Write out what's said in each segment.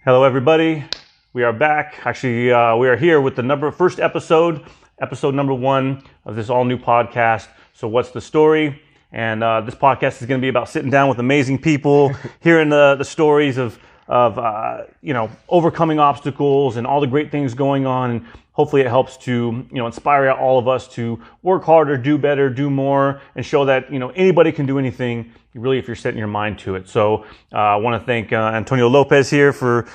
Hello, everybody. We are back. Actually, we are here with the first episode number 1 of this all new podcast. So, what's the story? And this podcast is going to be about sitting down with amazing people, hearing the stories of overcoming obstacles and all the great things going on. And hopefully, it helps to inspire all of us to work harder, do better, do more, and show that anybody can do anything. Really, if you're setting your mind to it. So I want to thank Antonio Lopez here for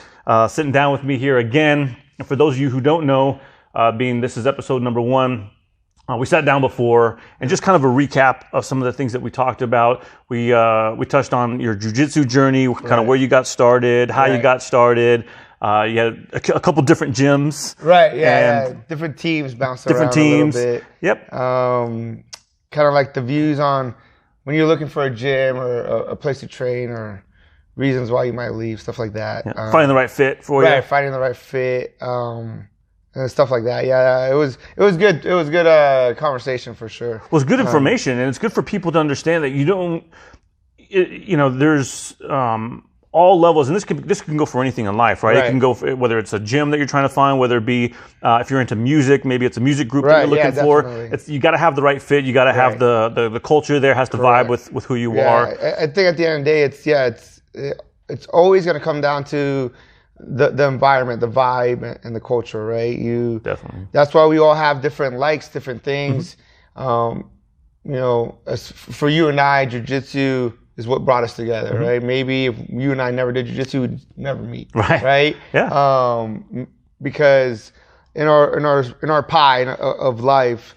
sitting down with me here again. And for those of you who don't know, this is episode number 1, we sat down before and just kind of a recap of some of the things that we talked about. We touched on your jiu-jitsu journey, kind of where you got started, how you got started. You had a couple different gyms. Right, yeah. Different teams bounced around a little bit. Yep. Kind of like the views on when you're looking for a gym or a place to train or reasons why you might leave, stuff like that. Yeah. Finding the right fit for you. Right, finding the right fit, and stuff like that. Yeah, it was good. It was good conversation for sure. Well, it's good information, and it's good for people to understand that you don't, there's all levels, and this can go for anything in life, right? It can go for, whether it's a gym that you're trying to find, whether it be if you're into music, maybe it's a music group that you're looking for. You got to have the right fit. You got to have the culture there has to vibe with who you are. I think at the end of the day, it's always going to come down to the environment, the vibe, and the culture, right? Definitely. That's why we all have different likes, different things. As for you and I, jiu-jitsu is what brought us together, right? Maybe if you and I never did jiu-jitsu, we'd never meet, right? Yeah. Because in our pie of life,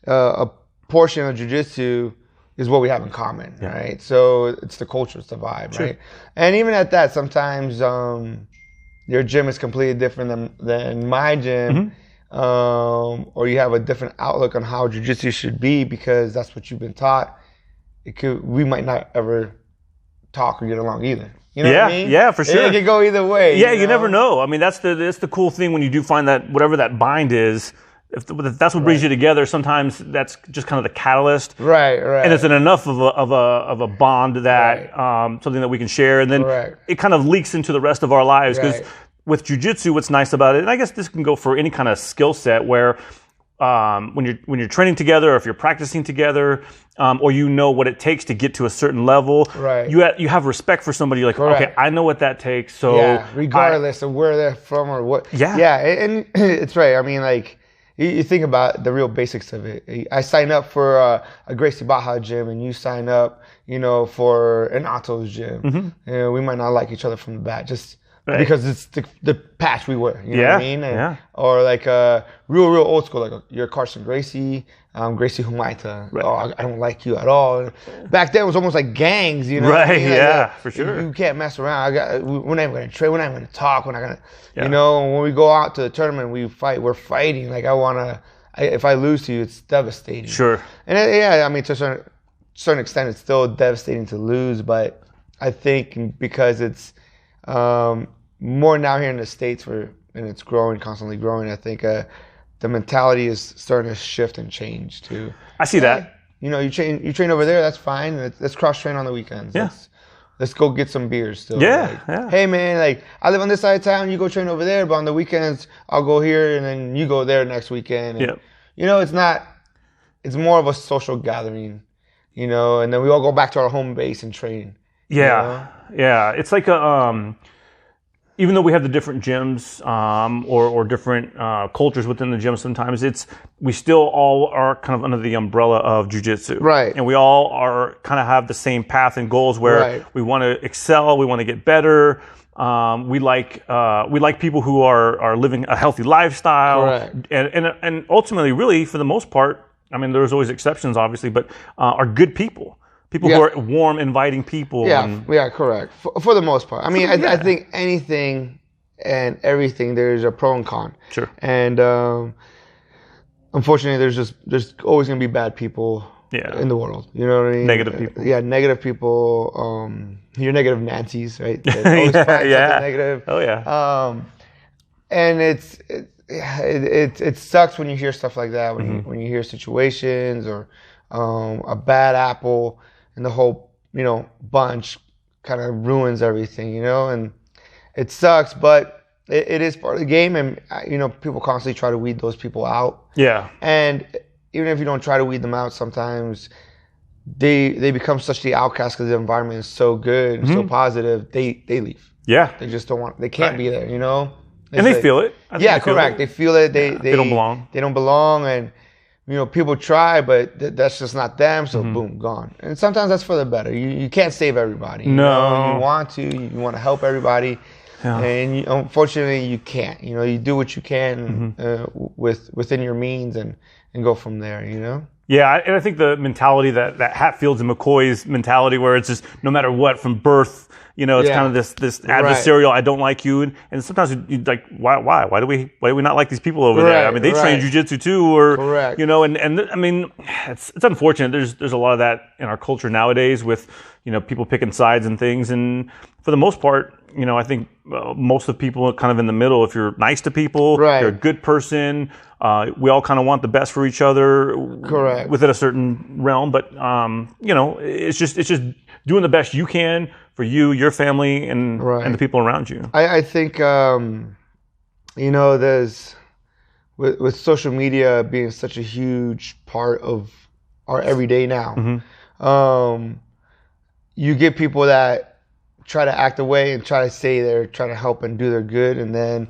a portion of jiu-jitsu is what we have in common, right? So it's the culture, it's the vibe, right? And even at that, sometimes your gym is completely different than my gym, or you have a different outlook on how jiu-jitsu should be because that's what you've been taught. We might not ever talk or get along either. You know what I mean? Yeah, for sure. It could go either way. Yeah, you never know. I mean, that's the cool thing when you do find that whatever that bind is, if that's what brings you together, sometimes that's just kind of the catalyst. Right. And it's enough of a bond that something that we can share, and then it kind of leaks into the rest of our lives. Because with jiu-jitsu, what's nice about it, and I guess this can go for any kind of skill set where when you're training together, or if you're practicing together, or what it takes to get to a certain level, you have respect for somebody. Like, okay, I know what that takes. So regardless of where they're from or what. And it's right. I mean, like you think about the real basics of it. I sign up for a Gracie Baja gym, and you sign up, for an Otto's gym. We might not like each other from the bat, just because it's the patch we wear, you know what I mean? Or like real old school, like you're Carson Gracie, Gracie Humaita. Oh, I don't like you at all. Back then it was almost like gangs, you know? Right, what I mean? Like, for sure. You can't mess around. We're not even going to train. We're not even going to talk. We're not going to, when we go out to the tournament, we fight. We're fighting. Like if I lose to you, it's devastating. Sure. And I mean, to a certain extent, it's still devastating to lose, but I think because it's more now here in the States and it's growing, constantly growing, I think the mentality is starting to shift and change too. I see that. You train over there, that's fine. Let's cross train on the weekends. Let's go get some beers still. Hey man, like I live on this side of town, you go train over there, but on the weekends I'll go here and then you go there next weekend. And, it's more of a social gathering, and then we all go back to our home base and train. It's like even though we have the different gyms or different cultures within the gym, sometimes we still all are kind of under the umbrella of jiu-jitsu. Right. And we all are kind of have the same path and goals where we want to excel, we want to get better. We like people who are living a healthy lifestyle. And ultimately, really, for the most part, I mean, there's always exceptions, obviously, but are good people. People who are warm, inviting people. Correct. For the most part. I mean, I think anything and everything, there's a pro and con. Sure. And unfortunately, there's always going to be bad people in the world. You know what I mean? Negative people. Negative people. Your negative Nancy's, right? Always negative. Oh, yeah. And it sucks when you hear stuff like that, when you hear situations or a bad apple and the whole, bunch kind of ruins everything, and it sucks, but it is part of the game. And, people constantly try to weed those people out. Yeah. And even if you don't try to weed them out, sometimes they become such the outcast because the environment is so good, so positive, they leave. Yeah. They just don't want, they can't be there, And they feel it. Yeah, correct. They feel it. They don't belong. They don't belong. And, people try, but that's just not them. So boom, gone. And sometimes that's for the better. You can't save everybody. No. You want to. You want to help everybody. Yeah. And unfortunately, you can't. You do what you can within your means and go from there, Yeah, and I think the mentality that Hatfield's and McCoy's mentality, where it's just no matter what from birth, it's kind of this adversarial. I don't like you, and sometimes you like why do we not like these people over there? I mean, they train jiu-jitsu too, or correct. And I mean, it's unfortunate. There's a lot of that in our culture nowadays with people picking sides and things, and for the most part, I think most of the people are kind of in the middle. If you're nice to people, you're a good person. We all kind of want the best for each other, correct, within a certain realm. But it's just doing the best you can for you, your family, and the people around you. I think there's with social media being such a huge part of our everyday now. You get people that try to act away and try to say they're trying to help and do their good, and then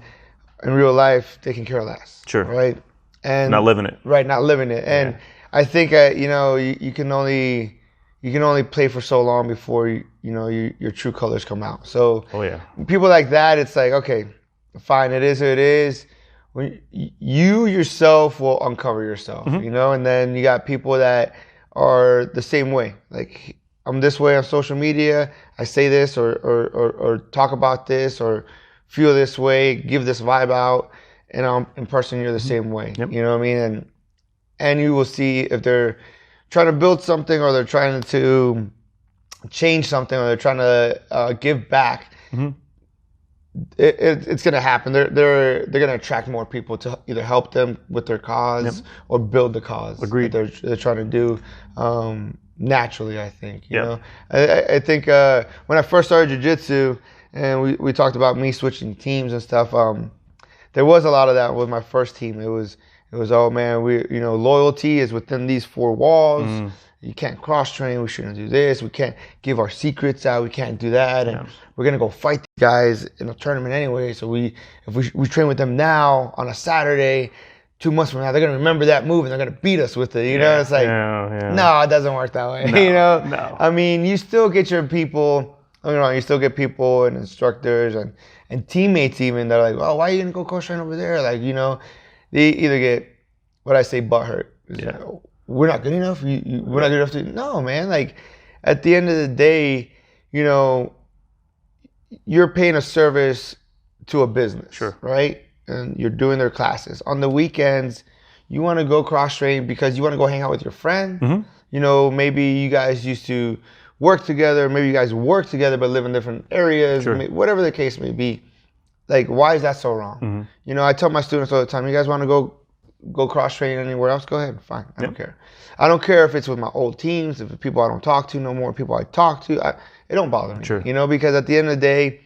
in real life they can care less. Sure. Right. And not living it. Right. Not living it. And I think you can only play for so long before your true colors come out. So people like that, it's like, okay, fine, it is who it is. When you yourself will uncover yourself, and then you got people that are the same way. Like, I'm this way on social media. I say this or talk about this or feel this way, give this vibe out, and in person you're the same way. Yep. You know what I mean? And you will see if they're trying to build something or they're trying to change something or they're trying to give back. It's going to happen. They're going to attract more people to either help them with their cause or build the cause. Agreed. That they're trying to do. Naturally, I think. You know, I think when I first started jiu-jitsu and we talked about me switching teams and stuff, there was a lot of that with my first team. It was oh man, loyalty is within these four walls. You can't cross train. We shouldn't do this. We can't give our secrets out. We can't do that. And we're gonna go fight these guys in a tournament anyway. So if we train with them now on a Saturday, 2 months from now, they're going to remember that move and they're going to beat us with it. It's like, no, it doesn't work that way. No. I mean, you still get your people, you still get people and instructors and teammates even that are like, well, why are you going to go cross train over there? Like, they either get, what I say, butthurt. Like, oh, we're not good enough? We're not good enough to, no, man. Like, at the end of the day, you're paying a service to a business. Sure. Right? And you're doing their classes. On the weekends, you want to go cross-train because you want to go hang out with your friend. Maybe you guys used to work together. Maybe you guys work together but live in different areas. Sure. Whatever the case may be. Like, why is that so wrong? I tell my students all the time, you guys want to go cross-train anywhere else? Go ahead. Fine. I don't care. I don't care if it's with my old teams, if it's people I don't talk to no more, people I talk to. It don't bother me. Sure. Because at the end of the day,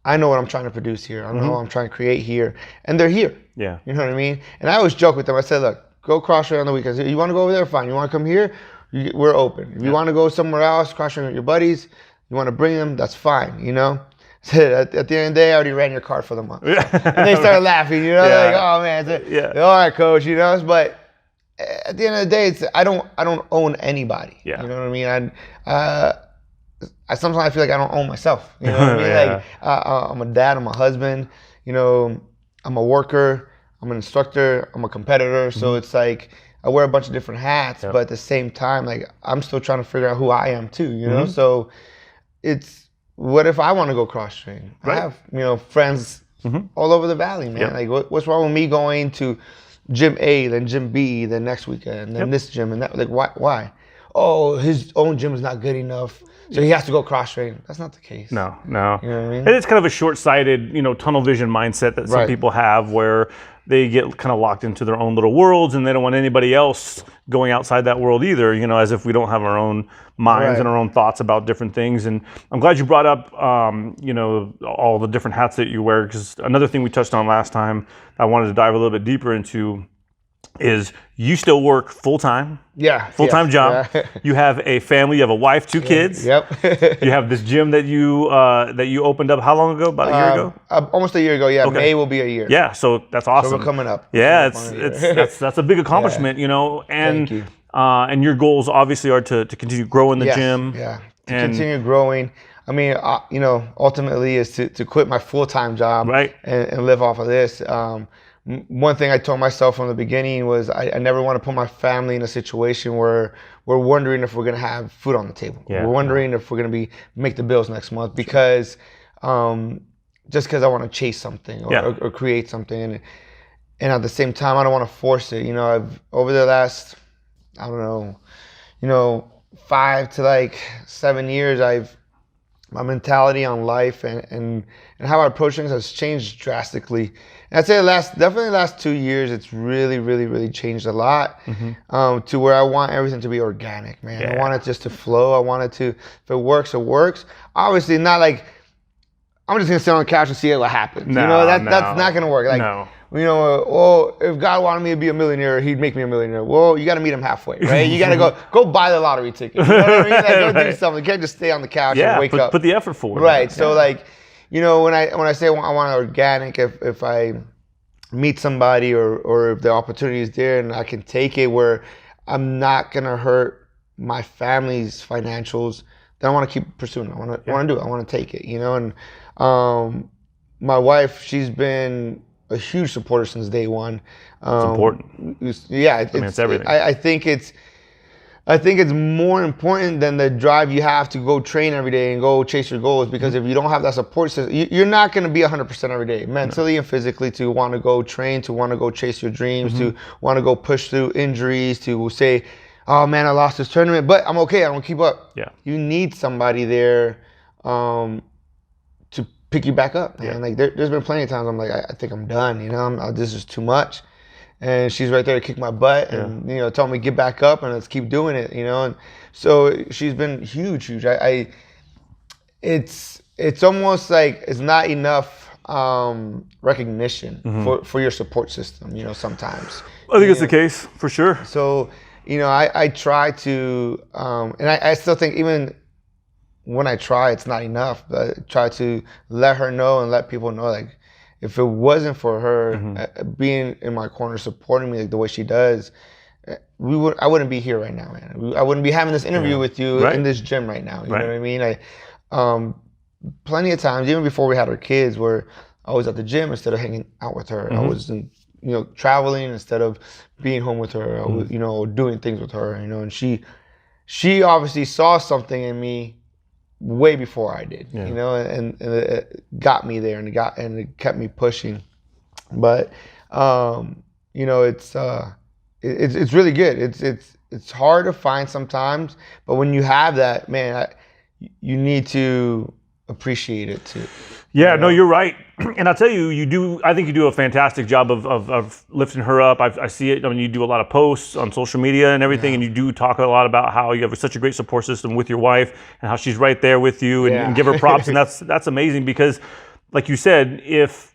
I know what I'm trying to produce here. I know what I'm trying to create here. And they're here. Yeah. You know what I mean? And I always joke with them. I said, look, go cross-train on the weekends. You want to go over there? Fine. You want to come here? We're open. If you want to go somewhere else, cross-train with your buddies, you want to bring them, that's fine, At the end of the day, I already ran your card for the month. And they started laughing, They're like, oh, man. All right, coach, But at the end of the day, I don't own anybody. Yeah. You know what I mean? I sometimes I feel like I don't own myself. You know what I mean? Like I'm a dad, I'm a husband, I'm a worker, I'm an instructor, I'm a competitor. So it's like I wear a bunch of different hats, but at the same time, like I'm still trying to figure out who I am too, So it's what if I want to go cross train? Right. I have, friends all over the valley, man. Like what's wrong with me going to gym A, then gym B, then next weekend, then this gym and that? Like why? Oh, his own gym is not good enough, so he has to go cross-train. That's not the case. No. You know what I mean? And it's kind of a short-sighted, tunnel vision mindset that some people have where, they get kind of locked into their own little worlds, and they don't want anybody else going outside that world either, as if we don't have our own minds and our own thoughts about different things. And I'm glad you brought up, all the different hats that you wear, because another thing we touched on last time I wanted to dive a little bit deeper into is you still work full-time. Full-time job. Yeah. You have a family, you have a wife, 2 kids. Yep. You have this gym that you opened up how long ago? About a year ago? Almost a year ago, yeah. Okay. May will be a year. Yeah, so that's awesome. So we're coming up. Yeah, that's a big accomplishment, and Thank you. And your goals obviously are to continue growing the gym. Yeah, to continue growing. I mean, ultimately is to quit my full-time job and live off of this. One thing I told myself from the beginning was I never want to put my family in a situation where we're wondering if we're going to have food on the table. Yeah. We're wondering if we're going to make the bills next month because just because I want to chase something or create something. And at the same time, I don't want to force it. I've over the last, 5 to 7 years, my mentality on life and how I approach things has changed drastically. And I'd say definitely the last 2 years, it's really, really, really changed a lot to where I want everything to be organic, man. Yeah. I want it just to flow. I want it to, if it works, it works. Obviously, not like I'm just gonna sit on the couch and see what happens. That's not gonna work. If God wanted me to be a millionaire, He'd make me a millionaire. Well, you got to meet Him halfway, right? You got to go buy the lottery ticket. You know what I mean? Go do something. You can't just stay on the couch and wake up. Put the effort forward. Right. So when I say I want organic, if I meet somebody or if the opportunity is there and I can take it where I'm not gonna hurt my family's financials, then I want to keep pursuing it. I want to do it. I want to take it. And my wife, she's been a huge supporter since day one. It's important. It's everything. I think it's more important than the drive you have to go train every day and go chase your goals, because if you don't have that support system, you're not going to be 100% every day, mentally and physically, to want to go train, to want to go chase your dreams, to want to go push through injuries, to say, oh man, I lost this tournament, but I'm okay, I'm going to keep up. Yeah. You need somebody there to pick you back up. Man. There's been plenty of times I'm like, I think I'm done, this is too much. And she's right there to kick my butt and, tell me get back up and let's keep doing it, And so she's been huge. It's almost like it's not enough recognition for your support system, sometimes. I think it's the case, for sure. So, I try to, and I still think even when I try, it's not enough, but I try to let her know and let people know, if it wasn't for her being in my corner, supporting me the way she does, I wouldn't be here right now, man. I wouldn't be having this interview with you in this gym right now. You know what I mean? Plenty of times, even before we had our kids, where I was at the gym instead of hanging out with her. I was, traveling instead of being home with her. I was, doing things with her. And she obviously saw something in me way before I did, and it got me there, and it kept me pushing. But it's really good. It's hard to find sometimes, but when you have that, man, you need to appreciate it too. Yeah, no, you're right. And I'll tell you, I think you do a fantastic job of lifting her up. I see it. I mean, you do a lot of posts on social media and everything, and you do talk a lot about how you have such a great support system with your wife and how she's right there with you and give her props. And that's amazing because, like you said, if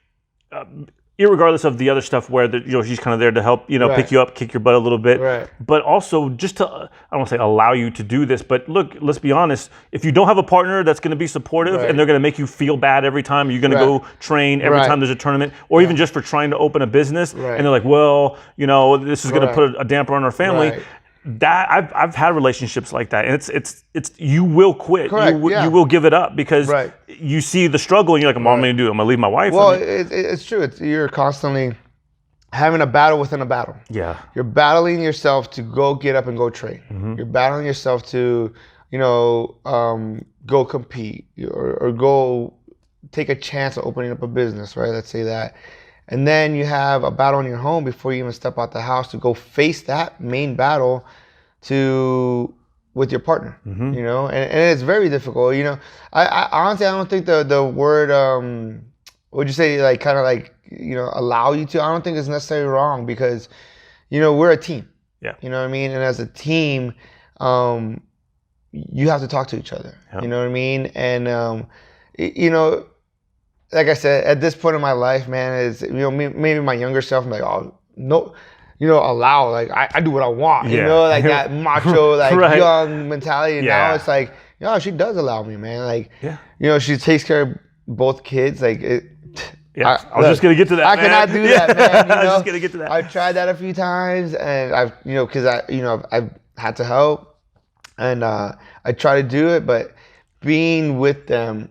irregardless of the other stuff where she's kind of there to help, pick you up, kick your butt a little bit, but also just to, I don't want to say allow you to do this, but look, let's be honest, if you don't have a partner that's going to be supportive and they're going to make you feel bad every time you're going to go train, every time there's a tournament, or even just for trying to open a business, and they're like, well, this is going to put a damper on our family. That I've had relationships like that, and it's you will quit. You will give it up because you see the struggle, and you're like, "What am I going to do? I'm going to leave my wife." Well, it's true. You're constantly having a battle within a battle. Yeah, you're battling yourself to go get up and go train. You're battling yourself to, go compete or go take a chance of opening up a business. Right? Let's say that. And then you have a battle in your home before you even step out the house to go face that main battle with your partner, and it's very difficult. I honestly, I don't think the word, would you say, kind of allow you to, I don't think it's necessarily wrong because, we're a team. Yeah. You know what I mean? And as a team, you have to talk to each other. Yep. You know what I mean? And, like I said, at this point in my life, man, is, maybe my younger self, I'm like, oh, no, allow, like, I do what I want, like that macho, like right. young mentality. And Yeah. now it's like, she does allow me, man. Like, yeah. She takes care of both kids. Like, yeah. I was just going to get to that, I cannot do that, man. I was just going to get to that. I've tried that a few times, and I've, because I've had to help, and I try to do it, but being with them,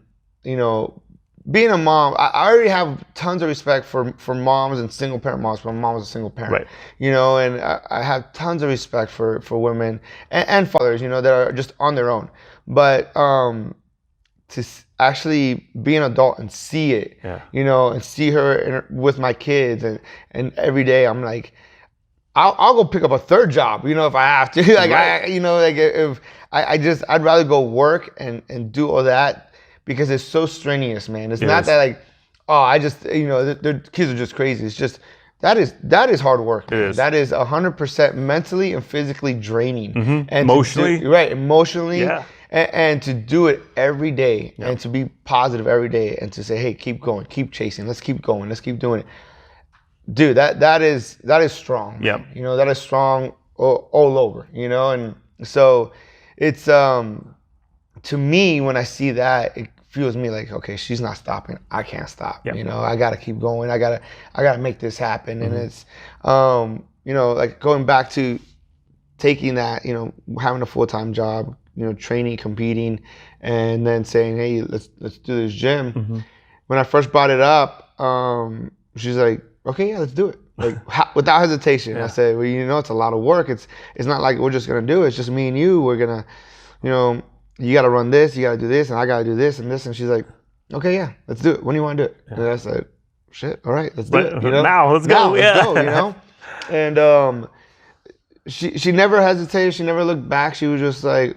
being a mom, I already have tons of respect for moms and single parent moms. My mom was a single parent, right. And I have tons of respect for women and fathers, that are just on their own. But to actually be an adult and see it, and see her with my kids, and every day I'm like, I'll go pick up a third job, if I have to. Like, right. If I'd rather go work and do all that. Because it's so strenuous, man. It's not that like, I just, their kids are just crazy. It's just, that is hard work. It is. That is 100% mentally and physically draining. Mm-hmm. And emotionally. Right, emotionally. Yeah. And to do it every day, and to be positive every day, and to say, hey, keep going, keep chasing, let's keep going, let's keep doing it. Dude, that is strong. Yeah. That is strong all over, and so it's, to me, when I see that, it feels me like, okay, she's not stopping. I can't stop. Yep. I gotta keep going. I gotta make this happen. Mm-hmm. And it's, like going back to taking that, having a full-time job, training, competing, and then saying, hey, let's do this gym. Mm-hmm. When I first brought it up, she's like, okay, yeah, let's do it. Like without hesitation. Yeah. I said, well, it's a lot of work. It's not like we're just gonna do it. It's just me and you. We're gonna, you got to run this, you got to do this, and I got to do this and this. And she's like, okay, yeah, let's do it. When do you want to do it? Yeah. And I said, shit, all right, let's do it. Now, let's go. Let's go, And she never hesitated. She never looked back. She was just like,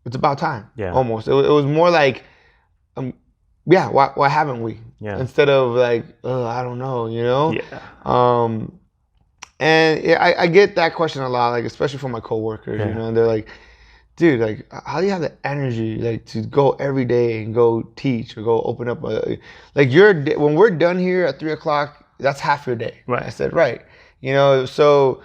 it's about time. Yeah. Almost. It was more like, why haven't we? Yeah. Instead of like, I don't know, Yeah. And I get that question a lot, like especially from my coworkers, and they're like, dude, like, how do you have the energy, like, to go every day and go teach or go open up when we're done here at 3:00, that's half your day. Right. I said, right. So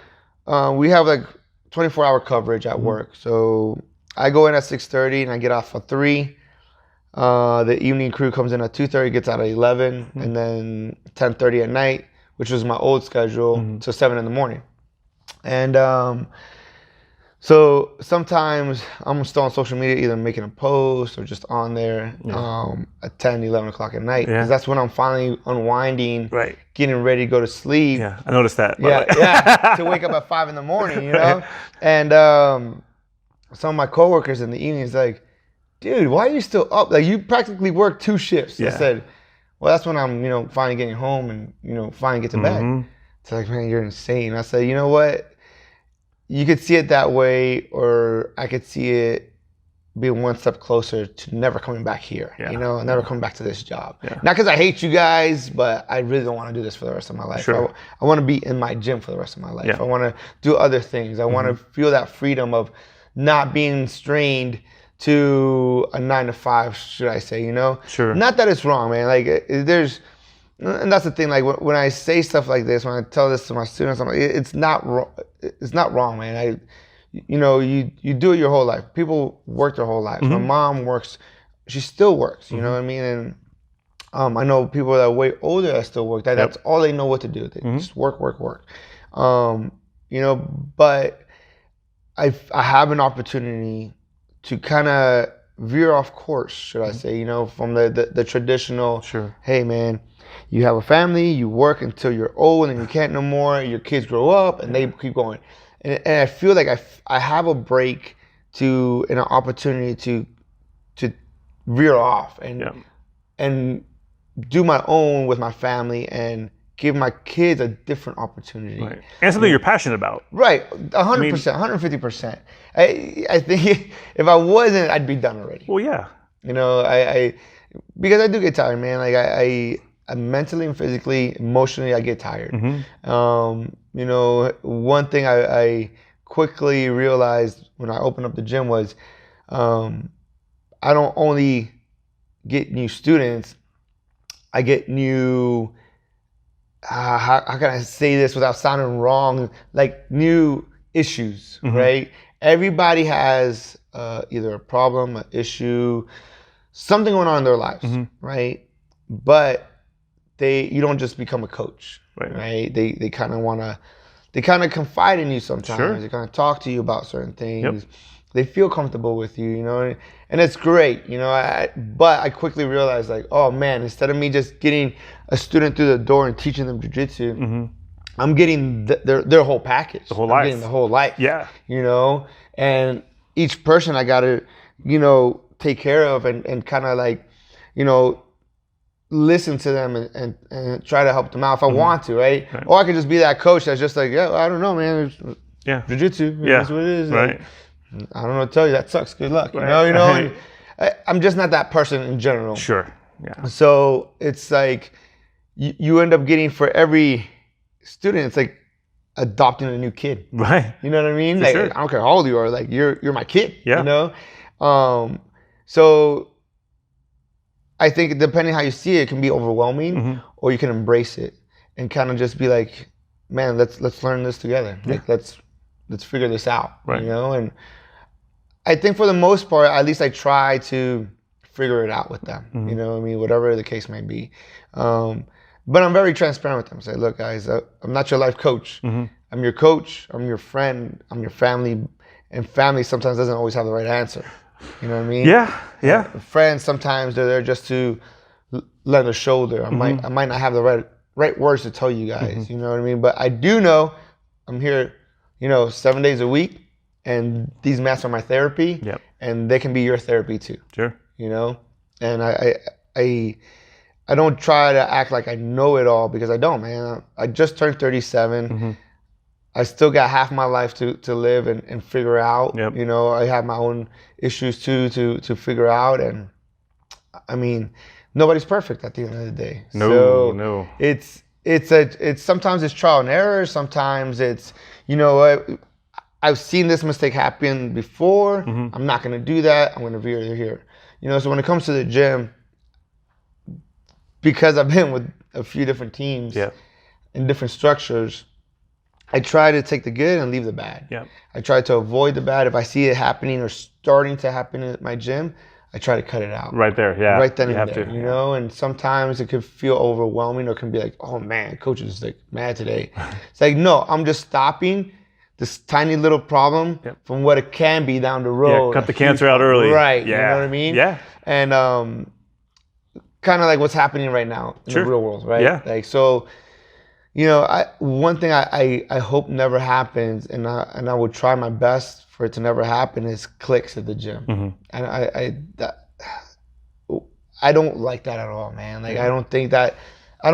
we have like 24-hour coverage at work. So I go in at 6:30 and I get off at 3. The evening crew comes in at 2:30, gets out at 11, and then 10:30 at night, which was my old schedule, till 7 in the morning. And so sometimes I'm still on social media, either making a post or just on there at 10, 11 o'clock at night. Because that's when I'm finally unwinding, getting ready to go to sleep. Yeah, I noticed that. To wake up at 5 in the morning, And some of my coworkers in the evening is like, dude, why are you still up? Like, you practically work 2 shifts. I said, well, that's when I'm, finally getting home and, finally get to bed. It's like, man, you're insane. I said, you know what? You could see it that way, or I could see it being one step closer to never coming back here, never coming back to this job. Yeah. Not because I hate you guys, but I really don't want to do this for the rest of my life. Sure. I want to be in my gym for the rest of my life. Yeah. I want to do other things. I want to feel that freedom of not being strained to a 9-to-5, should I say, Sure. Not that it's wrong, man. Like, and that's the thing, like, when I say stuff like this, when I tell this to my students, I'm like, it's not wrong. It's not wrong, man. You do it your whole life. People work their whole lives. My mom works. She still works, you know what I mean? And I know people that are way older that still work. That's all they know what to do. They just work. But I have an opportunity to kind of veer off course, should I say, from the traditional, sure. Hey, man, you have a family, you work until you're old and you can't no more, your kids grow up and they keep going. And I feel like I have a break and an opportunity to veer off and do my own with my family and give my kids a different opportunity. Right. And something you're passionate about. Right, 100%, 150%. I think if I wasn't, I'd be done already. Well, yeah. I because I do get tired, man. Like mentally and physically, emotionally, I get tired. Mm-hmm. You know, one thing I quickly realized when I opened up the gym was I don't only get new students, I get new, how can I say this without sounding wrong, like new issues, right? Everybody has either a problem, an issue, something going on in their lives, right? But you don't just become a coach, right? They kind of want to, they kind of confide in you sometimes. Sure. They kind of talk to you about certain things. Yep. They feel comfortable with you, you know, and it's great, you know. But I quickly realized, like, oh man, instead of me just getting a student through the door and teaching them jiu-jitsu, I'm getting their whole package. The whole life. I'm getting the whole life. Yeah. You know, and each person I got to, you know, take care of and kind of like, you know, listen to them and try to help them out if I want to, right? Or I could just be that coach that's just like, yeah, I don't know, man. Jiu-jitsu, that's what it is. Right. Like, I don't know what to tell you. That sucks. Good luck. You know. And I'm just not that person in general. Sure. Yeah. So it's like you end up getting, for every student, it's like adopting a new kid. Right. You know what I mean? For like sure. I don't care how old you are. Like you're my kid. Yeah. You know. So I think depending how you see it, it can be overwhelming, or you can embrace it and kind of just be like, man, let's learn this together. Yeah. Like let's figure this out. Right. You know, and I think for the most part, at least I try to figure it out with them. You know what I mean? Whatever the case may be. But I'm very transparent with them. Say, look, guys, I'm not your life coach. I'm your coach. I'm your friend. I'm your family. And family sometimes doesn't always have the right answer. You know what I mean? Yeah, yeah. Friends sometimes they're there just to lend a shoulder. I might not have the right words to tell you guys. You know what I mean? But I do know I'm here, you know, 7 days a week, and these mats are my therapy. Yep. And they can be your therapy too. Sure. You know, and I don't try to act like I know it all, because I don't, man. I just turned 37. I still got half my life to live and figure out. Yep. You know, I have my own issues too to figure out, and I mean, nobody's perfect at the end of the day. No. It's sometimes it's trial and error. Sometimes it's, you know, I've seen this mistake happen before. I'm not going to do that. I'm going to veer here. You know, so when it comes to the gym, because I've been with a few different teams in different structures, I try to take the good and leave the bad. Yep. I try to avoid the bad. If I see it happening or starting to happen at my gym, I try to cut it out. Right there, yeah. Right then you and have there, to. you know? And sometimes it could feel overwhelming, or can be like, oh man, coach is like mad today. It's like, no, I'm just stopping this tiny little problem from what it can be down the road. Yeah, cut the cancer out early. Right, yeah. You know what I mean? Yeah. And kind of like what's happening right now in the real world, right? Yeah. Like, so, you know, one thing I hope never happens, and I would try my best for it to never happen, is cliques at the gym. And I don't like that at all, man. Like, I don't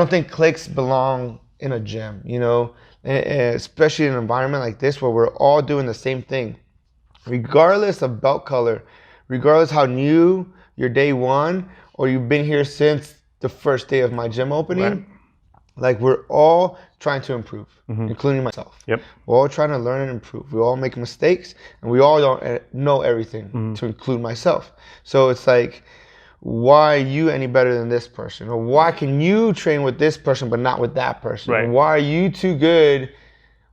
think cliques belong in a gym, you know, and especially in an environment like this where we're all doing the same thing, regardless of belt color, regardless how new your day one, or you've been here since the first day of my gym opening. Right. Like, we're all trying to improve, including myself. Yep. We're all trying to learn and improve. We all make mistakes, and we all don't know everything, to include myself. So it's like, why are you any better than this person? Or why can you train with this person but not with that person? Right. Or why are you too good?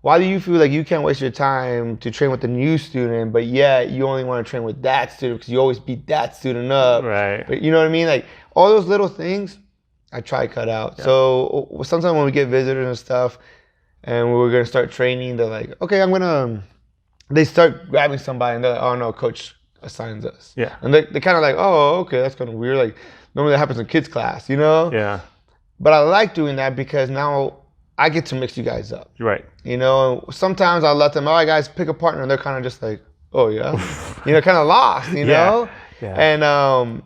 Why do you feel like you can't waste your time to train with the new student, but yet you only want to train with that student because you always beat that student up? Right. But you know what I mean? Like, all those little things, I try to cut out. Yeah. So sometimes when we get visitors and stuff, and we're gonna start training, they're like, okay, they start grabbing somebody, and they're like, oh no, coach assigns us. Yeah. And they're kind of like, oh, okay, that's kind of weird. Like, normally that happens in kids class, you know? Yeah. But I like doing that because now I get to mix you guys up. Right. You know, sometimes I'll let them, all right, guys, pick a partner, and they're kind of just like, oh yeah, you know, kind of lost, you know? Yeah. And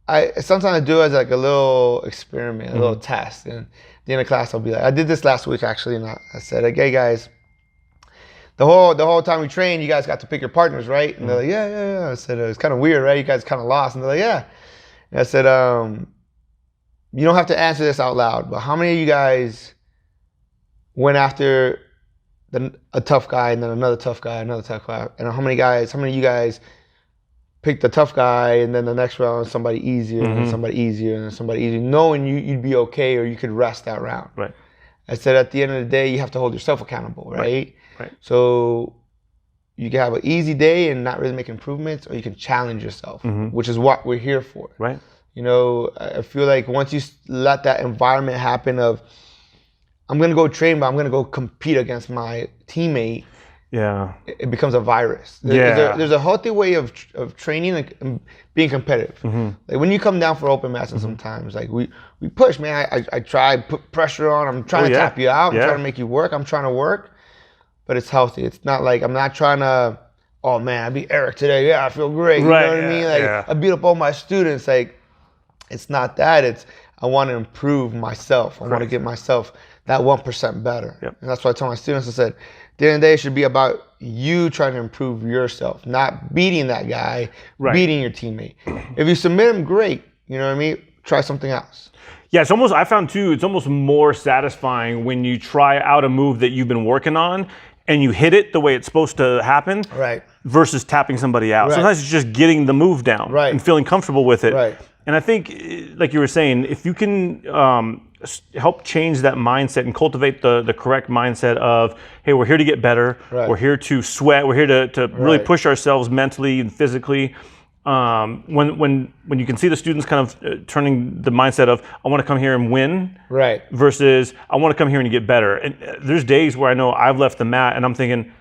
I sometimes do it as like a little experiment, a little test. And at the end of class, I'll be like, I did this last week actually, and I said, okay, guys, the whole time we trained, you guys got to pick your partners, right? And they're like, yeah. I said, it's kind of weird, right? You guys kind of lost. And they're like, yeah. And I said, you don't have to answer this out loud, but how many of you guys went after a tough guy and then another tough guy, and how many of you guys picked the tough guy and then the next round somebody easier and then somebody easier and then somebody easier, knowing you'd be okay or you could rest that round. Right. I said at the end of the day, you have to hold yourself accountable, right? Right. So you can have an easy day and not really make improvements, or you can challenge yourself, which is what we're here for. Right. You know, I feel like once you let that environment happen of, I'm going to go train, but I'm going to go compete against my teammate. Yeah. It becomes a virus. There's a healthy way of training and being competitive. Like when you come down for open mats, and sometimes like we push, man. I try put pressure on. I'm trying to tap you out. I'm trying to make you work. I'm trying to work, but it's healthy. It's not like I'm not trying to. Oh man, I beat Eric today. Yeah, I feel great. You know what I mean? Like I beat up all my students. Like it's not that. It's I want to improve myself. I want to get myself that 1% better. And that's why I told my students, I said, at the end of the day, it should be about you trying to improve yourself, not beating that guy, beating your teammate. If you submit him, great. You know what I mean? Try something else. Yeah, it's almost, I found too, it's almost more satisfying when you try out a move that you've been working on and you hit it the way it's supposed to happen versus tapping somebody out. Sometimes it's just getting the move down and feeling comfortable with it. And I think, like you were saying, if you can help change that mindset and cultivate the correct mindset of, hey, we're here to get better. We're here to sweat. We're here to really push ourselves mentally and physically. When you can see the students kind of turning the mindset of, I want to come here and win, versus I want to come here and get better. And there's days where I know I've left the mat and I'm thinking,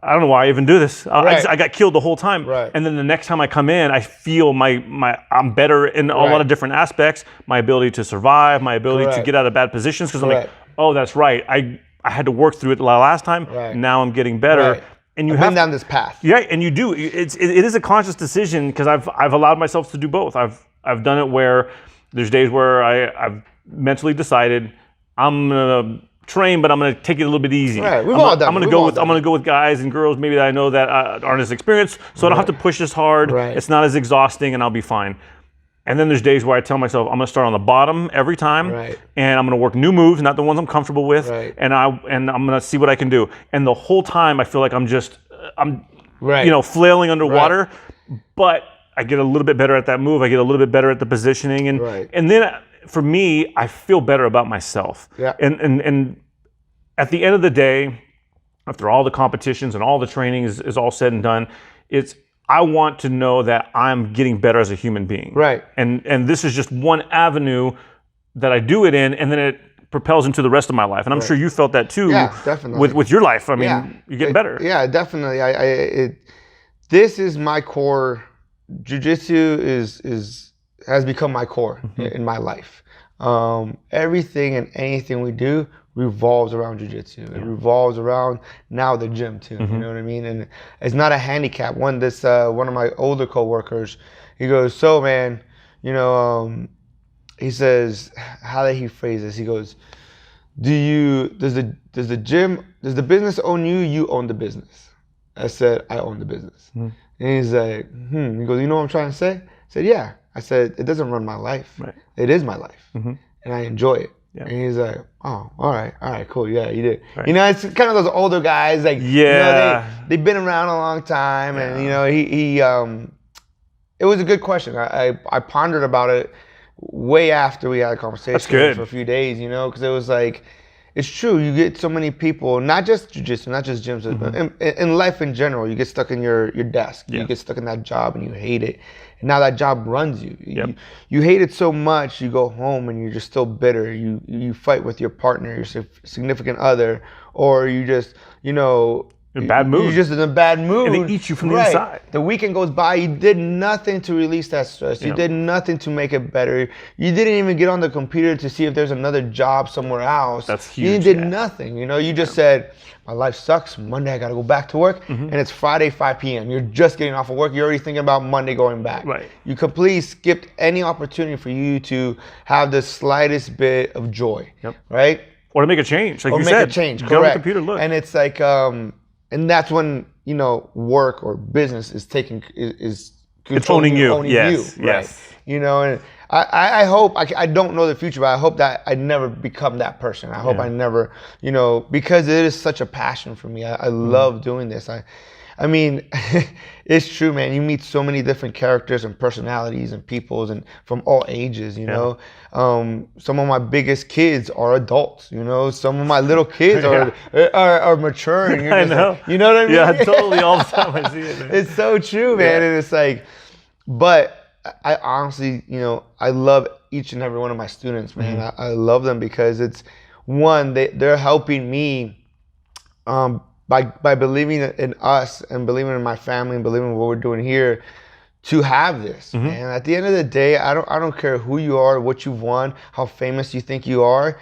I don't know why I even do this. I got killed the whole time. And then the next time I come in, I feel I'm better in a lot of different aspects. My ability to survive, my ability to get out of bad positions, because I'm like, oh, that's right. I had to work through it last time. Now I'm getting better. And you have been down this path. Yeah, and you do. It is a conscious decision, because I've allowed myself to do both. I've done it where there's days where I've mentally decided I'm gonna train, but I'm going to take it a little bit easy. I'm going to go with guys and girls maybe that I know that aren't as experienced, so I don't have to push as hard. It's not as exhausting, and I'll be fine. And then there's days where I tell myself I'm going to start on the bottom every time, and I'm going to work new moves, not the ones I'm comfortable with, and I'm going to see what I can do. And the whole time I feel like I'm flailing underwater, but I get a little bit better at that move. I get a little bit better at the positioning, and then for me, I feel better about myself. And at the end of the day, after all the competitions and all the training is all said and done, I want to know that I'm getting better as a human being. And this is just one avenue that I do it in, and then it propels into the rest of my life. And I'm sure you felt that too. Yeah, definitely. With your life. I mean, you're getting better. Yeah, definitely. This is my core. Jiu-Jitsu has become my core in my life. Everything and anything we do revolves around jiu-jitsu. It revolves around now the gym too. You know what I mean? And it's not a handicap. One of my older coworkers, he goes, so man, he says, how did he phrase this? He goes, does the business own you? You own the business. I said, I own the business. And he's like, He goes, you know what I'm trying to say? I said, yeah. I said, it doesn't run my life. It is my life. And I enjoy it. And he's like, oh, all right, cool. Yeah, you did. It's kind of those older guys, like, they've been around a long time. And, it was a good question. I pondered about it way after we had a conversation for a few days, because it was like, it's true. You get so many people, not just jiu-jitsu, not just gyms, but in life in general, you get stuck in your desk. You get stuck in that job and you hate it. And now that job runs you. You hate it so much, you go home and you're just still bitter. You fight with your partner, your significant other, or you just, in a bad mood. You're just in a bad mood. And they eat you from the inside. The weekend goes by, you did nothing to release that stress. You did nothing to make it better. You didn't even get on the computer to see if there's another job somewhere else. That's huge. You did nothing. You just said, my life sucks. Monday I got to go back to work. And it's Friday, 5 p.m. You're just getting off of work. You're already thinking about Monday going back. You completely skipped any opportunity for you to have the slightest bit of joy. Right? Or to make a change, like you said. Or make a change, correct. Get on the computer, look. And it's like, and that's when, work or business is it's owning you. Yes. And I hope, I don't know the future, but I hope that I never become that person. I hope I never, because it is such a passion for me. I love doing this. I mean, it's true, man. You meet so many different characters and personalities and peoples and from all ages, some of my biggest kids are adults, some of my little kids are maturing. I know. Like, you know what I mean? Yeah, totally. All the time I see it, man. It's so true, man. And it's like, but I honestly, I love each and every one of my students, man. I love them because it's one, they're helping me by believing in us and believing in my family and believing in what we're doing here to have this. And at the end of the day, I don't care who you are, what you've won, how famous you think you are.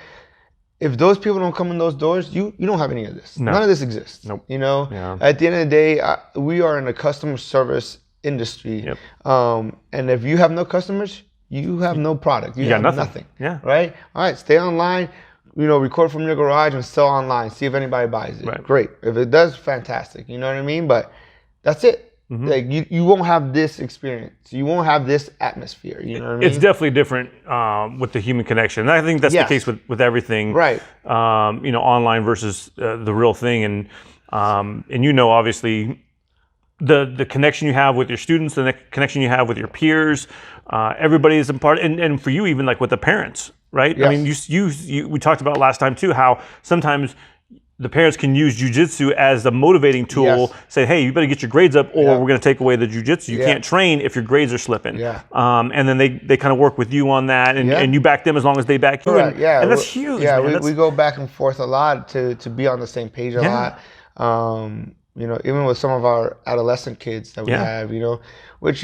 If those people don't come in those doors, you don't have any of this. No. None of this exists. Nope. At the end of the day, we are in a customer service industry. Yep. And if you have no customers, you have no product. You have got nothing. Yeah. Right? All right, stay online. Record from your garage and sell online. See if anybody buys it. Right. Great. If it does, fantastic. You know what I mean? But that's it. Like you won't have this experience. You won't have this atmosphere. You know what I mean? It's definitely different with the human connection. And I think that's the case with everything. Right. Online versus the real thing. And obviously the connection you have with your students, the connection you have with your peers, everybody is a part. And for you, even like with the parents. Right? Yes. I mean, we talked about last time too, how sometimes the parents can use jiu-jitsu as a motivating tool. Yes. Say, hey, you better get your grades up or we're going to take away the jiu-jitsu. You can't train if your grades are slipping. Yeah. And then they kind of work with you on that and you back them as long as they back you. Correct. And that's huge. Yeah, man. we go back and forth a lot to be on the same page a lot. Even with some of our adolescent kids that we have, which,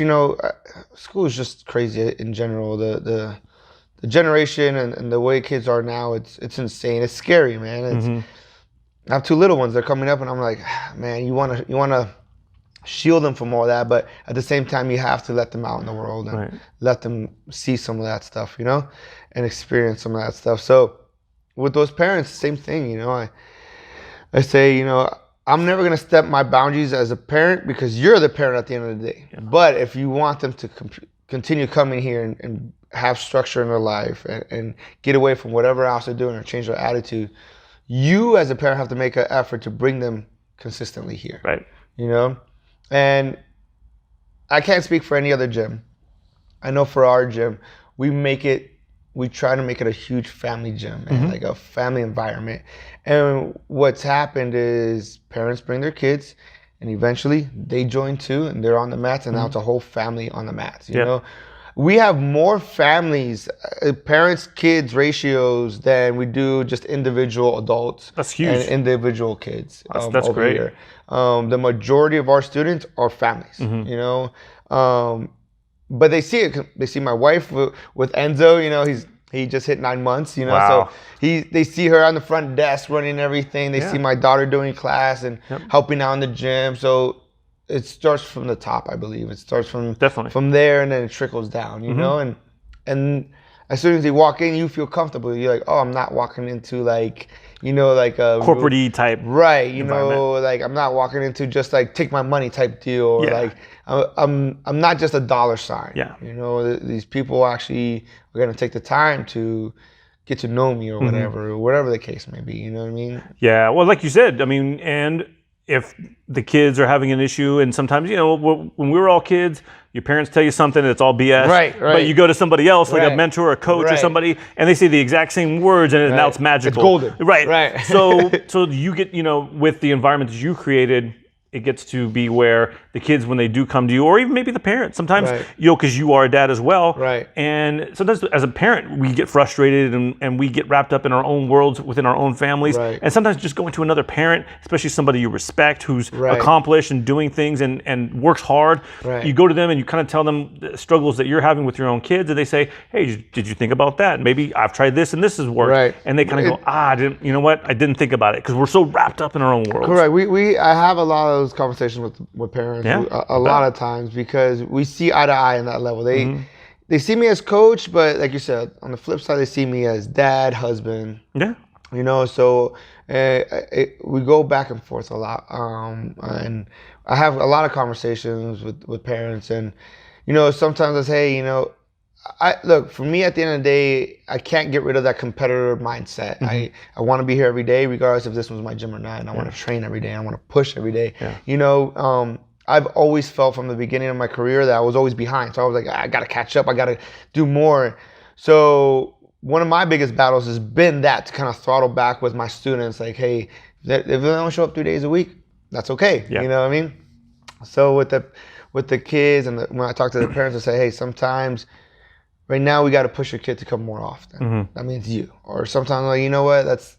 school is just crazy in general. The generation and the way kids are now, it's insane. It's scary, man. I have two little ones. They're coming up, and I'm like, man, you wanna shield them from all that, but at the same time, you have to let them out in the world and let them see some of that stuff, and experience some of that stuff. So with those parents, same thing. I say, I'm never gonna step my boundaries as a parent because you're the parent at the end of the day. Yeah. But if you want them to continue coming here and have structure in their life and get away from whatever else they're doing or change their attitude, you as a parent have to make an effort to bring them consistently here. Right. And I can't speak for any other gym. I know for our gym, we try to make it a huge family gym, and like a family environment. And what's happened is parents bring their kids and eventually they join too and they're on the mats, and now it's a whole family on the mats, you know? We have more families, parents, kids ratios than we do just individual adults. That's huge. And individual kids. That's great. Here. The majority of our students are families, but they see it. They see my wife with Enzo. He just hit 9 months. Wow. So they see her on the front desk running everything. They see my daughter doing class and helping out in the gym. So it starts from the top, I believe. It starts from there, and then it trickles down. And as soon as they walk in, you feel comfortable. You're like, oh, I'm not walking into like a corporate-y type. Right. Like I'm not walking into just like take my money type deal, or like I'm not just a dollar sign. Yeah. These people actually are gonna take the time to get to know me or whatever the case may be. You know what I mean? Yeah. Well, like you said, I mean, and if the kids are having an issue, and sometimes, when we were all kids, your parents tell you something and it's all BS. Right. But you go to somebody else, like a mentor or a coach or somebody, and they say the exact same words, and now it's magical. It's golden. Right. So you get, with the environment that you created, it gets to be where the kids, when they do come to you, or even maybe the parents, sometimes, because you are a dad as well. Right. And sometimes as a parent, we get frustrated and we get wrapped up in our own worlds within our own families. Right. And sometimes just going to another parent, especially somebody you respect, who's accomplished and doing things and works hard. Right. You go to them and you kind of tell them the struggles that you're having with your own kids, and they say, hey, did you think about that? Maybe I've tried this and this has worked. Right. And they kind of go, I didn't think about it, because we're so wrapped up in our own worlds. Correct. I have a lot of those conversations with parents a lot of times, because we see eye to eye in that level. They see me as coach, but like you said, on the flip side, they see me as dad, husband. Yeah. So we go back and forth a lot. And I have a lot of conversations with parents, and sometimes I say, look, for me, at the end of the day, I can't get rid of that competitor mindset. I want to be here every day, regardless if this was my gym or not, and I want to train every day, and I want to push every day. I've always felt from the beginning of my career that I was always behind. So I was like, I got to catch up. I got to do more. So one of my biggest battles has been that, to kind of throttle back with my students. Like, hey, if they don't show up 3 days a week, that's okay. You know what I mean? So with the kids, and when I talk to the parents, I say, hey, sometimes right now we got to push your kid to come more often. That means you. Or sometimes, like, you know what, let's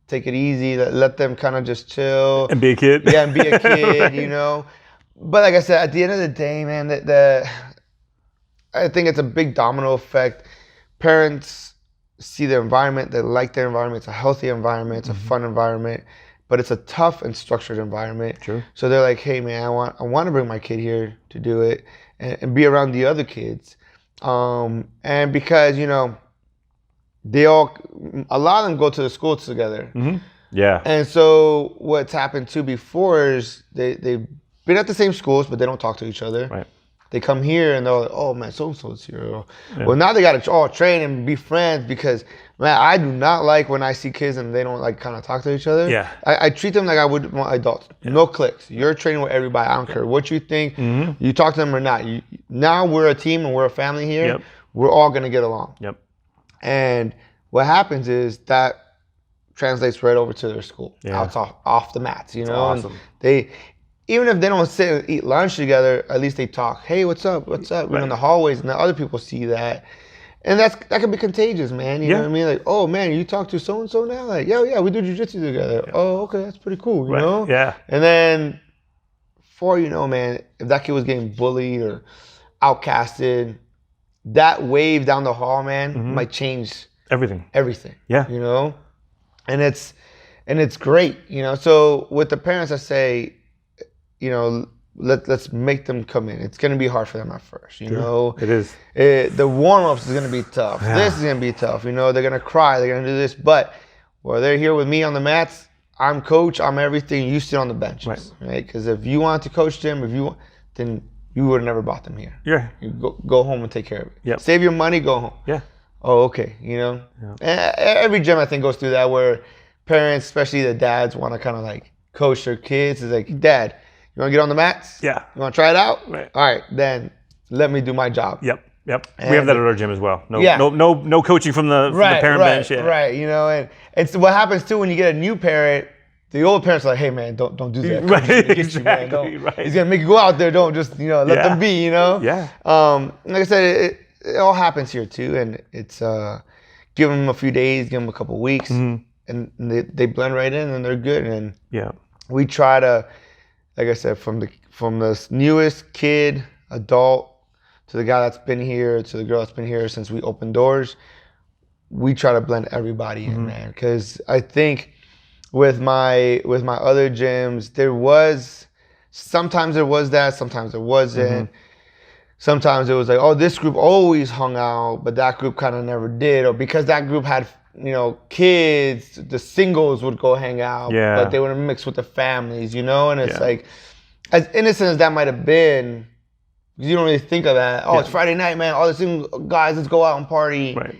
take it easy. Let them kind of just chill. And be a kid. Yeah, and be a kid, you know. But like I said, at the end of the day, man, I think it's a big domino effect. Parents see their environment. They like their environment. It's a healthy environment. It's a fun environment. But it's a tough and structured environment. True. So they're like, hey, man, I want to bring my kid here to do it and be around the other kids. And because, you know, a lot of them go to the school together. Yeah. And so what's happened too before is they've been at the same schools, but they don't talk to each other. Right. They come here and they're like, oh man, so-and-so's here. Well, now they got to all train and be friends, because, man, I do not like when I see kids and they don't like kind of talk to each other. Yeah. I treat them like I would want adults. No cliques. You're training with everybody. I don't care what you think. You talk to them or not. Now we're a team and we're a family here. We're all going to get along. And what happens is that translates right over to their school. It's off the mats, you know. Awesome. And even if they don't sit and eat lunch together, at least they talk. Hey, what's up? What's up? We're in the hallways, and the other people see that. And that can be contagious, man. You know what I mean? Like, oh, man, you talk to so-and-so now? Like, yeah, we do jiu-jitsu together. Oh, okay, that's pretty cool, you know? Yeah. And then, before you know, man, if that kid was getting bullied or outcasted, that wave down the hall, man, might change everything. Yeah. You know? And it's great, you know? So with the parents, I say, you know, let's make them come in. It's going to be hard for them at first, you know. It is. The warm-ups is going to be tough. This is going to be tough. You know, they're going to cry. They're going to do this. But while they're here with me on the mats, I'm coach. I'm everything. You sit on the benches, right? Because if you want to coach them, then you would have never brought them here. Yeah. You go home and take care of it. Save your money, go home. Yeah. Oh, okay. You know. Every gym, I think, goes through that, where parents, especially the dads, want to kind of like coach their kids. It's like, Dad, you want to get on the mats? Yeah. You want to try it out? Right. All right, then let me do my job. Yep. We have that at our gym as well. No coaching from the parent bench. Yeah. Right. You know, and so what happens too when you get a new parent, the old parents are like, hey man, don't do that. Right. Exactly. He's gonna make you go out there. Don't just let them be. You know. Yeah. Like I said, it all happens here too, and it's give them a few days, give them a couple weeks, and they blend right in and they're good. And we try to, like I said, from the newest kid, adult, to the guy that's been here, to the girl that's been here since we opened doors, we try to blend everybody in, man. Because I think with my other gyms, sometimes there was that, sometimes there wasn't. Sometimes it was like, oh, this group always hung out, but that group kind of never did. Or because that group had, you know, kids, the singles would go hang out, but they would mix with the families, you know? And it's like, as innocent as that might have been, because you don't really think of that. Oh, it's Friday night, man. All the single guys, let's go out and party. Right.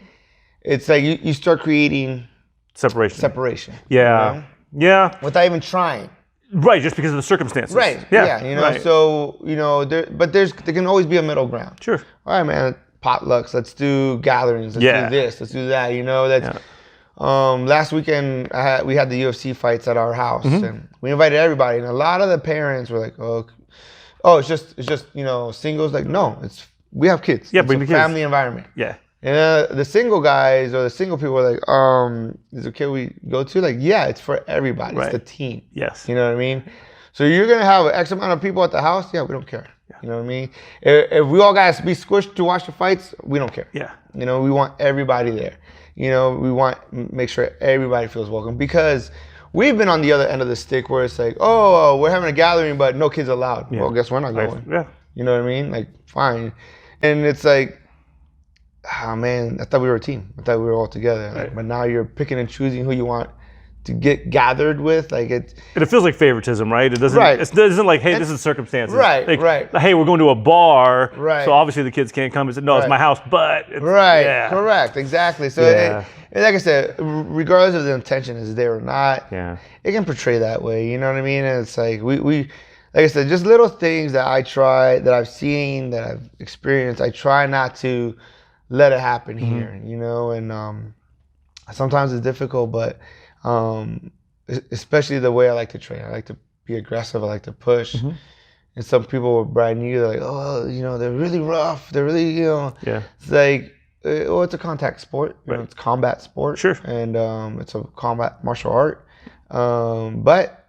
It's like you start creating separation. Yeah. You know? Yeah. Without even trying. Right, just because of the circumstances. Right. Yeah. You know, so, you know, there can always be a middle ground. Sure. All right, man. Potlucks. Let's do gatherings. Let's do this. Let's do that. You know, that's. Last weekend we had the UFC fights at our house, and we invited everybody, and a lot of the parents were like, "Oh, it's just you know, singles." Like, no, we have kids. Yeah, it's bring a the kids. family environment. Yeah. And the single guys or the single people are like, is it okay we go to? Like, yeah, it's for everybody. It's the team. Yes. You know what I mean? So you're gonna have X amount of people at the house. Yeah, we don't care. You know what I mean? If we all gotta be squished to watch the fights, we don't care. Yeah. You know, we want everybody there. You know, we want make sure everybody feels welcome, because we've been on the other end of the stick where it's like, oh, we're having a gathering, but no kids allowed. Yeah. Well, guess we're not going. Yeah. You know what I mean? Like, fine. And it's like, oh man, I thought we were a team. I thought we were all together. Like, but now you're picking and choosing who you want to get gathered with. Like it feels like favoritism, right? It doesn't. Right. It isn't like, hey, this is circumstances. Right. Like, right. Hey, we're going to a bar. Right. So obviously the kids can't come. It's no, it's my house, but it's, right. Yeah. Correct. Exactly. So like I said, regardless of the intention is there or not, it can portray that way. You know what I mean? And it's like we like I said, just little things that that I've seen, that I've experienced. I try not to let it happen here. You know, and sometimes it's difficult, but especially the way I like to train. I like to be aggressive. I like to push. And some people were brand new. They're like, oh, you know, they're really rough. They're really, you know. It's like, well, it's a contact sport. You know, it's a combat sport. Sure. And it's a combat martial art. But,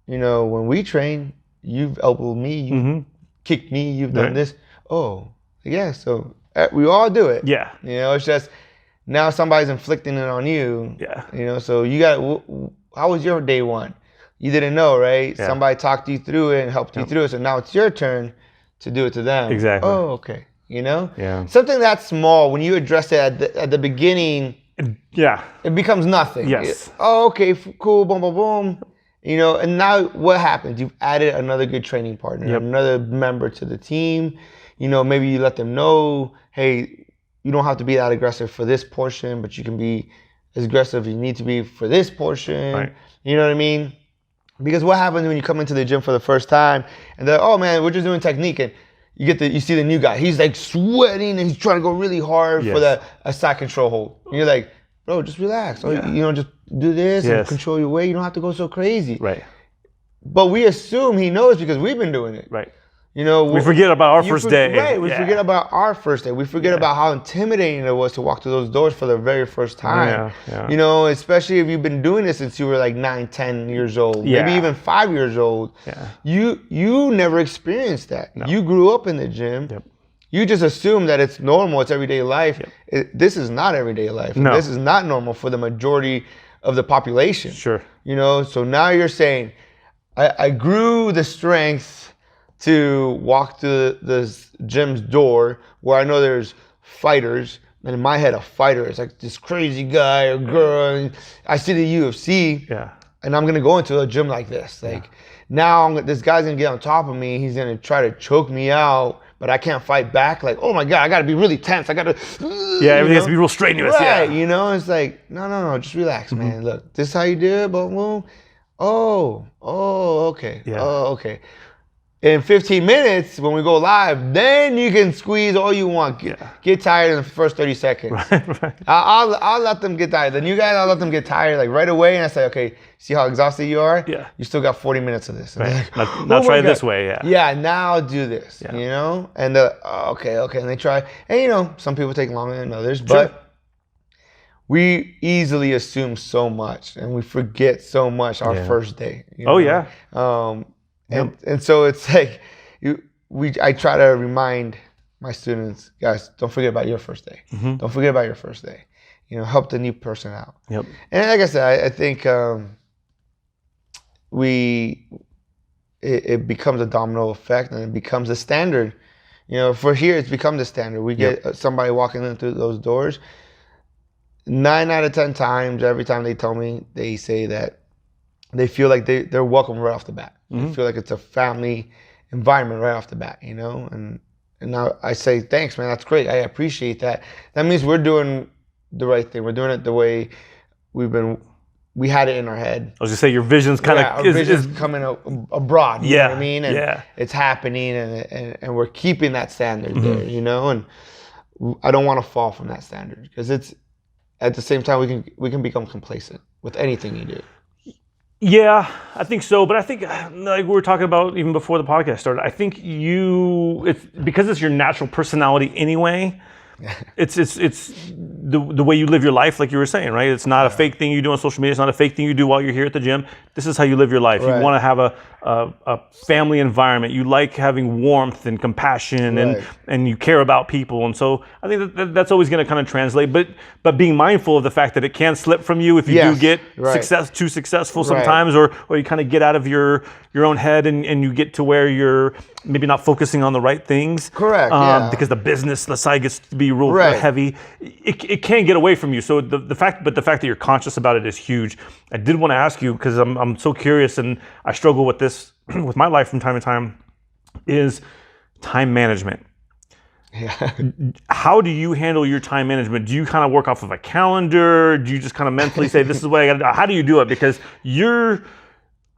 you know, when we train, you've elbowed me, you've kicked me, you've done this. Oh, yeah. So we all do it. Yeah. You know, it's just now somebody's inflicting it on you. Yeah. You know, so you got, how was your day one? You didn't know, right? Yeah. Somebody talked you through it and helped you through it. So now it's your turn to do it to them. Exactly. Oh, okay. You know? Yeah. Something that small, when you address it at the beginning, it becomes nothing. Yes. Oh, okay, cool, boom, boom, boom. You know, and now what happens? You've added another good training partner, another member to the team. You know, maybe you let them know, hey, you don't have to be that aggressive for this portion, but you can be as aggressive as you need to be for this portion. Right. You know what I mean? Because what happens when you come into the gym for the first time and they're, oh man, we're just doing technique, and you see the new guy, he's like sweating and he's trying to go really hard for a side control hold. And you're like, bro, just relax. Or, you know, just do this and control your weight. You don't have to go so crazy. Right. But we assume he knows because we've been doing it. Right. You know, we forget about our first day. Right, we forget about our first day. We forget about how intimidating it was to walk through those doors for the very first time. You know, especially if you've been doing this since you were like 9, 10 years old, maybe even 5 years old. You never experienced that. No. You grew up in the gym. You just assume that it's normal, it's everyday life. This is not everyday life. No. This is not normal for the majority of the population. Sure. You know, so now you're saying, I grew the strength to walk through the gym's door where I know there's fighters, and in my head a fighter is like this crazy guy or girl, and I see the UFC, and I'm gonna go into a gym like this. Like now this guy's gonna get on top of me, he's gonna try to choke me out, but I can't fight back. Like, oh my God, I gotta be really tense. I gotta everything has to be real strenuous. Right, you know, it's like, no, just relax, man. Look, this is how you do it, boom, boom. Oh, okay. Oh, okay. In 15 minutes, when we go live, then you can squeeze all you want. Get tired in the first 30 seconds. Right. I'll let them get tired. The new guys, I'll let them get tired like right away. And I say, okay, see how exhausted you are? Yeah. You still got 40 minutes of this. Right. Like, now try it this way, Yeah, now do this, you know? And okay. And they try. And, you know, some people take longer than others. But we easily assume so much. And we forget so much our first day. You know? And so it's like, I try to remind my students, guys, don't forget about your first day. Don't forget about your first day. You know, help the new person out. And like I said, I think it becomes a domino effect, and it becomes a standard. You know, for here, it's become the standard. We get somebody walking in through those doors. 9 out of 10 times, every time they tell me, they say that they feel like they're welcome right off the bat. They feel like it's a family environment right off the bat, you know? And now I say, thanks, man, that's great. I appreciate that. That means we're doing the right thing. We're doing it the way we had it in our head. I was gonna say, your vision's kind of... our vision's coming abroad, you know what I mean? And it's happening, and we're keeping that standard there, you know? And I don't want to fall from that standard, because it's, at the same time, we can become complacent with anything you do. Yeah, I think so. But I think, like we were talking about even before the podcast started, I think it's because it's your natural personality anyway. It's the way you live your life, like you were saying, right? It's not a fake thing you do on social media. It's not a fake thing you do while you're here at the gym. This is how you live your life. You want to have a family environment. You like having warmth and compassion, and you care about people. And so I think that's always going to kind of translate. But being mindful of the fact that it can slip from you if you do get too successful sometimes, or you kind of get out of your own head and you get to where you're maybe not focusing on the right things. Correct. Because the business, the side gets to be real heavy. It it can get away from you. So the fact that you're conscious about it is huge. I did want to ask you, because I'm so curious, and I struggle with this with my life from time to time, is time management. Yeah. How do you handle your time management? Do you kind of work off of a calendar? Do you just kind of mentally say, this is what I got to do? How do you do it? Because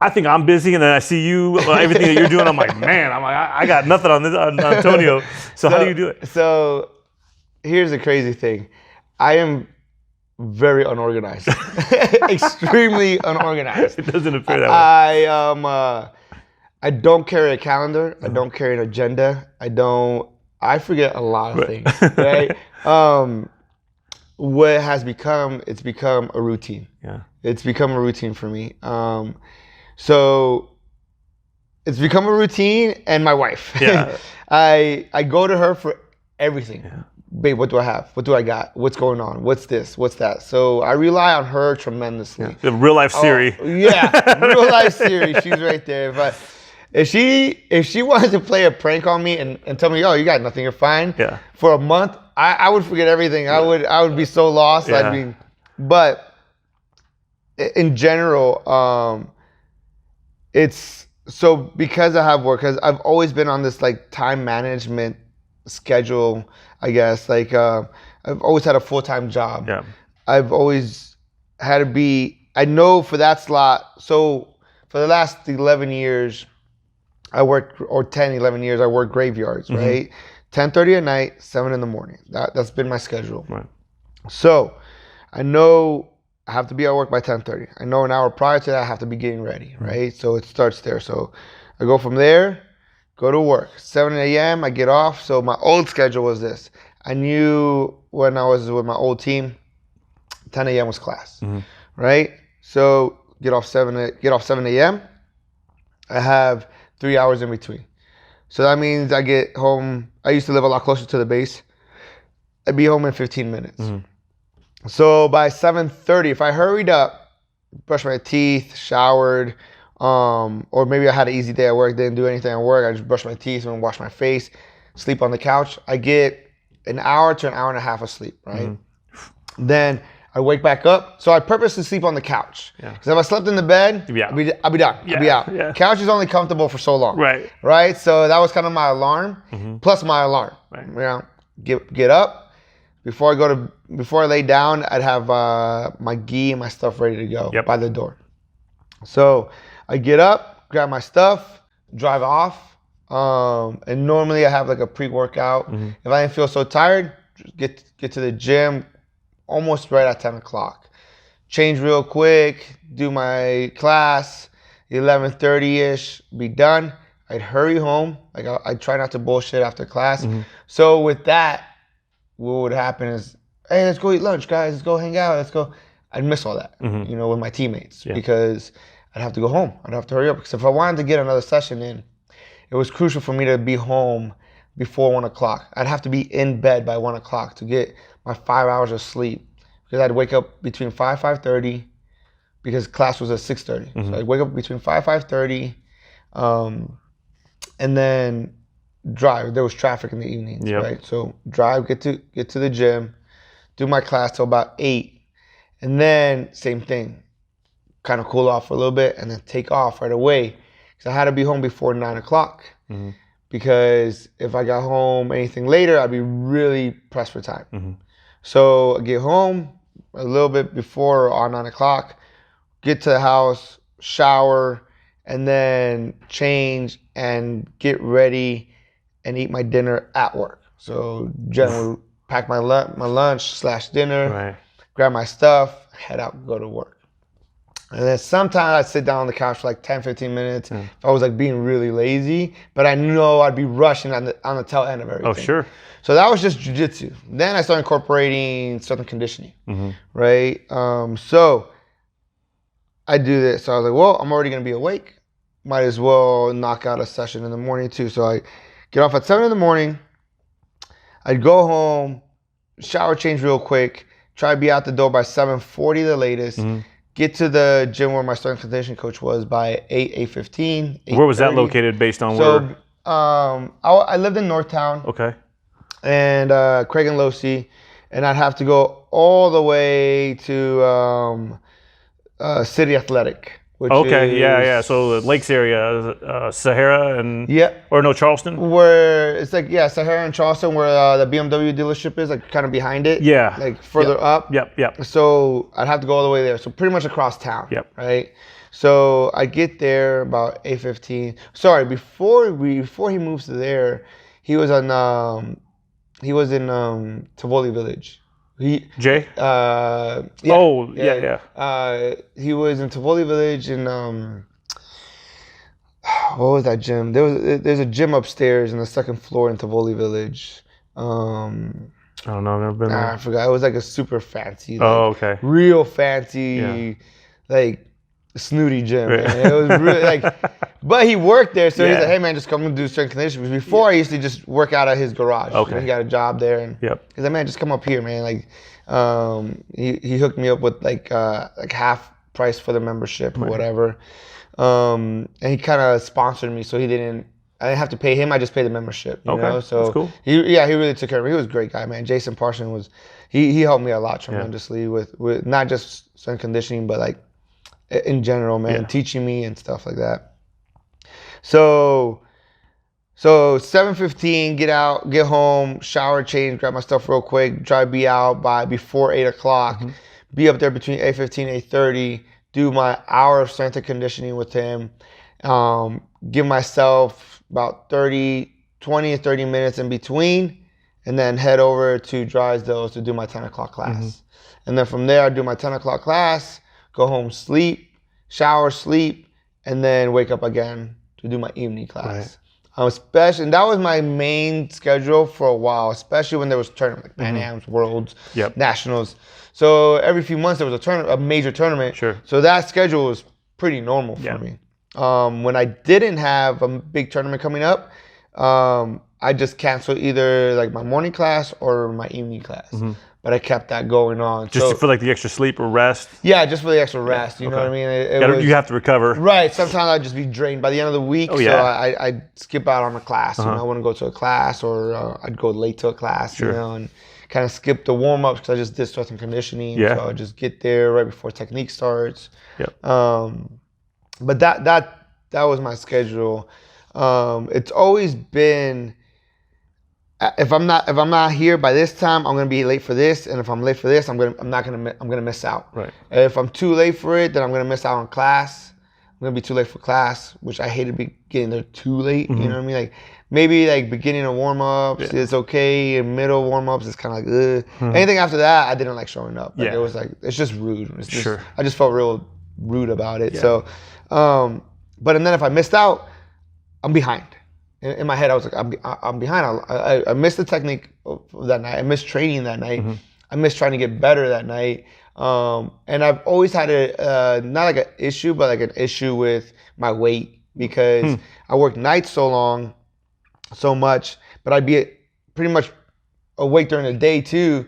I think I'm busy, and then I see you, everything that you're doing, I'm like, man, I got nothing on this, on Antonio. So how do you do it? So here's the crazy thing. I am very unorganized. Extremely unorganized. It doesn't appear that way. I don't carry a calendar. I don't carry an agenda. I forget a lot of things, right? What has become, it's become a routine. Yeah. It's become a routine for me. So it's become a routine, and my wife. Yeah. I go to her for everything. Yeah. Babe, what do I have? What do I got? What's going on? What's this? What's that? So I rely on her tremendously. Yeah. The real life Siri. Yeah, real life Siri. She's right there. But if she wanted to play a prank on me and tell me, oh, you got nothing, you're fine. Yeah. For a month, I would forget everything. Yeah. I would be so lost. Yeah. But in general, it's so because I have work, because I've always been on this like time management schedule, I guess. Like I've always had a full-time job. Yeah. I've always had to be, I know for that slot. So for the last 11 years, I worked, or 10, 11 years, I worked graveyards, right? 10:30 at night, 7 in the morning. That's been my schedule. Right. So I know I have to be at work by 10:30. I know an hour prior to that I have to be getting ready, right? So it starts there. So I go from there, go to work. 7 a.m. I get off. So my old schedule was this. I knew when I was with my old team, 10 a.m. was class, right? So get off 7 a.m. I have 3 hours in between. So that means I get home. I used to live a lot closer to the base. I'd be home in 15 minutes. So by 7:30, if I hurried up, brushed my teeth, showered, or maybe I had an easy day at work, didn't do anything at work, I just brushed my teeth and wash my face, sleep on the couch, I get an hour to an hour and a half of sleep, right? Then I wake back up. So I purposely sleep on the couch. Because if I slept in the bed, I'll be done. Yeah. I'll be out. Yeah. Couch is only comfortable for so long. Right. Right? So that was kind of my alarm, plus my alarm. Right. You know, get up. Before I lay down, I'd have my gi and my stuff ready to go by the door. So I get up, grab my stuff, drive off. And normally I have like a pre-workout. If I didn't feel so tired, just get to the gym almost right at 10 o'clock. Change real quick, do my class, 11:30-ish, be done. I'd hurry home. Like I'd try not to bullshit after class. So with that, what would happen is, hey, let's go eat lunch, guys. Let's go hang out. Let's go. I'd miss all that, you know, with my teammates because I'd have to go home. I'd have to hurry up because if I wanted to get another session in, it was crucial for me to be home before 1 o'clock. I'd have to be in bed by 1 o'clock to get my 5 hours of sleep because I'd wake up between 5:30 because class was at 6:30. So I'd wake up between 5:30, and then drive. There was traffic in the evenings, right? So drive, get to the gym, do my class till about 8, and then same thing, kind of cool off for a little bit, and then take off right away because I had to be home before 9 o'clock. Because if I got home anything later, I'd be really pressed for time. So I get home a little bit before or on 9 o'clock, get to the house, shower, and then change and get ready and eat my dinner at work. So generally pack my lunch / dinner, grab my stuff, head out, go to work. And then sometimes I'd sit down on the couch for like 10, 15 minutes if I was like being really lazy, but I know I'd be rushing on the tail end of everything. Oh, sure. So that was just jiu-jitsu. Then I started incorporating strength and conditioning, right? So I do this. So I was like, well, I'm already going to be awake. Might as well knock out a session in the morning too. So I get off at 7 in the morning. I'd go home, shower, change real quick, try to be out the door by 7:40 the latest. Get to the gym where my strength and conditioning coach was by 8:15. Where was that located based on where? I lived in Northtown. Okay. And Craig and Losi. and I'd have to go all the way to City Athletic. Which Okay, is, yeah. So the Lakes area, Sahara and or no, Charleston. Where it's like Sahara and Charleston, where the BMW dealership is, like kind of behind it. Yeah. Like further up. Yep. So I'd have to go all the way there. So pretty much across town. Yep. Right. So I get there about 8:15. Sorry, before he moves to there, he was in Tivoli Village. Jay? Yeah. Oh, yeah. He was in Tivoli Village and what was that gym? There's a gym upstairs on the second floor in Tivoli Village. I don't know, I've never been there. I forgot. It was like a super fancy, like, okay. real fancy, like snooty gym. Man. It was really like, but he worked there, so he's like, hey man, just come and do strength conditioning. Before I used to just work out at his garage. Okay. He got a job there, and he's like, man, just come up here, man. Like, he hooked me up with like half price for the membership or whatever. And he kind of sponsored me, so I didn't have to pay him. I just paid the membership. You know? So that's cool. He really took care of me. He was a great guy, man. Jason Parson was he helped me a lot tremendously with not just strength conditioning, but like in general, man, teaching me and stuff like that. So 7:15, get home, shower, change, grab my stuff real quick, try to be out before 8 o'clock, be up there between 8:15, 8:30, do my hour of strength and conditioning with him, give myself about 20 to 30 minutes in between, and then head over to Drysdale's to do my 10 o'clock class. And then from there, I do my 10 o'clock class, go home, sleep, shower, sleep, and then wake up again to do my evening class. Especially, and that was my main schedule for a while, especially when there was tournaments like Pan Am's, Worlds, Nationals. So every few months there was a major tournament. Sure. So that schedule was pretty normal for me. When I didn't have a big tournament coming up, I just canceled either like my morning class or my evening class. But I kept that going on. Just for like the extra sleep or rest? Yeah, just for the extra rest. You know what I mean? You have to recover. Right. Sometimes I'd just be drained by the end of the week. So I'd skip out on a class. You know, I wouldn't go to a class, or I'd go late to a class, you know, and kind of skip the warm-ups because I just did strength and conditioning. So I'd just get there right before technique starts. But that was my schedule. It's always been, if I'm not here by this time, I'm gonna be late for this, and if I'm late for this, I'm gonna miss out. Right. If I'm too late for it, then I'm gonna miss out on class. I'm gonna be too late for class, which I hated getting there too late. You know what I mean? Like maybe like beginning of warm ups is okay, and middle warm ups is kind of like ugh. Anything after that, I didn't like showing up. Like, it was like it's just rude. It's just, I just felt real rude about it. So, but and then if I missed out, I'm behind. In my head, I was like, I'm behind. I missed the technique that night. I missed training that night. I missed trying to get better that night. And I've always had not like an issue, but like an issue with my weight, because I worked nights so much, but I'd be pretty much awake during the day too.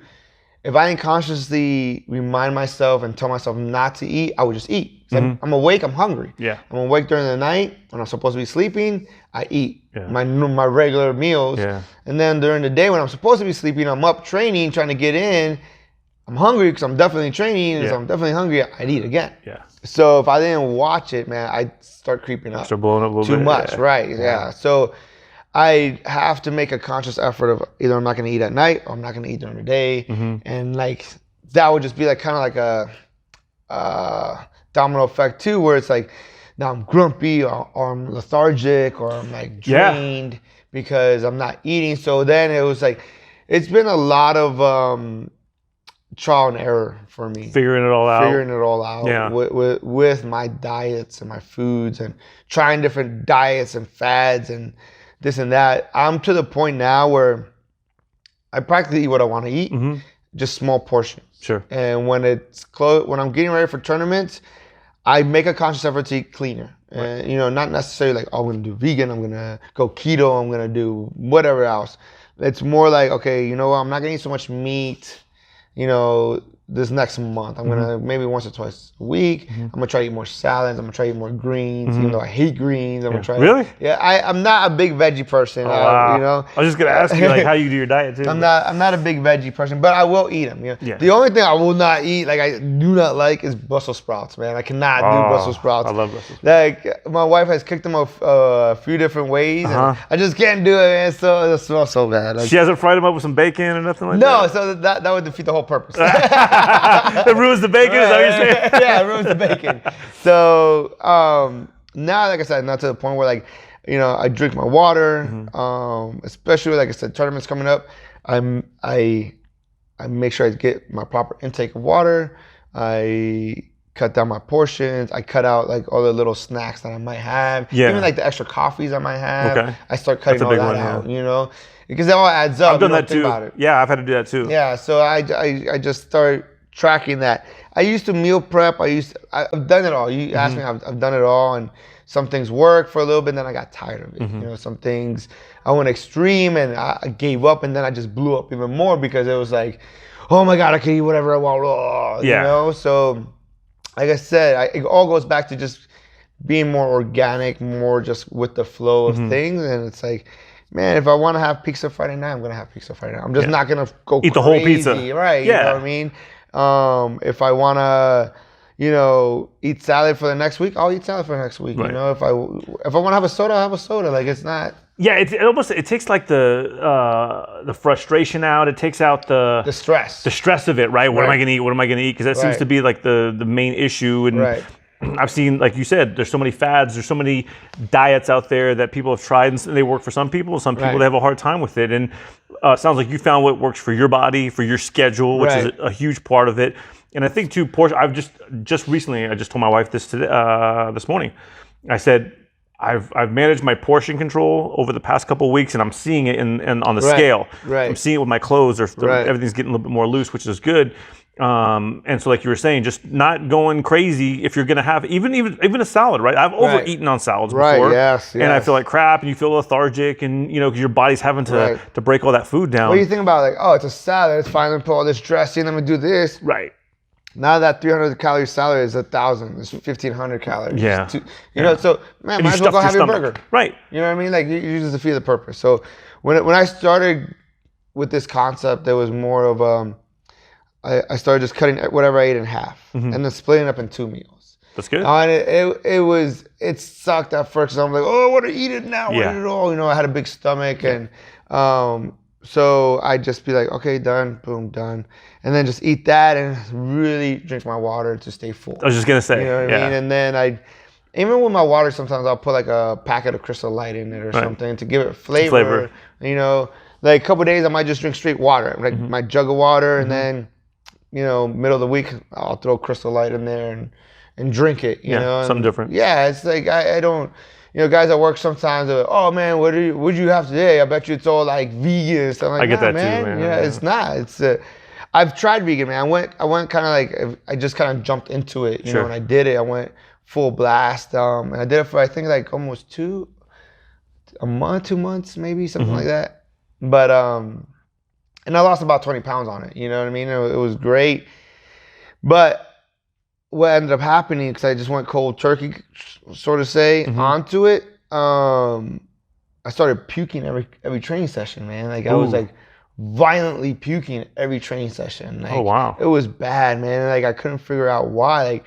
If I didn't consciously remind myself and tell myself not to eat, I would just eat. I'm awake, I'm hungry. I'm awake during the night when I'm supposed to be sleeping, I eat my regular meals. And then during the day when I'm supposed to be sleeping, I'm up training, trying to get in. I'm hungry because I'm definitely training, and so I'm definitely hungry, I'd eat again. So if I didn't watch it, man, I'd start creeping up. Start blowing up a little bit. Too much, right? So I have to make a conscious effort of either I'm not going to eat at night or I'm not going to eat during the day. And like that would just be like kind of like a domino effect too, where it's like now I'm grumpy or I'm lethargic or I'm like drained because I'm not eating. So then it was like, it's been a lot of trial and error for me. Figuring it all out with my diets and my foods and trying different diets and fads and this and that. I'm to the point now where I practically eat what I want to eat, just small portions. And when it's close, when I'm getting ready for tournaments, I make a conscious effort to eat cleaner. And you know, not necessarily like, oh, I'm gonna do vegan, I'm gonna go keto, I'm gonna do whatever else. It's more like, okay, you know what, I'm not gonna eat so much meat. You know, this next month. I'm gonna maybe once or twice a week. I'm gonna try to eat more salads. I'm gonna try to eat more greens, even though I hate greens. I'm gonna try. Really? I'm not a big veggie person. Wow. You know. I was just gonna ask you like how you do your diet too. I'm not a big veggie person, but I will eat them. You know? Yeah. The only thing I will not eat, like I do not like, is Brussels sprouts, man. I cannot do Brussels sprouts. I love Brussels sprouts. Like my wife has cooked them a few different ways, and I just can't do it, man. So it smells so bad. Like, she hasn't fried them up with some bacon or nothing like no, that? so that would defeat the whole purpose. It ruins the bacon, is that what you're saying? Yeah, it ruins the bacon. So now, like I said, not to the point where like, you know, I drink my water, especially like I said, tournaments coming up. I make sure I get my proper intake of water. I cut down my portions. I cut out like all the little snacks that I might have. Yeah. Even like the extra coffees I might have. Okay. I start cutting That's a all big that one, out, you know, because it all adds up. I've done you that think too. about it. Yeah, I've had to do that too. Yeah, so I just started tracking that. I used to meal prep. I've done it all. You asked me, I've done it all, and some things worked for a little bit, then I got tired of it. You know, some things I went extreme and I gave up, and then I just blew up even more because it was like, oh my God, I can eat whatever I want. You know, so like I said, it all goes back to just being more organic, more just with the flow of things, and it's like, man, if I want to have pizza Friday night, I'm gonna have pizza Friday night. I'm just not gonna go eat crazy, the whole pizza, right? Yeah. You know what I mean? If I wanna, you know, eat salad for the next week, I'll eat salad for the next week. Right. You know, if I want to have a soda, I'll have a soda. Like it's not. Yeah, it takes like the frustration out. It takes out the stress of it, right? What am I gonna eat? What am I gonna eat? Because that seems to be like the main issue. And I've seen, like you said, there's so many fads, there's so many diets out there that people have tried and they work for some people. Some people they have a hard time with it. And it sounds like you found what works for your body, for your schedule, which is a huge part of it. And I think too, I've just recently, I just told my wife this today, this morning. I said, I've managed my portion control over the past couple of weeks, and I'm seeing it on the scale. I'm seeing it with my clothes, everything's getting a little bit more loose, which is good. And so, like you were saying, just not going crazy if you're gonna have even a salad, right? I've overeaten on salads before, and I feel like crap, and you feel lethargic, and you know, because your body's having to break all that food down. What do you think about like, oh, it's a salad, it's fine, let me put all this dressing, let me do this. Right. Now that 300 calorie salad is 1,000. It's 1,500 calories. Yeah. You know, so man, might as well go have your burger. Right. You know what I mean? Like you just defeat the purpose. So when I started with this concept, there was more of I started just cutting whatever I ate in half and then splitting it up in 2 meals. That's good. And it sucked at first. I'm like, oh, I want to eat it now. I want to eat it all. You know, I had a big stomach and so I'd just be like, okay, done, boom, done. And then just eat that and really drink my water to stay full. I was just going to say. You know what I mean? And then even with my water, sometimes I'll put like a packet of Crystal Light in it or something to give it flavor. You know, like a couple of days I might just drink straight water, like my jug of water. And then, you know, middle of the week, I'll throw Crystal Light in there and drink it, you know. Something different. Yeah, it's like I don't... You know, guys at work sometimes are like, oh man, what'd you have today? I bet you it's all like vegan and stuff. Like, I get that man. too, man. Yeah, it's not. It's I've tried vegan, man. I went kind of like, I just kind of jumped into it, you know, and I did it. I went full blast. And I did it for, I think like almost 2 months, maybe something like that. But, and I lost about 20 pounds on it. You know what I mean? It was great. But what ended up happening, because I just went cold turkey, sort of say, onto it, I started puking every training session, man. Like I was like violently puking every training session. Like, oh wow. It was bad, man. Like I couldn't figure out why. Like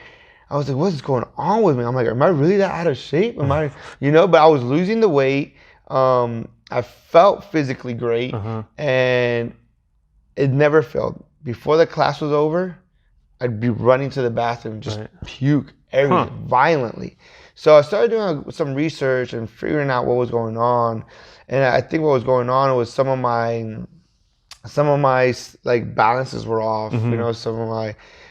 I was like, what's going on with me? I'm like, am I really that out of shape? Am I, you know? But I was losing the weight. I felt physically great, and it never failed. Before the class was over, I'd be running to the bathroom, just puke violently. So I started doing some research and figuring out what was going on. And I think what was going on was some of my like balances were off. You know,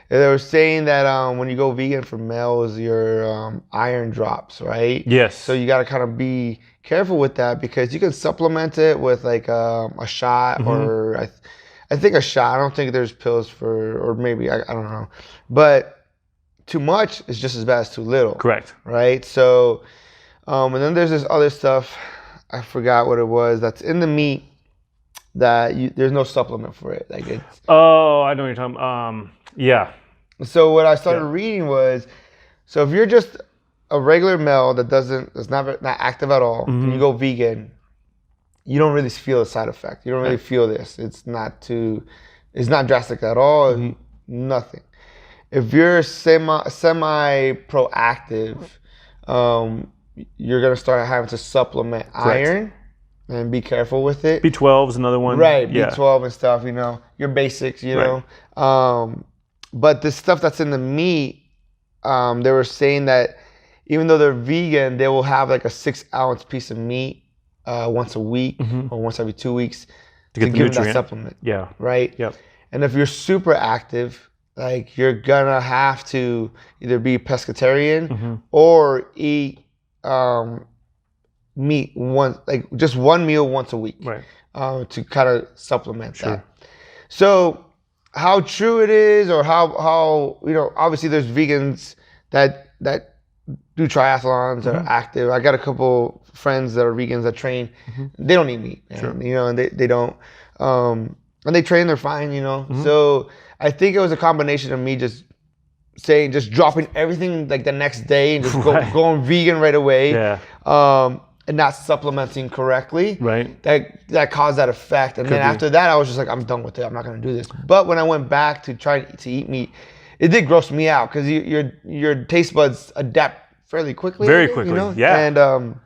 they were saying that when you go vegan for males, your iron drops, right? Yes. So you got to kind of be careful with that, because you can supplement it with like a shot or I think a shot. I don't think there's pills for, or maybe, I don't know. But too much is just as bad as too little. Correct. Right? So, and then there's this other stuff, I forgot what it was, that's in the meat that there's no supplement for it. Like it's... Oh, I know what you're talking about. Yeah. So what I started reading was, so if you're just a regular male that's not active at all, and you go vegan, you don't really feel the side effect. You don't really feel this. It's not drastic at all. Nothing. If you're semi proactive, you're gonna start having to supplement iron, and be careful with it. B12 is another one. Right, B12 and stuff. Your basics. But the stuff that's in the meat, they were saying that even though they're vegan, they will have like a 6-ounce piece of meat once a week or once every 2 weeks to get the give nutrient. them that supplement. Yeah. Right? Yep. And if you're super active, like you're gonna have to either be pescatarian or eat meat just one meal once a week, to kind of supplement that. So how true it is, or how obviously there's vegans that do triathlons that are active. I got a couple friends that are vegans that train. They don't eat meat, and they don't. And they train, they're fine, So I think it was a combination of me just dropping everything like the next day and just going vegan right away. And not supplementing correctly. Right. That caused that effect. And then after that, I was just like, I'm done with it. I'm not going to do this. But when I went back to try to eat meat, it did gross me out because your taste buds adapt fairly quickly. Very quickly, yeah. And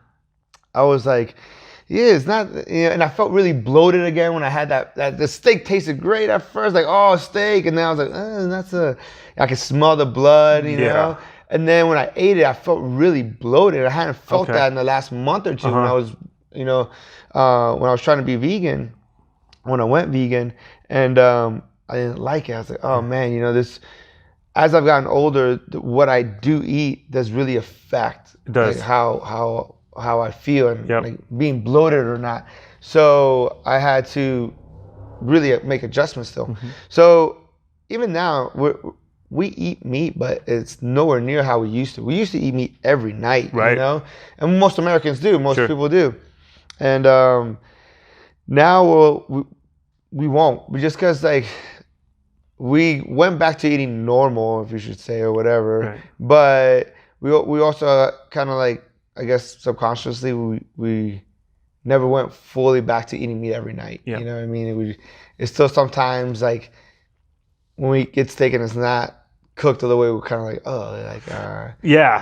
I was like, it's not, and I felt really bloated again when I had that the steak tasted great at first, like, oh, steak. And then I was like, I could smell the blood, you know. And then when I ate it, I felt really bloated. I hadn't felt that in the last month or two when I was, when I was trying to be vegan, when I went vegan, and I didn't like it. I was like, oh man, this. As I've gotten older, what I do eat does really affect like, how I feel and like being bloated or not. So I had to really make adjustments still. So even now, we eat meat, but it's nowhere near how we used to. We used to eat meat every night, and most Americans do. Most people do. And now we won't. Just because like we went back to eating normal, if you should say, or whatever. But we also kind of like, I guess subconsciously we never went fully back to eating meat every night. You know what I mean? It's still sometimes like when we get steak and it's not cooked the way we're kind of like,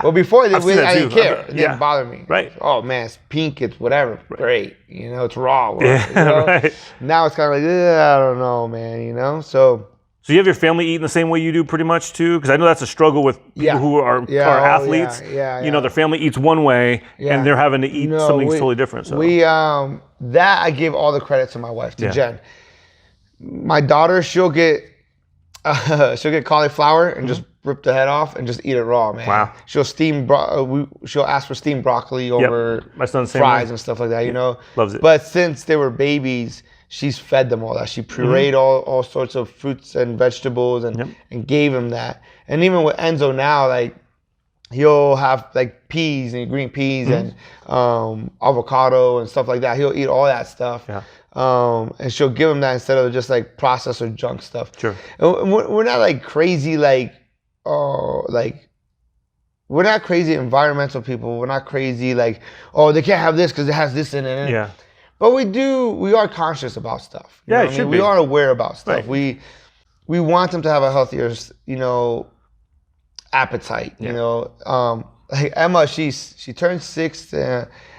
well, before this, I didn't care. It didn't bother me. Right. Oh man, it's pink, it's whatever. Great. It's raw. Right. Now it's kind of like, I don't know, man, So you have your family eating the same way you do pretty much too? Because I know that's a struggle with people who are athletes. Their family eats one way and they're having to eat something totally different. So that I give all the credit to my wife, to Jen. My daughter, she'll get cauliflower and just rip the head off and just eat it raw, man. Wow. She'll she'll ask for steamed broccoli over fries and stuff like that, Loves it. But since they were babies, she's fed them all that. She pureed all sorts of fruits and vegetables and gave him that. And even with Enzo now, like he'll have like peas and green peas and avocado and stuff like that. He'll eat all that stuff. And she'll give him that instead of just like processed or junk stuff. Sure. And we're not like crazy, like we're not crazy environmental people. We're not crazy like, oh, they can't have this because it has this in it. Yeah. But we are conscious about stuff. Yeah, it should be. We are aware about stuff. Right. We want them to have a healthier, appetite. Like Emma, she turned 6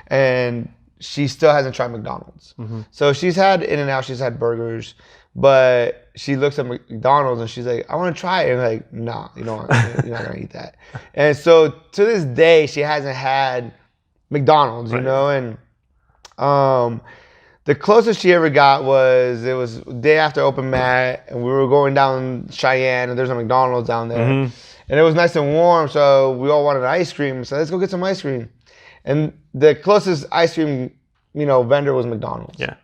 and she still hasn't tried McDonald's. So she's had In-N-Out, she's had burgers, but she looks at McDonald's and she's like, I want to try it. And I'm like, nah, you're not gonna eat that. And so to this day, she hasn't had McDonald's, and the closest she ever got was day after open mat, and we were going down Cheyenne, and there's a McDonald's down there, and it was nice and warm, so we all wanted ice cream. So let's go get some ice cream, and the closest ice cream, vendor was McDonald's. Yeah.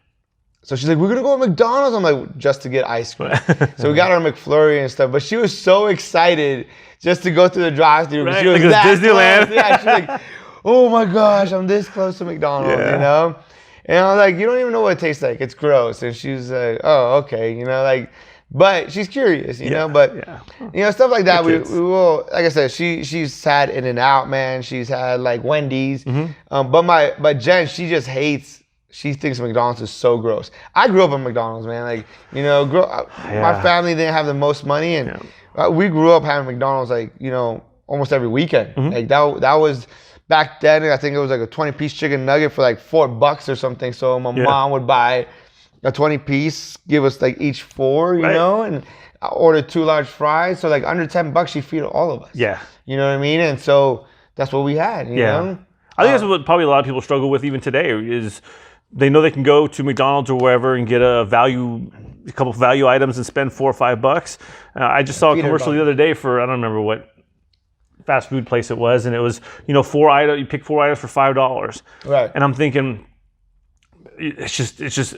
So she's like, we're gonna go to McDonald's. I'm like, just to get ice cream. So we got our McFlurry and stuff, but she was so excited just to go through the drive-thru. Right. She was like Disneyland. Yeah, she's like, oh my gosh, I'm this close to McDonald's, And I was like, you don't even know what it tastes like. It's gross. And she was like, oh, okay. But she's curious, you know. But you know, stuff like that. We will, like I said, she's had In-N-Out, man. She's had like Wendy's. But Jen, she just hates. She thinks McDonald's is so gross. I grew up in McDonald's, man. Like, you know, my family didn't have the most money, and we grew up having McDonald's, like, you know, almost every weekend. Like that was back then. I think it was like a 20-piece chicken nugget for like $4 or something. So my mom would buy a 20-piece, give us like each 4, you know, and I ordered 2 large fries. So like under $10, she'd feed all of us. Yeah. You know what I mean? And so that's what we had, you know? I think that's what probably a lot of people struggle with even today is they know they can go to McDonald's or wherever and get a couple of value items and spend $4 or $5. I just saw a commercial the other day for, I don't remember what fast food place it was, and it was, you know, 4 items, you pick 4 items for $5. Right. And I'm thinking, it's just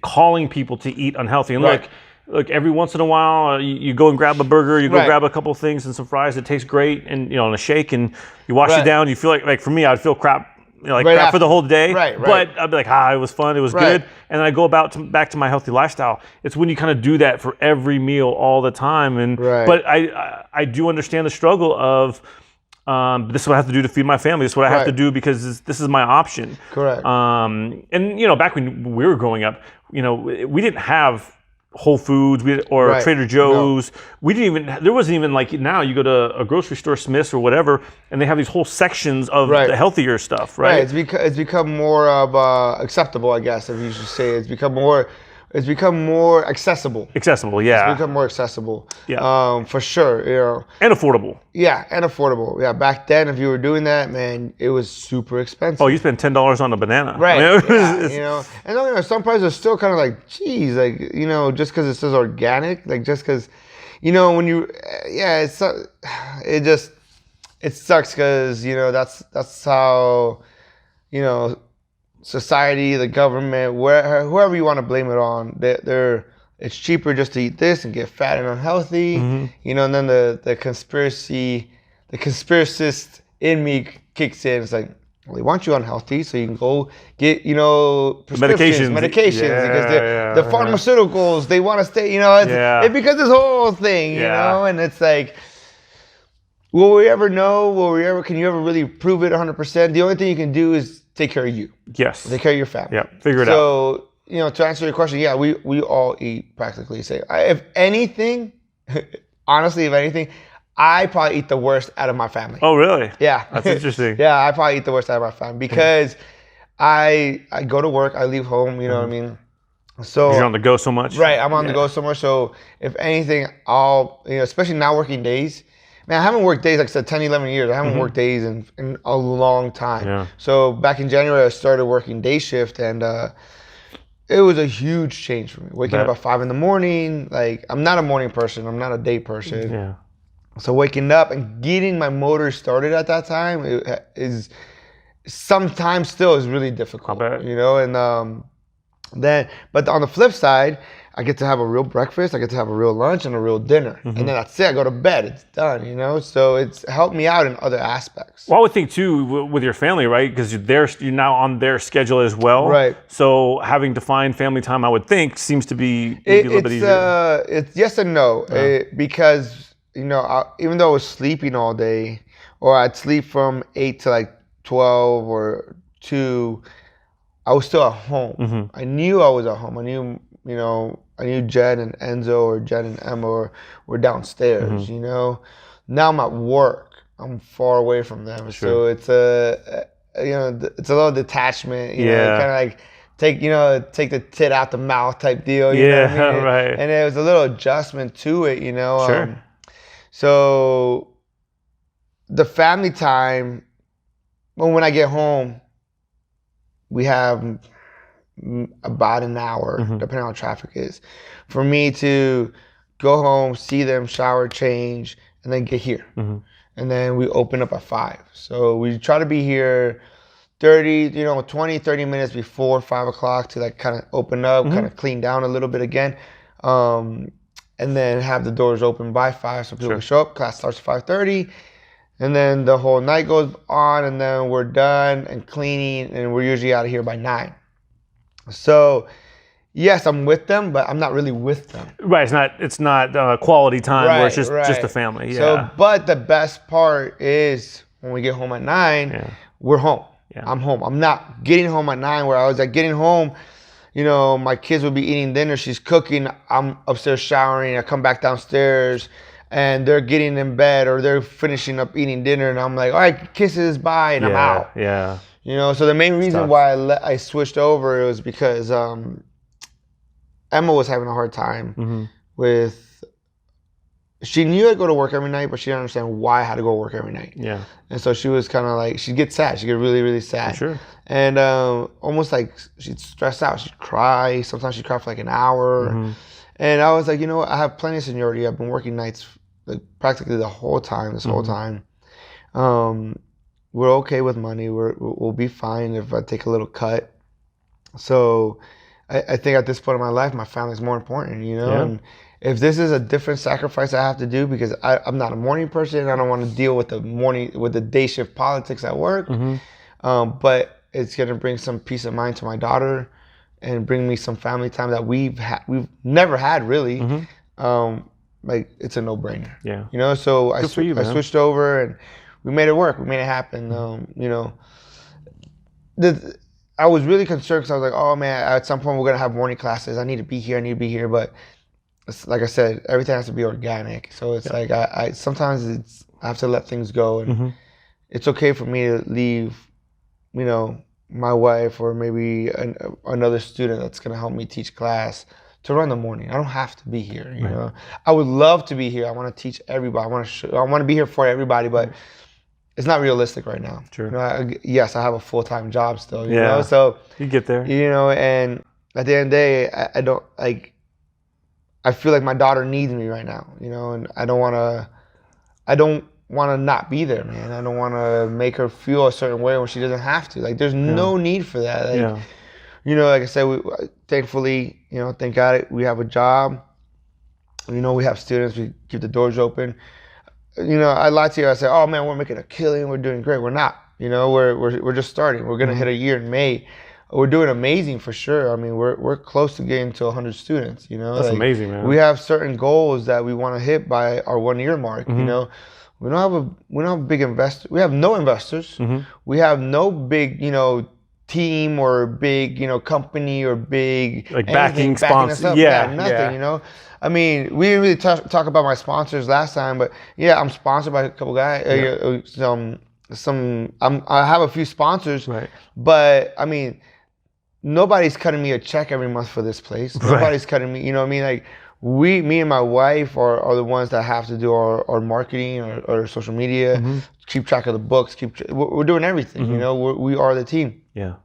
calling people to eat unhealthy. And look, every once in a while, you go and grab a burger, you go grab a couple of things and some fries that taste great, and you know, and a shake, and you wash it down. You feel like for me, I'd feel crap. You know, like crap for the whole day, but I'd be like, it was fun, it was good, and then I go back to my healthy lifestyle. It's when you kind of do that for every meal all the time, and but I do understand the struggle of this is what I have to do to feed my family. This is what I have to do because this is my option. Correct. And you know, back when we were growing up, you know, we didn't have Whole Foods or Trader Joe's. No. There wasn't even like now you go to a grocery store, Smith's or whatever, and they have these whole sections of the healthier stuff, right? It's become more of acceptable, I guess, if you should say. It's become more accessible. Accessible, yeah. It's become more accessible. Yeah. For sure, you know. And affordable. Yeah, and affordable. Yeah, back then, if you were doing that, man, it was super expensive. Oh, you spent $10 on a banana. Right. You know, and you know, some prices are still kind of like, geez, like, you know, just because it says organic, like just because, you know, when you, it sucks because, you know, that's how, you know, society, the government, whoever you want to blame it on, it's cheaper just to eat this and get fat and unhealthy, you know. And then the conspiracist in me kicks in. It's like, well, they want you unhealthy, so you can go get, you know, medications, because the pharmaceuticals, they want to stay, you know. It becomes this whole thing, you know, and it's like, will we ever know? Can you ever really prove it 100%? The only thing you can do is take care of you. Yes. Take care of your family. Yeah. Figure it out. So, you know, to answer your question, we all eat practically the same. If anything, honestly, I probably eat the worst out of my family. Oh, really? Yeah. That's interesting. Yeah, I probably eat the worst out of my family because I go to work, I leave home, you know what I mean? So you're on the go so much. Right. I'm on the go so much. So if anything, I'll, you know, especially now working days. Man, I haven't worked days, like I said, 10, 11 years. I haven't worked days in a long time. Yeah. So back in January, I started working day shift, and it was a huge change for me. Waking up at 5 in the morning, like, I'm not a morning person. I'm not a day person. Yeah. So waking up and getting my motor started at that time is sometimes still is really difficult, you know? And but on the flip side, I get to have a real breakfast, I get to have a real lunch and a real dinner. And then that's it, I go to bed, it's done, you know? So it's helped me out in other aspects. Well, I would think too, with your family, right? Because you're now on their schedule as well. Right. So having to find family time, I would think, seems to be a little bit easier. It's yes and no. Because, you know, even though I was sleeping all day, or I'd sleep from 8 to like 12 or 2, I was still at home. I knew I was at home. I knew, you know, Jen and Enzo or Jen and Emma were downstairs, you know. Now I'm at work. I'm far away from them. Sure. So it's you know, it's a little detachment, you know, kind of like take the tit out the mouth type deal, you know what I mean? Right. And it was a little adjustment to it, you know. Sure. So the family time, when I get home, we have about an hour, depending on how traffic is, for me to go home, see them, shower, change, and then get here. And then we open up at 5. So we try to be here 20, 30 minutes before 5 o'clock to like kind of open up, kind of clean down a little bit again. And then have the doors open by 5 so people can show up. Class starts at 5:30. And then the whole night goes on, and then we're done and cleaning, and we're usually out of here by 9. So, yes, I'm with them, but I'm not really with them. Right. It's not quality time where it's just a family. Yeah. So, but the best part is when we get home at 9, we're home. Yeah. I'm home. I'm not getting home at 9 where I was like getting home. You know, my kids will be eating dinner. She's cooking. I'm upstairs showering. I come back downstairs and they're getting in bed or they're finishing up eating dinner. And I'm like, all right, kisses, bye. And I'm out. Yeah. You know, so the main reason why I switched over was because Emma was having a hard time with, she knew I'd go to work every night, but she didn't understand why I had to go to work every night. Yeah. And so she was kind of like, she'd get sad. She'd get really, really sad. Sure. And almost like she'd stress out. She'd cry. Sometimes she'd cry for like an hour. And I was like, you know what? I have plenty of seniority. I've been working nights like practically the whole time, this whole time. We're okay with money. We'll be fine if I take a little cut. So I think at this point in my life, my family's more important, you know? And if this is a different sacrifice I have to do because I'm not a morning person, I don't want to deal with the day shift politics at work. But it's going to bring some peace of mind to my daughter and bring me some family time that we've never had really. Like it's a no-brainer. Yeah. You know, so I switched over and we made it work. We made it happen. You know, I was really concerned because I was like, oh man, at some point we're gonna have morning classes. I need to be here. But it's, like I said, everything has to be organic. So it's like I sometimes I have to let things go, and it's okay for me to leave, you know, my wife or maybe another student that's gonna help me teach class to run the morning. I don't have to be here. You know, I would love to be here. I want to teach everybody. I want to be here for everybody, but it's not realistic right now. True. You know, yes, I have a full-time job still. You know, so you get there. You know, and at the end of the day, I don't like. I feel like my daughter needs me right now. You know, and I don't want to not be there, man. I don't want to make her feel a certain way when she doesn't have to. Like, there's no need for that. Like, you know, like I said, thankfully, you know, thank God we have a job. You know, we have students. We keep the doors open. You know, I lied to you. I said, "Oh man, we're making a killing. We're doing great." We're not. You know, we're just starting. We're gonna hit a year in May. We're doing amazing for sure. I mean, we're close to getting to 100 students. You know, that's like, amazing, man. We have certain goals that we want to hit by our 1 year mark. You know, we don't have a big investor. We have no investors. We have no big, you know, team or big, you know, company or big like backing sponsors. Nothing. You know. I mean, we didn't really talk about my sponsors last time, but yeah, I'm sponsored by a couple guys. I have a few sponsors, but I mean, nobody's cutting me a check every month for this place. Nobody's cutting me. You know what I mean? Like me and my wife are the ones that have to do our marketing or social media, keep track of the books, we're doing everything. You know, we are the team. Yeah.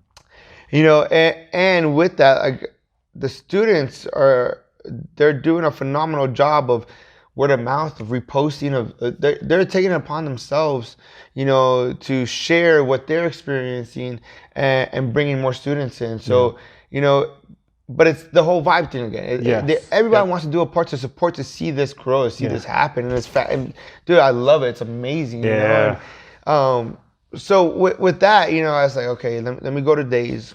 You know, and with that, like the students they're doing a phenomenal job of word of mouth, of reposting, they're taking it upon themselves, you know, to share what they're experiencing and bringing more students in. So, you know, but it's the whole vibe thing again. Everybody wants to do a part to support, to see this grow, to see this happen. And it's and dude, I love it. It's amazing. You know? And, so with that, you know, I was like, okay, let me go to days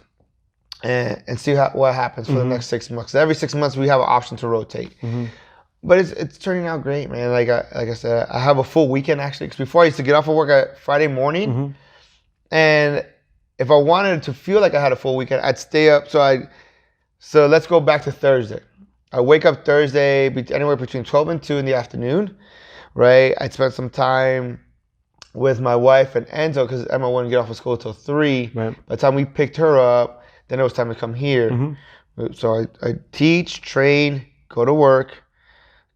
and see what happens for the next 6 months. Every 6 months we have an option to rotate. But it's turning out great, man. Like I said, I have a full weekend actually. Because before I used to get off of work at Friday morning, and if I wanted to feel like I had a full weekend, I'd stay up. So let's go back to Thursday. I wake up Thursday anywhere between 12 and 2 in the afternoon, right? I'd spend some time with my wife and Enzo because Emma wouldn't get off of school till 3. By the time we picked her up, then it was time to come here. So I teach, train, go to work,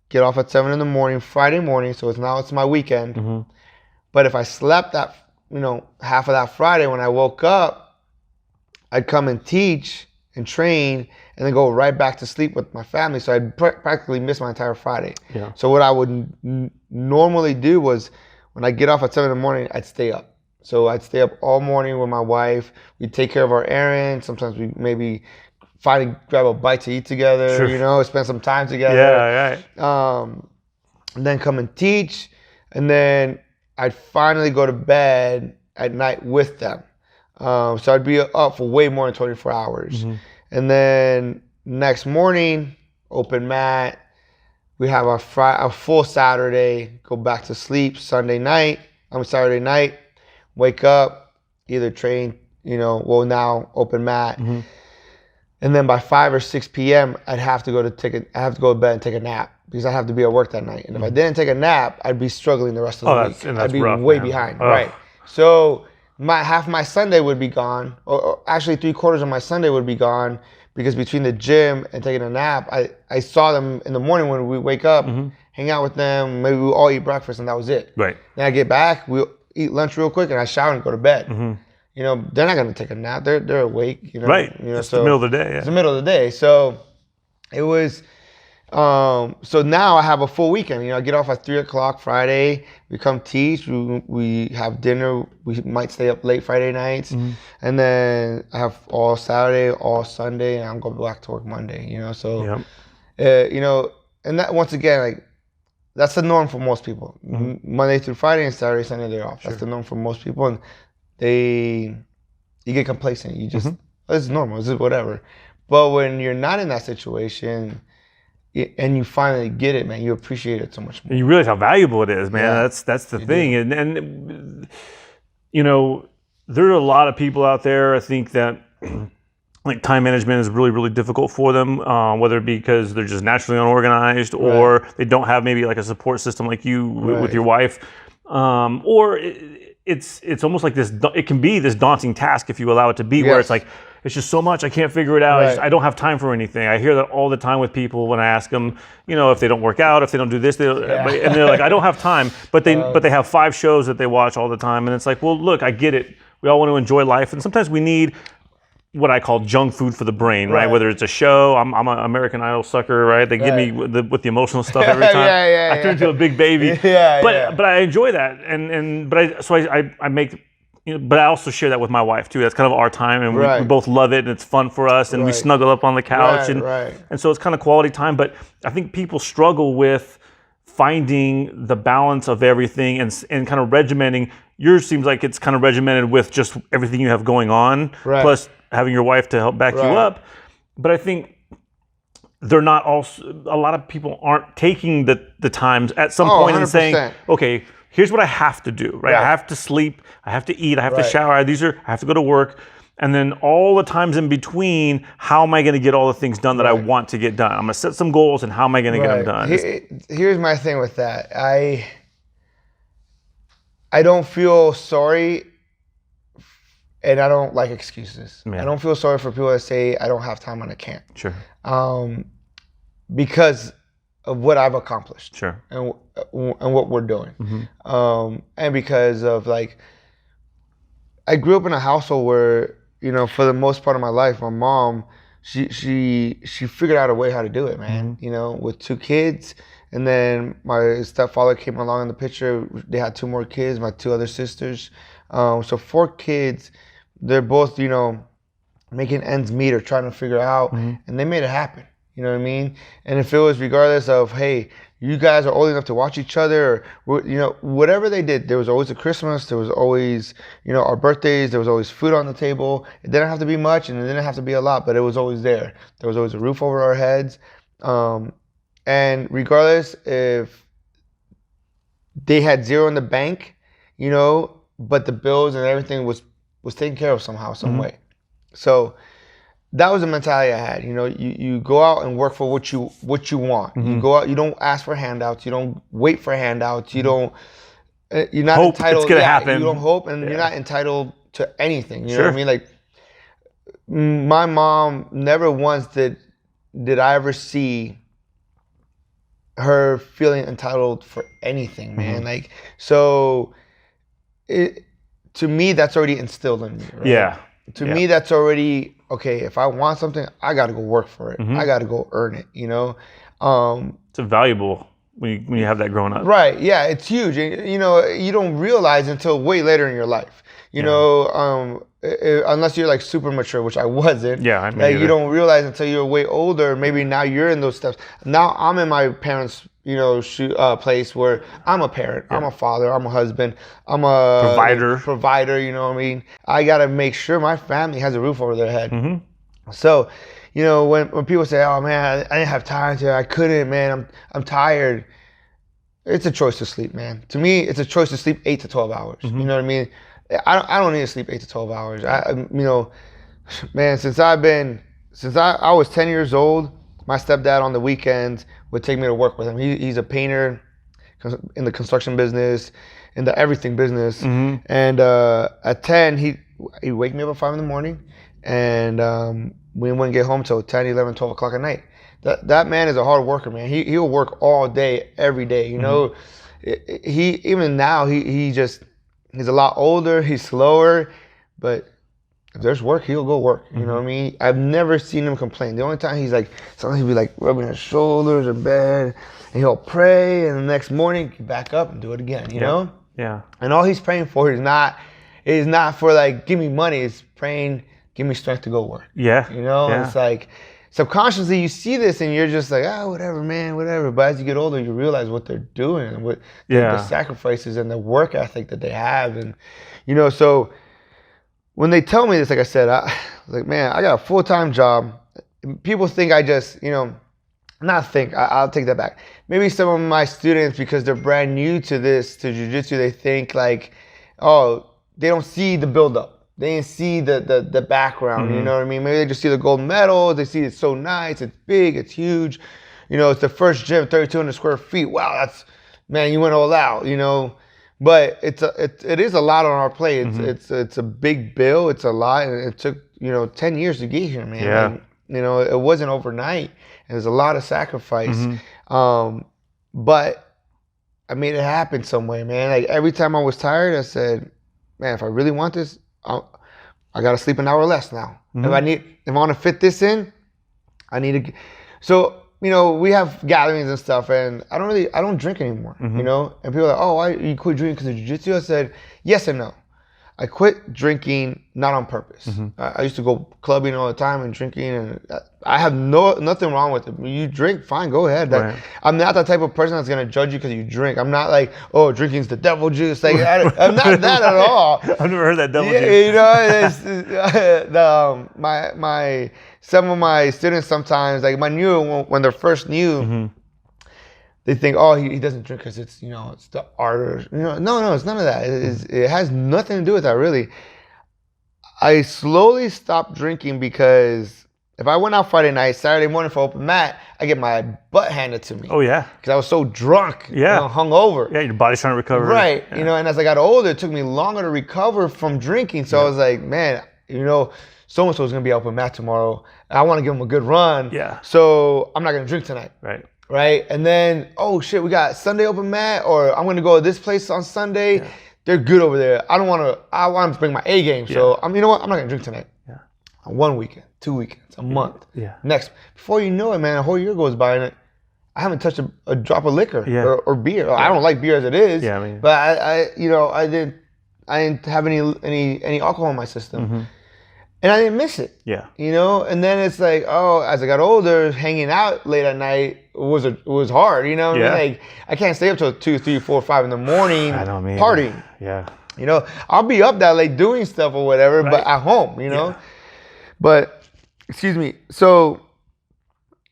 get off at 7 in the morning, Friday morning. So it's my weekend. But if I slept that, you know, half of that Friday, when I woke up, I'd come and teach and train and then go right back to sleep with my family. So I'd practically miss my entire Friday. So what I would normally do was when I get off at 7 in the morning, I'd stay up. So I'd stay up all morning with my wife. We'd take care of our errands. Sometimes we maybe grab a bite to eat together, you know, spend some time together. And then come and teach. And then I'd finally go to bed at night with them. So I'd be up for way more than 24 hours. And then next morning, open mat. We have a full Saturday, go back to sleep Saturday night, wake up, either train, now open mat. And then by 5 or 6 p.m., I have to go to bed and take a nap because I have to be at work that night. And if I didn't take a nap, I'd be struggling the rest of the week. I'd be rough, way man. behind, right? So half my Sunday would be gone, or actually 3/4 of my Sunday would be gone, because between the gym and taking a nap, I saw them in the morning when we wake up, hang out with them, maybe we'll all eat breakfast, and that was it. Right. Then I get back, we'll eat lunch real quick, and I shower and go to bed. They're not gonna take a nap. They're awake. Right. It's the middle of the day. Yeah. It's the middle of the day. So it was. So now I have a full weekend. I get off at 3:00 Friday. We come teach. We have dinner. We might stay up late Friday nights, and then I have all Saturday, all Sunday, and I'm going back to work Monday. So and that, once again, like, that's the norm for most people. Monday through Friday and Saturday, Sunday they're off. That's the norm for most people, and you get complacent. You just this is normal. This is whatever. But when you're not in that situation, and you finally get it, man, you appreciate it so much more. And you realize how valuable it is, man. Yeah, that's the thing. And there are a lot of people out there, I think, that like time management is really, really difficult for them, whether it be because they're just naturally unorganized, or they don't have maybe like a support system like you with your wife, or it's almost like this. It can be this daunting task if you allow it to be, where it's like, it's just so much, I can't figure it out. I don't have time for anything. I hear that all the time with people when I ask them, if they don't work out, if they don't do this, and they're like, I don't have time. But they have 5 shows that they watch all the time, and it's like, well, look, I get it. We all want to enjoy life, and sometimes we need what I call junk food for the brain, right? Whether it's a show, I'm an American Idol sucker, right? They give me with the emotional stuff every time. I turn into a big baby. But I enjoy that, I make. But I also share that with my wife too. That's kind of our time, and we both love it, and it's fun for us, and we snuggle up on the couch, and so it's kind of quality time. But I think people struggle with finding the balance of everything and kind of regimenting. Yours seems like it's kind of regimented with just everything you have going on, plus having your wife to help back you up. But I think they're not also. A lot of people aren't taking the times at some point 100%. And saying, okay, here's what I have to do, right? I have to sleep, I have to eat, I have to shower, I have to go to work. And then all the times in between, how am I going to get all the things done that I want to get done? I'm going to set some goals, and how am I going to get them done? Here's my thing with that. I don't feel sorry, and I don't like excuses. I don't feel sorry for people that say I don't have time and I can't. Sure. Because of what I've accomplished. Sure. And what we're doing. And because of, like, I grew up in a household where, for the most part of my life, my mom, she figured out a way how to do it, man. With 2 kids, and then my stepfather came along in the picture. They had 2 more kids, my 2 other sisters. So 4 kids. They're both, making ends meet or trying to figure out, and they made it happen. You know what I mean? And if it was regardless of, hey, you guys are old enough to watch each other, or, whatever they did, there was always a Christmas, there was always, our birthdays, there was always food on the table. It didn't have to be much, and it didn't have to be a lot, but it was always there. There was always a roof over our heads. And regardless if they had 0 in the bank, but the bills and everything was taken care of somehow, some way. So that was the mentality I had. You go out and work for what you want. You go out. You don't ask for handouts. You don't wait for handouts. You don't. You're not hope entitled. It's gonna happen. You don't hope, and you're not entitled to anything. You know what I mean? Like, my mom never once did I ever see her feeling entitled for anything, man. Like, so to me, that's already instilled in me. Right? To me, that's already, okay, if I want something, I got to go work for it. I got to go earn it, It's valuable when you have that growing up. Right, yeah, it's huge. And, you don't realize until way later in your life, unless you're like super mature, which I wasn't. Yeah, you don't realize until you're way older. Maybe now you're in those steps. Now I'm in my parents' place where I'm a parent, I'm a father, I'm a husband, I'm a provider, you know what I mean? I got to make sure my family has a roof over their head. So, you know, when people say, "Oh man, I didn't have time to, I couldn't, man, I'm tired." It's a choice to sleep, man. To me, it's a choice to sleep 8 to 12 hours. Mm-hmm. You know what I mean? I don't need to sleep 8 to 12 hours. You know, man, since I was 10 years old, my stepdad on the weekends would take me to work with him. He's a painter in the construction business, in the everything business. Mm-hmm. And at 10, he'd wake me up at 5 in the morning, and we wouldn't get home till 10, 11, 12 o'clock at night. That man is a hard worker, man. He'll work all day, every day. You know, he even now he's a lot older. He's slower, but if there's work, he'll go work. You know what I mean? I've never seen him complain. The only time he's like, sometimes he'll be like rubbing his shoulders in bed, and he'll pray, and the next morning he'll back up and do it again. You know? Yeah. And all he's praying for is not for like, give me money. It's praying, give me strength to go work. Yeah. You know? Yeah. It's like, subconsciously you see this and you're just like, whatever, man, whatever. But as you get older, you realize what they're doing and what the sacrifices and the work ethic that they have. And, you know, so when they tell me this, like I said, I was like, man, I got a full-time job. People think I just, you know, I'll take that back. Maybe some of my students, because they're brand new to jiu-jitsu, they think like, oh, they don't see the build-up. They didn't see the background, you know what I mean? Maybe they just see the gold medal. They see it's so nice, it's big, it's huge. You know, it's the first gym, 3,200 square feet. Wow, man, you went all out, you know? But it is a lot on our plate. It's a big bill. It's a lot, and it took, you know, 10 years to get here, man. Yeah. And, you know, it wasn't overnight. And there's a lot of sacrifice. But I made it happen some way, man. Like every time I was tired, I said, man, if I really want this, I gotta sleep an hour less now. If I want to fit this in, I need to. So, you know, we have gatherings and stuff, and I don't drink anymore. You know, and people are like, oh, why you quit drinking because of jiu-jitsu? I said, yes and no. I quit drinking not on purpose. I used to go clubbing all the time and drinking, and I have nothing wrong with it. You drink, fine, go ahead. Right. I'm not that type of person that's gonna judge you because you drink. I'm not like, oh, drinking's the devil juice. Like I'm not that at all. I've never heard that devil juice. You know, some of my students sometimes, like when they're first new. They think, oh, he doesn't drink because it's, you know, it's the art or, you know, no, it's none of that. It has nothing to do with that, really. I slowly stopped drinking because if I went out Friday night, Saturday morning for open mat, I get my butt handed to me. Oh, yeah. Because I was so drunk, you know, hungover. Yeah, your body's trying to recover. Right. You know, and as I got older, it took me longer to recover from drinking. So I was like, man, you know, so-and-so is going to be open mat tomorrow. I want to give him a good run. Yeah. So I'm not going to drink tonight. Right? And then, oh shit, we got Sunday open mat, or I'm gonna go to this place on Sunday. Yeah. They're good over there. I want to bring my A game. So you know what? I'm not gonna drink tonight. Yeah. 1 weekend, 2 weekends, a month. Yeah. Next, before you know it, man, a whole year goes by and I haven't touched a drop of liquor or beer. I don't like beer as it is. Yeah, I mean, but I didn't have any alcohol in my system. And I didn't miss it. Yeah. You know, and then it's like, oh, as I got older, hanging out late at night was hard. You know, I mean? Like I can't stay up till 2, 3, 4, 5 in the morning partying. Yeah. You know, I'll be up that late doing stuff or whatever, but at home. You know, but excuse me. So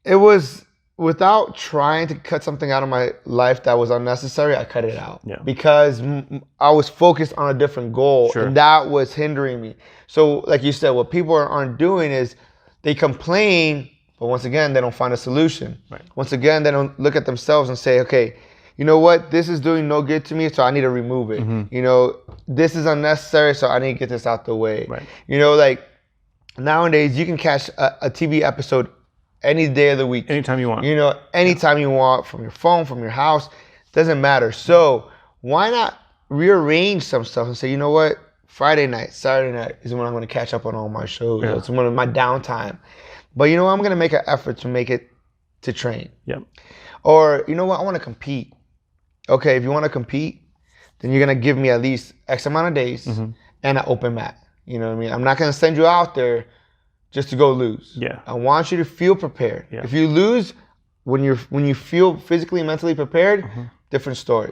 it was without trying to cut something out of my life that was unnecessary. I cut it out because I was focused on a different goal, and that was hindering me. So like you said, what people aren't doing is they complain, but once again, they don't find a solution. Once again, they don't look at themselves and say, okay, you know what? This is doing no good to me, so I need to remove it. You know, this is unnecessary, so I need to get this out the way. You know, like nowadays, you can catch a TV episode any day of the week. Anytime you want. You know, anytime you want, from your phone, from your house, doesn't matter. So why not rearrange some stuff and say, you know what? Friday night, Saturday night is when I'm going to catch up on all my shows. It's one of my downtime. But you know what? I'm going to make an effort to make it to train. Or, you know what? I want to compete. Okay, if you want to compete, then you're going to give me at least X amount of days and an open mat. You know what I mean? I'm not going to send you out there just to go lose. I want you to feel prepared. If you lose, when you feel physically and mentally prepared, different story.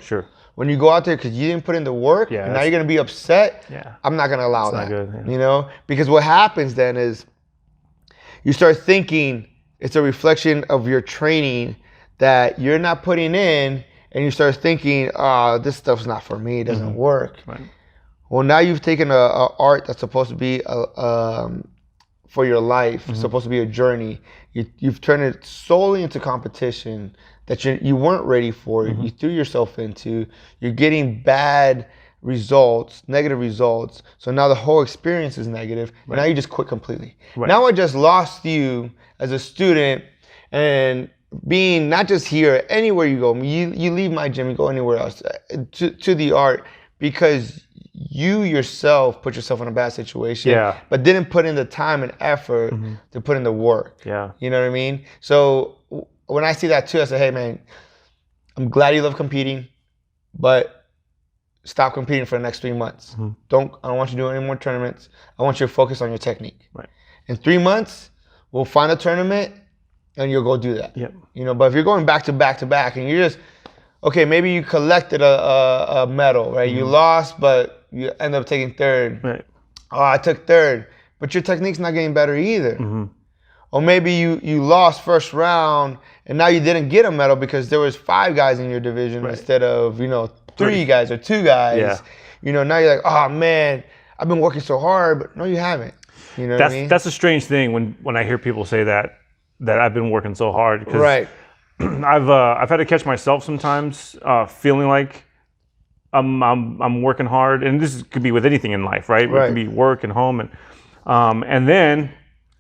When you go out there because you didn't put in the work, and now you're going to be upset, I'm not going to allow that. Not good, you know? Because what happens then is, you start thinking it's a reflection of your training that you're not putting in, and you start thinking, oh, this stuff's not for me, it doesn't work. Right. Well, now you've taken a art that's supposed to be for your life, supposed to be a journey. You've turned it solely into competition that you weren't ready for, you threw yourself into. You're getting bad results, negative results. So now the whole experience is negative. And now you just quit completely. Right. Now I just lost you as a student, and being not just here, anywhere you go, you leave my gym, you go anywhere else, to the art, because you yourself put yourself in a bad situation, but didn't put in the time and effort to put in the work. Yeah. You know what I mean? So when I see that too, I say, hey man, I'm glad you love competing, but stop competing for the next 3 months. I don't want you to do any more tournaments. I want you to focus on your technique. Right. In 3 months, we'll find a tournament and you'll go do that. Yep. You know, but if you're going back to back to back and you're just, okay, maybe you collected a medal, right? You lost, but you end up taking third. Right. Oh, I took third, but your technique's not getting better either. Or maybe you lost first round and now you didn't get a medal because there was 5 guys in your division instead of, 3 guys or 2 guys. Yeah. You know, now you're like, oh man, I've been working so hard, but no, you haven't. You know what I mean? That's a strange thing when I hear people say that I've been working so hard. Right. I've had to catch myself sometimes feeling like I'm working hard, and this could be with anything in life, right? It can be work and home, and then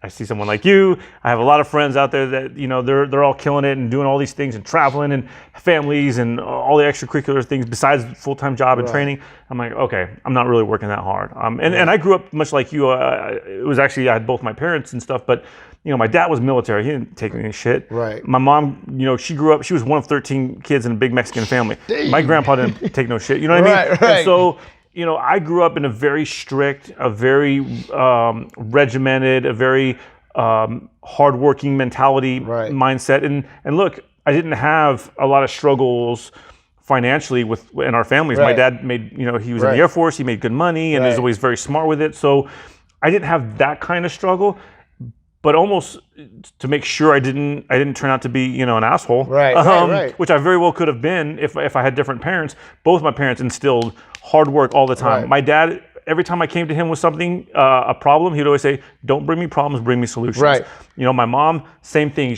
I see someone like you. I have a lot of friends out there that they're all killing it and doing all these things and traveling and families and all the extracurricular things besides full-time job and training. I'm like, okay, I'm not really working that hard. And I grew up much like you. It was actually I had both my parents and stuff, but my dad was military. He didn't take any shit. Right. My mom, she grew up. She was one of 13 kids in a big Mexican family. Dang. My grandpa didn't take no shit. You know what I mean? Right. And so. I grew up in a very strict, a very regimented, a very hardworking mentality mindset. And look, I didn't have a lot of struggles financially in our families. My dad made, he was in the Air Force. He made good money and was always very smart with it. So I didn't have that kind of struggle. But almost to make sure I didn't turn out to be an asshole, which I very well could have been if I had different parents. Both my parents instilled hard work all the time. My dad, every time I came to him with something, a problem, he'd always say, "Don't bring me problems, bring me solutions." Right. My mom, same thing.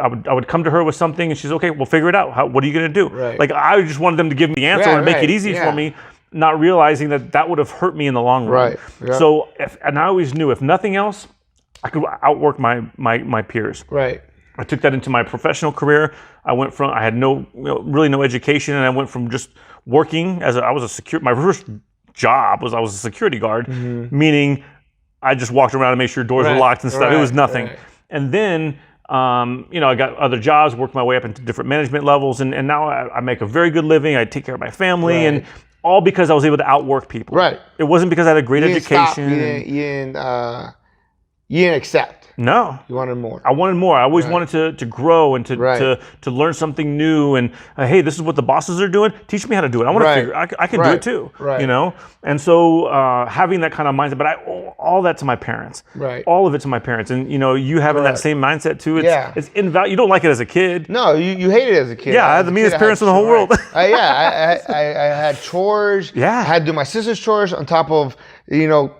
I would come to her with something, and she's okay. We'll figure it out. What are you gonna do? Right. Like I just wanted them to give me the answer and make it easy for me, not realizing that would have hurt me in the long run. Right. Yeah. So and I always knew if nothing else, I could outwork my peers. Right. I took that into my professional career. I had really no education, and I went from just working my first job was I was a security guard, meaning I just walked around and made sure doors were locked and stuff. It was nothing. Right. And then I got other jobs, worked my way up into different management levels, and now I make a very good living. I take care of my family, and all because I was able to outwork people. Right. It wasn't because I had a great education. You didn't accept. No. You wanted more. I wanted more. I always wanted to grow and to learn something new. And hey, this is what the bosses are doing. Teach me how to do it. I want to figure. I can do it too. Right. And so having that kind of mindset, but I owe all that to my parents. Right. All of it to my parents. And you having that same mindset too. It's invaluable. You don't like it as a kid. No, you hate it as a kid. Yeah, I had the meanest parents in the whole world. I had chores. Yeah. I had to do my sister's chores on top of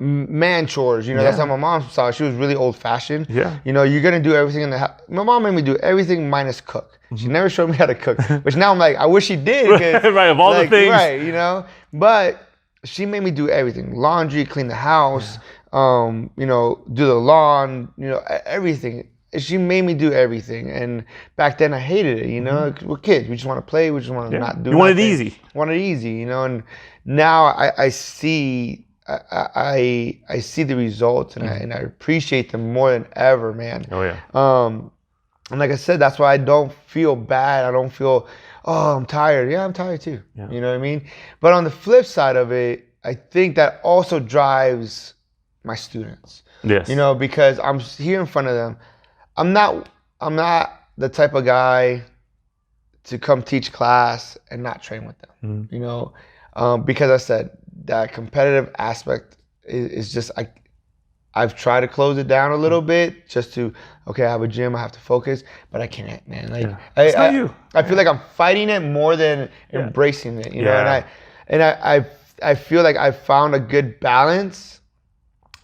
man chores. That's how my mom saw it. She was really old fashioned. Yeah. You're gonna do everything in the house. My mom made me do everything minus cook. She never showed me how to cook. Which now I'm like, I wish she did. Right, of all the things. Right, But she made me do everything. Laundry, clean the house, do the lawn, everything. She made me do everything. And back then I hated it, We're kids. We just want to play. We just want to not do You want it easy. Want it easy, And now I see I see the results and I appreciate them more than ever, man. Oh yeah. And like I said, that's why I don't feel bad. I don't feel, oh, I'm tired. Yeah, I'm tired too. Yeah. You know what I mean? But on the flip side of it, I think that also drives my students. Yes. Because I'm here in front of them. I'm not the type of guy to come teach class and not train with them. Because I said that competitive aspect is just I've tried to close it down a little bit just to, okay, I have a gym, I have to focus, but I can't, man. Like, it's not you. I feel like I'm fighting it more than embracing it, you know. And I feel like I found a good balance,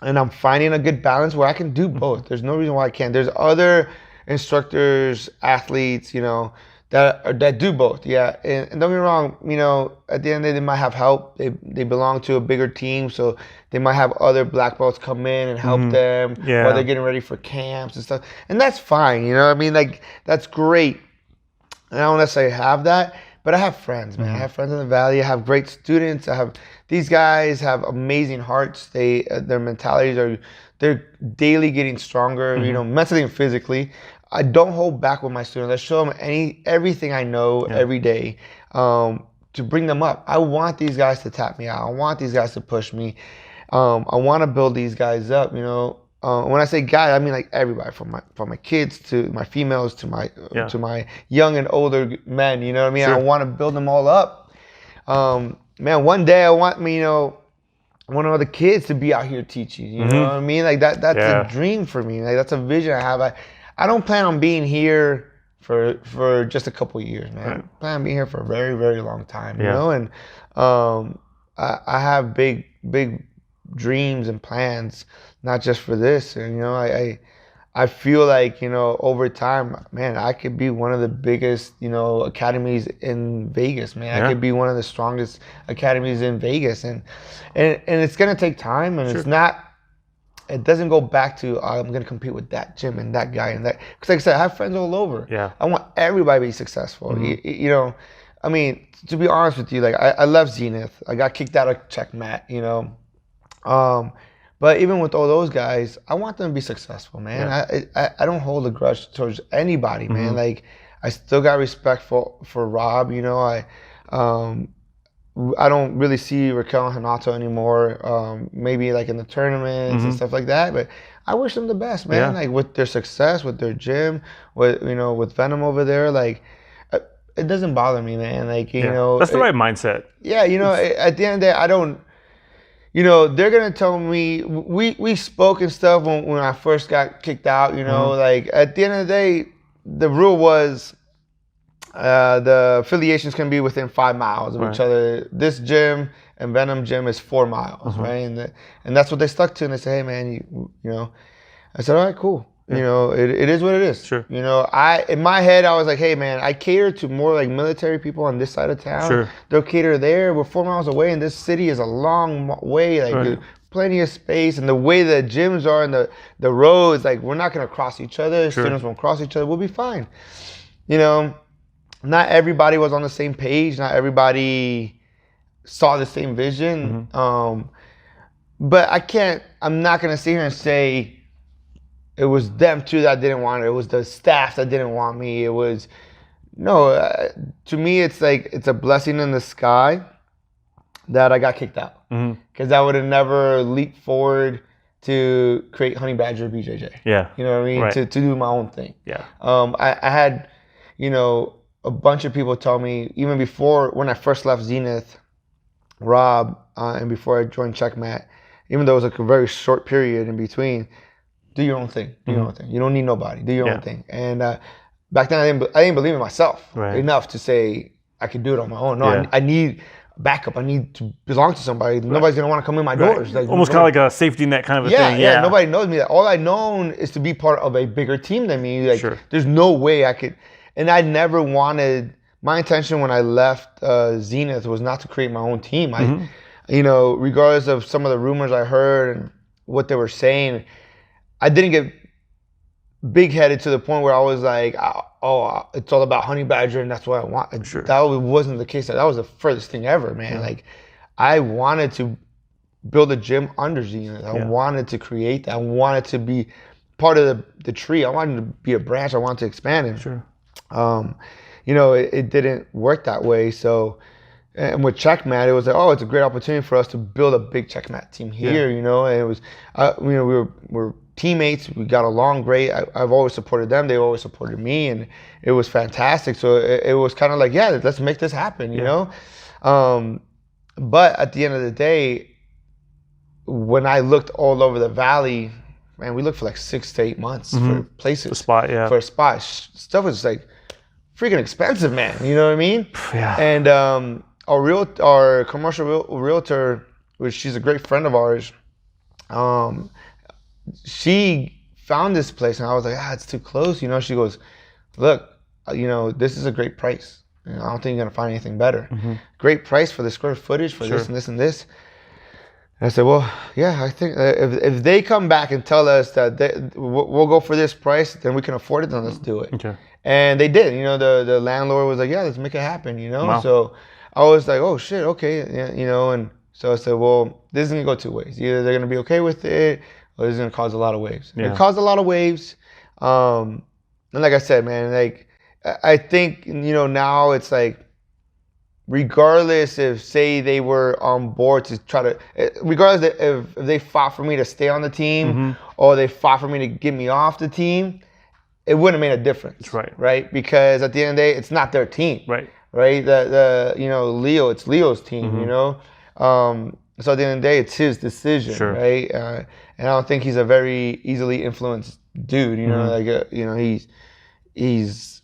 and I'm finding a good balance where I can do both. There's no reason why I can't. There's other instructors, athletes, you know, that do both, and don't get me wrong, you know, at the end of the day, they might have help. They belong to a bigger team, so they might have other black belts come in and help them while they're getting ready for camps and stuff, and that's fine, you know. I mean, like, that's great. And I don't necessarily have that, but I have friends, man. I have friends in the Valley. I have great students. These guys have amazing hearts. Their mentalities they're daily getting stronger, you know, mentally and physically. I don't hold back with my students. I show them everything I know every day to bring them up. I want these guys to tap me out. I want these guys to push me. I want to build these guys up. You know, when I say guys, I mean like everybody, from my kids to my females to my young and older men. You know what I mean? I want to build them all up. Man, one day I want one of the kids to be out here teaching. You know what I mean? Like that's a dream for me. Like, that's a vision I have. I don't plan on being here for just a couple of years, man. I plan on being here for a very, very long time, you know? And I have big dreams and plans, not just for this. And, you know, I feel like, you know, over time, man, I could be one of the biggest, you know, academies in Vegas, man. I could be one of the strongest academies in Vegas. And it's going to take time, and it doesn't go back to, I'm going to compete with that gym and that guy and that. Because like I said, I have friends all over. I want everybody to be successful. You know, I mean, to be honest with you, like, I left Zenith. I got kicked out of Checkmat, you know. But even with all those guys, I want them to be successful, man. I don't hold a grudge towards anybody, man. Like, I still got respect for Rob, you know. I don't really see Raquel and Hanato anymore. Maybe like in the tournaments and stuff like that. But I wish them the best, man. Like, with their success, with their gym, with Venom over there. Like, it doesn't bother me, man. Like, you know, that's the right mindset. Yeah, you know, at the end of the day, I don't. You know, they're gonna tell me, we spoke and stuff when I first got kicked out. You know, like, at the end of the day, the rule was. The affiliations can be within 5 miles of each other. This gym and Venom gym is 4 miles, right? And that's what they stuck to. And they say, hey, man, you know. I said, all right, cool. You know, it is what it is. Sure. You know, in my head, I was like, hey, man, I cater to more like military people on this side of town. Sure. They'll cater there. We're 4 miles away, and this city is a long way. Like, plenty of space, and the way the gyms are and the roads, like, we're not gonna cross each other. Students won't cross each other. We'll be fine. You know. Not everybody was on the same page. Not everybody saw the same vision. But I'm not going to sit here and say it was them two that didn't want it. It was the staff that didn't want me. To me, it's like, it's a blessing in the sky that I got kicked out. Because I would have never leaped forward to create Honey Badger BJJ. Yeah. You know what I mean? To do my own thing. Yeah. I had, you know, a bunch of people tell me, even before, when I first left Zenith, Rob, and before I joined Checkmat, even though it was like a very short period in between, do your own thing. Do your own thing. You don't need nobody. Do your own thing. And back then, I didn't believe in myself enough to say I could do it on my own. No, I need backup. I need to belong to somebody. Nobody's going to want to come in my doors. Like, almost kind of like a safety net kind of a thing. Yeah, nobody knows me. All I known is to be part of a bigger team than me. Like, there's no way I could... And I never wanted, my intention when I left Zenith was not to create my own team. You know, regardless of some of the rumors I heard and what they were saying, I didn't get big-headed to the point where I was like, oh, it's all about Honey Badger and that's what I want. That wasn't the case. That was the furthest thing ever, man. Like, I wanted to build a gym under Zenith. I wanted to create that. I wanted to be part of the tree. I wanted to be a branch. I wanted to expand it. You know, it didn't work that way. So, and with Checkmat, it was like, oh, it's a great opportunity for us to build a big Checkmat team here. You know, and it was, you know, we were teammates. We got along great. I've always supported them. They always supported me, and it was fantastic. So it was kind of like, yeah, let's make this happen. You know, but at the end of the day, when I looked all over the Valley, man, we looked for like 6 to 8 months for places. The spot, yeah. For a spot. Stuff was like freaking expensive, man. You know what I mean? Yeah. And our commercial realtor, which she's a great friend of ours, she found this place, and I was like, it's too close. You know, she goes, look, you know, this is a great price. You know, I don't think you're gonna find anything better. Great price for the square footage, for this and this and this. And I said, well, yeah, I think if they come back and tell us that we'll go for this price, then we can afford it, then let's do it. Okay. And they did. You know, the landlord was like, yeah, let's make it happen. You know, Wow. so I was like, oh shit, okay, yeah, you know, and so I said, well, this is gonna go 2 ways. Either they're gonna be okay with it, or this is gonna cause a lot of waves. Yeah. It caused a lot of waves. And like I said, man, like I think, you know, now it's like, regardless if, say, they were on board to try to, regardless if they fought for me to stay on the team or they fought for me to get me off the team, it wouldn't have made a difference. That's right. Right? Because at the end of the day, it's not their team. Right. Right? You know, it's Leo's team, you know? So at the end of the day, it's his decision, right? And I don't think he's a very easily influenced dude, you know? Like, you know, he's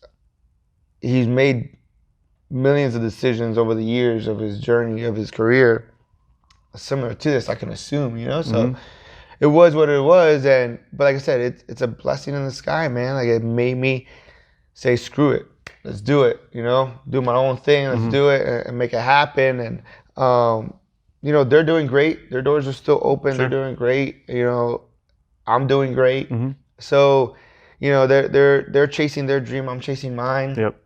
made millions of decisions over the years of his journey, of his career, similar to this, I can assume, you know? So it was what it was. But like I said, it's a blessing in the sky, man. Like, it made me say, screw it. Let's do it, you know? Do my own thing. Let's do it and make it happen. And, you know, they're doing great. Their doors are still open. They're doing great. You know, I'm doing great. So, you know, they're chasing their dream. I'm chasing mine. Yep.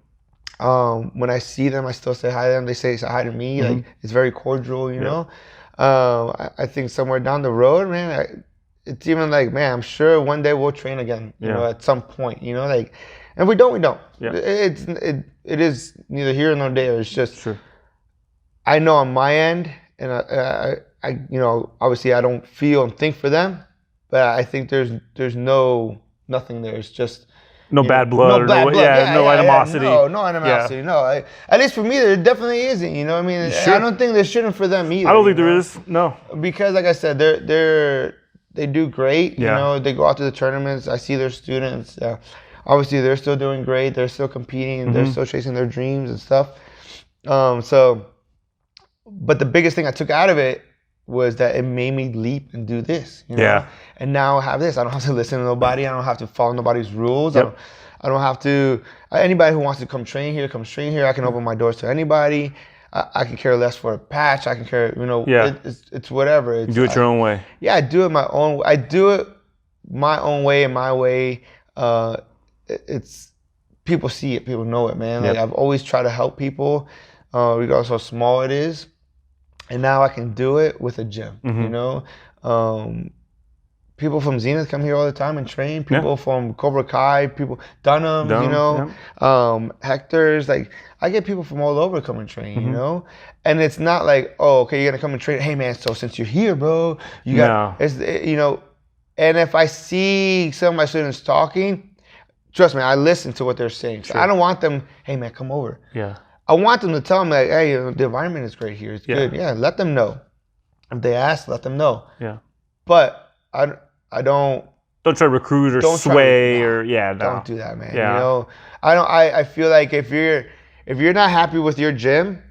When I see them, I still say hi to them. They say hi to me. Like, it's very cordial, you know? I think somewhere down the road, man, it's even like, man, I'm sure one day we'll train again, you know, at some point, you know? Like, and if we don't, we don't. Yeah. It is neither here nor there. It's just, I know on my end, and I you know, obviously I don't feel and think for them, but I think there's nothing there. It's just no bad blood. No bad blood. No animosity. No animosity. No, at least for me, there definitely isn't. You know what I mean? I don't think there shouldn't for them either. I don't think there is. No. Because like I said, they do great. You know, they go out to the tournaments. I see their students. Obviously, they're still doing great. They're still competing. They're still chasing their dreams and stuff. But the biggest thing I took out of it was that it made me leap and do this. You know? Yeah. And now I have this. I don't have to listen to nobody. I don't have to follow nobody's rules. I don't have to. Anybody who wants to come train here, come train here. I can open my doors to anybody. I can care less for a patch. I can care, you know. It's whatever. You do it your own way. Yeah, I do it my own. I do it my own way and my way. It's people see it, people know it, man. Like, I've always tried to help people, regardless how small it is. And now I can do it with a gym, you know? People from Zenith come here all the time and train. People from Cobra Kai, people, Dunham, you know? Hector's, like, I get people from all over come and train, you know? And it's not like, oh, okay, you're gonna come and train. Hey, man, so since you're here, bro, you got, you know? And if I see some of my students talking, trust me, I listen to what they're saying. So I don't want them, hey, man, come over. Yeah. I want them to tell them, like, hey, the environment is great here. It's good. Yeah, let them know. If they ask, let them know. Yeah. But I don't try to recruit or sway or don't do that, man. Yeah. You know, I feel like if you're not happy with your gym,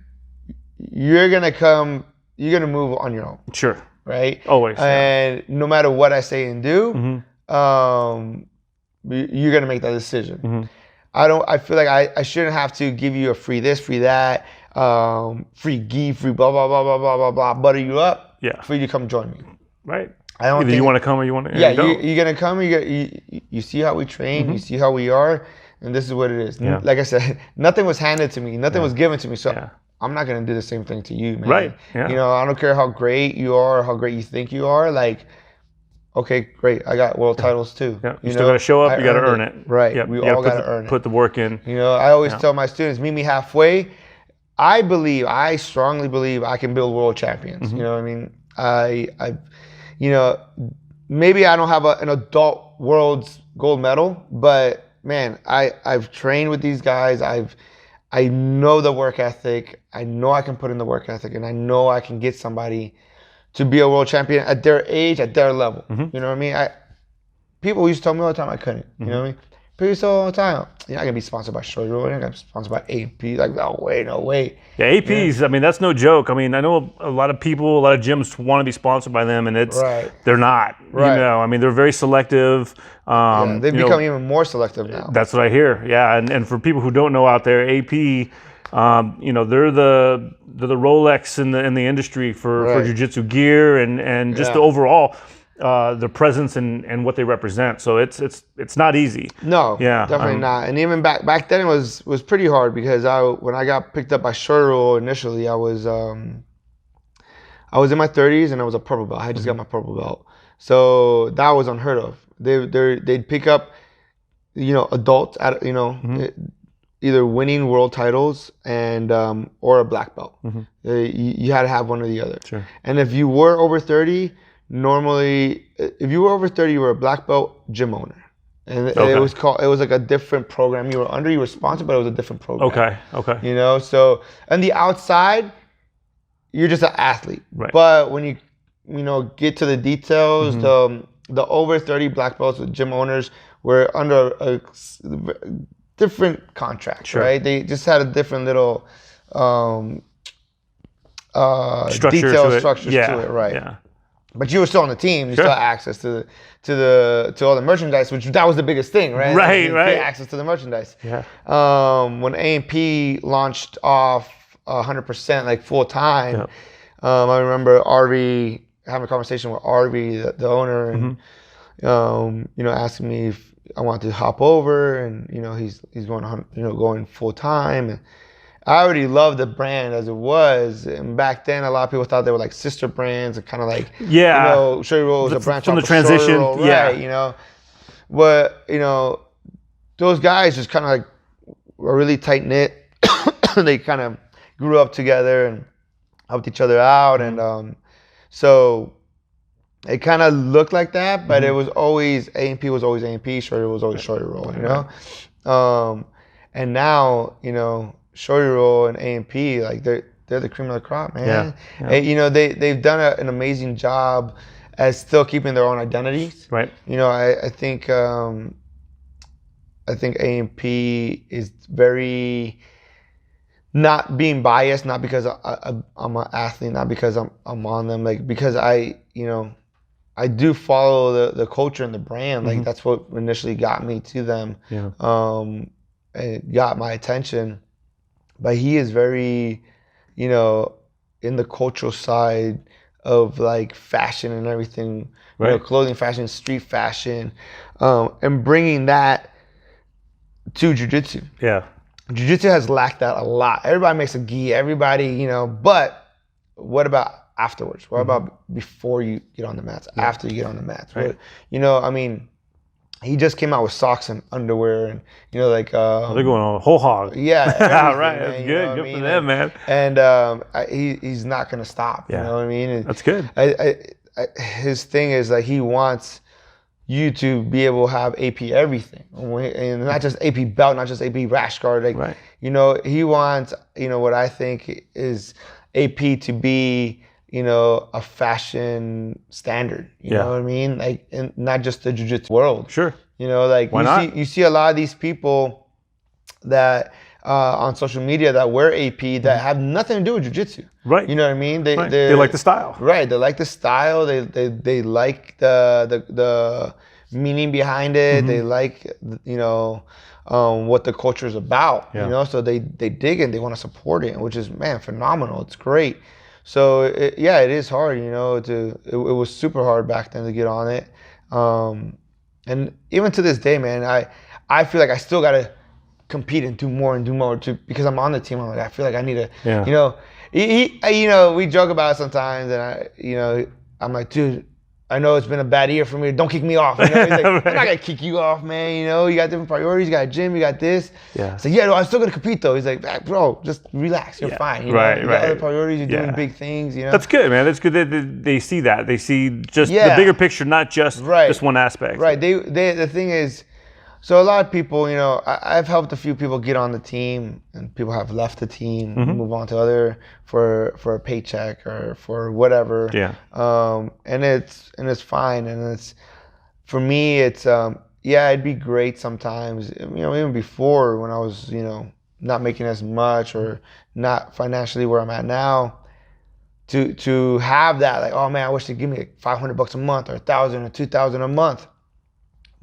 you're gonna move on your own. Sure. Right? Always. And no matter what I say and do, you're gonna make that decision. I feel like I shouldn't have to give you a free this, free that, free gi, free blah, blah, blah, blah, blah, blah, blah, butter you up for you to come join me. Right. I don't Either you want to come or you want to. Yeah, you're going to come, you see how we train, you see how we are, and this is what it is. Yeah. Like I said, nothing was handed to me, nothing was given to me, so I'm not going to do the same thing to you, man. Right. Yeah. You know, I don't care how great you are or how great you think you are, like, okay, great. I got world titles too. Yeah. You still got to show up. You got to earn it. Right. Yep. We all got to earn it. Put the work in. You know, I always tell my students, meet me halfway. I strongly believe I can build world champions. You know what I mean? You know, maybe I don't have an adult world's gold medal, but man, I've trained with these guys. I know the work ethic. I know I can put in the work ethic, and I know I can get somebody to be a world champion at their age, at their level. You know what I mean? people used to tell me all the time I couldn't. You know what I mean? People used to tell me all the time, you're not gonna be sponsored by Shorty Roll. You're not gonna be sponsored by AP. Like, no way. Yeah, APs. I mean, that's no joke. I mean, I know a lot of people, a lot of gyms want to be sponsored by them, and they're not. Right. You know, I mean, they're very selective. They've become even more selective now. That's what I hear. Yeah, and for people who don't know out there, AP, you know, they're the Rolex in the industry for jiu-jitsu gear and just the overall. Their presence and what they represent, so it's not easy. No, definitely not. And even back then it was pretty hard because when I got picked up by Shorty Roll initially, I was in my 30s and I was a purple belt. I had just got my purple belt, so that was unheard of. They'd pick up, you know, adults at, you know, either winning world titles and or a black belt. You had to have one or the other. Sure. And if you were over 30. Normally, if you were over 30, you were a black belt gym owner, and it was like a different program you were under. You were sponsored, but it was a different program. Okay. You know, so on the outside, you're just an athlete. Right. But when you know, get to the details, the over 30 black belts with gym owners were under a different contract, right? They just had a different little structures to it, right? Yeah. But you were still on the team. You still had access to all the merchandise, which that was the biggest thing, right? Right. Access to the merchandise. Yeah. When A&P launched off 100%, like full time, I remember RV having a conversation with RV, the owner, and you know, asking me if I wanted to hop over, and you know, he's going full time. And I already loved the brand as it was, and back then a lot of people thought they were like sister brands and kind of like, you know, Shorty Roll was a branch from the off of transition, Roll, right? You know, but you know, those guys just kind of like were really tight knit. They kind of grew up together and helped each other out, and so it kind of looked like that. But it was always A&P was always A&P, Shorty was always Shorty Roll, you know. And now, you know, Shorty Roll and A&P, like they're the cream of the crop, man. And, you know, they've done an amazing job at still keeping their own identities. Right. You know, I think A&P is very not being biased, not because I'm an athlete, not because I'm on them, like because I do follow the culture and the brand. Like that's what initially got me to them. Yeah. And it got my attention. But he is very, you know, in the cultural side of like fashion and everything, you know, clothing fashion, street fashion, and bringing that to jiu-jitsu. Yeah. Jiu-jitsu has lacked that a lot. Everybody makes a gi, everybody, you know, but what about afterwards? What about before you get on the mats, after you get on the mats? Right. You know, I mean, he just came out with socks and underwear, and you know, like they're going on whole hog. Yeah, right. That's good. You know good for them, man. And he's not gonna stop. Yeah. You know what I mean? And that's good. His thing is like he wants you to be able to have AP everything, and not just AP belt, not just AP rash guard. Like you know, he wants, you know, what I think is AP to be, you know, a fashion standard. You know what I mean? Like, and not just the jiu-jitsu world. Sure. You know, like you see a lot of these people that on social media that wear AP that have nothing to do with jiu-jitsu. Right. You know what I mean? They like the style. Right. They like the style. They like the meaning behind it. They like, you know, what the culture is about. You know, so they dig it. They want to support it, which is, man, phenomenal. It's great. So it is hard, you know. It was super hard back then to get on it, and even to this day, man, I feel like I still gotta compete and do more because I'm on the team. I'm like, I feel like I need to, you know. You know, we joke about it sometimes, and I'm like, dude, I know it's been a bad year for me. Don't kick me off. You know? He's like, I'm not gonna kick you off, man. You know, you got different priorities. You got a gym. You got this. Yeah. So no, I'm still gonna compete though. He's like, bro, just relax. You're fine. You know? You got other priorities. You're doing big things. You know. That's good, man. That's good that they see that. They see just the bigger picture, not just one aspect. Right. The thing is, so a lot of people, you know, I've helped a few people get on the team, and people have left the team, move on to other for a paycheck or for whatever. Yeah. And it's fine, and for me, it's yeah, it'd be great sometimes. Even before when I was not making as much or not financially where I'm at now, to have that, like, oh man, I wish they'd give me like $500 a month or 1,000 or 2,000 a month.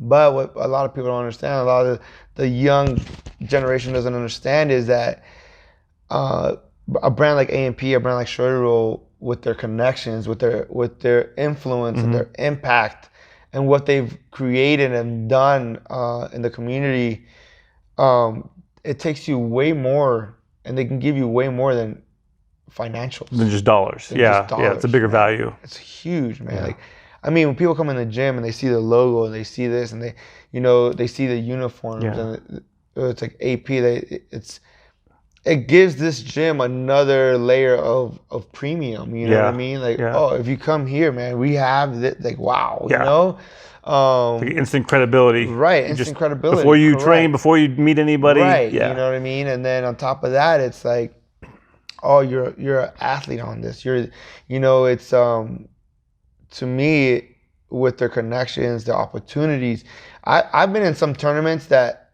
But what a lot of people don't understand, a lot of the young generation doesn't understand, is that a brand like A&P, a brand like Shorty Roll, with their connections, with their influence and their impact, and what they've created and done in the community, it takes you way more, and they can give you way more than financials. Than just dollars. Yeah, it's a bigger value. It's huge, man. Yeah. Like, I mean, when people come in the gym and they see the logo and they see this and they see the uniforms and it's like AP, it gives this gym another layer of premium. You know what I mean? Like, oh, if you come here, man, we have this, like, wow, you know? Like instant credibility. Right, instant credibility. Before you train, before you meet anybody. Right, you know what I mean? And then on top of that, it's like, oh, you're an athlete on this. It's to me, with their connections, their opportunities. I've been in some tournaments that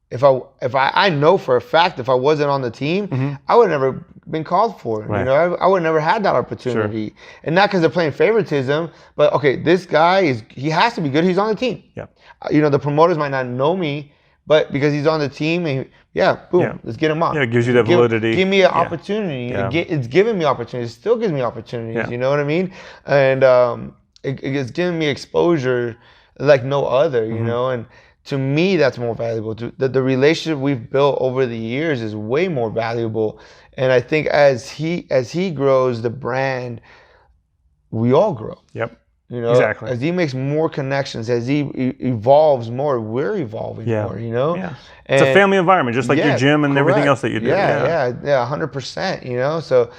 if I know for a fact, if I wasn't on the team, I would have never been called for. Right. I would have never had that opportunity. Sure. And not because they're playing favoritism, but okay, this guy he has to be good. He's on the team. Yeah. The promoters might not know me, but because he's on the team, and let's get him on. Yeah, it gives you that validity. Give me an opportunity. Yeah. It's giving me opportunities. It still gives me opportunities. Yeah. You know what I mean? And it's giving me exposure like no other. You know, and to me, that's more valuable. The relationship we've built over the years is way more valuable. And I think as he grows, the brand, we all grow. Yep. Exactly. As he makes more connections, as he evolves more, we're evolving more. Yeah. It's a family environment, just like your gym and everything else that you do. Yeah, 100%. So,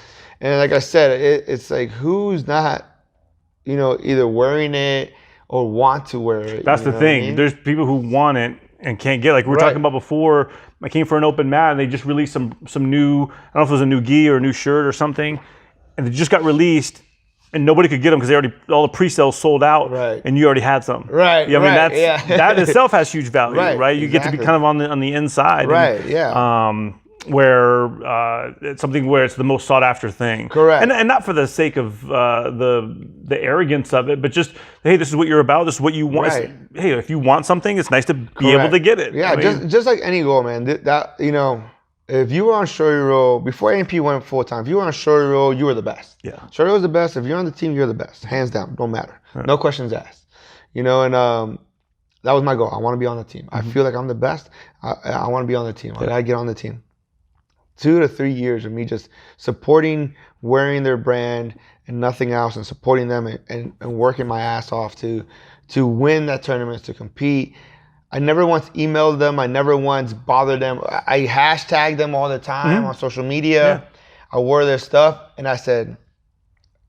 and like I said, it's like, who's not, either wearing it or want to wear it. That's the thing. I mean? There's people who want it and can't get it. Like we were talking about before, I came for an open mat and they just released some new, I don't know if it was a new gi or a new shirt or something, and they just got released. And nobody could get them because all the pre-sales sold out, and you already had some. Right. Yeah, I mean, that itself has huge value, right? You get to be kind of on the inside, right? Where it's something where it's the most sought after thing, correct? And not for the sake of the arrogance of it, but just, hey, this is what you're about. This is what you want. Right. Hey, if you want something, it's nice to be able to get it. Yeah, just like any goal, man. If you were on Shorty Roll, before A&P went full-time, if you were on Shorty Roll, you were the best. Yeah. Shorty Roll was the best. If you're on the team, you're the best. Hands down. Don't matter. Right. No questions asked. And that was my goal. I want to be on the team. I feel like I'm the best. I want to be on the team. I got to get on the team. 2 to 3 years of me just supporting, wearing their brand and nothing else, and supporting them and working my ass off to win that tournament, to compete. I never once emailed them. I never once bothered them. I hashtagged them all the time on social media. Yeah. I wore their stuff, and I said,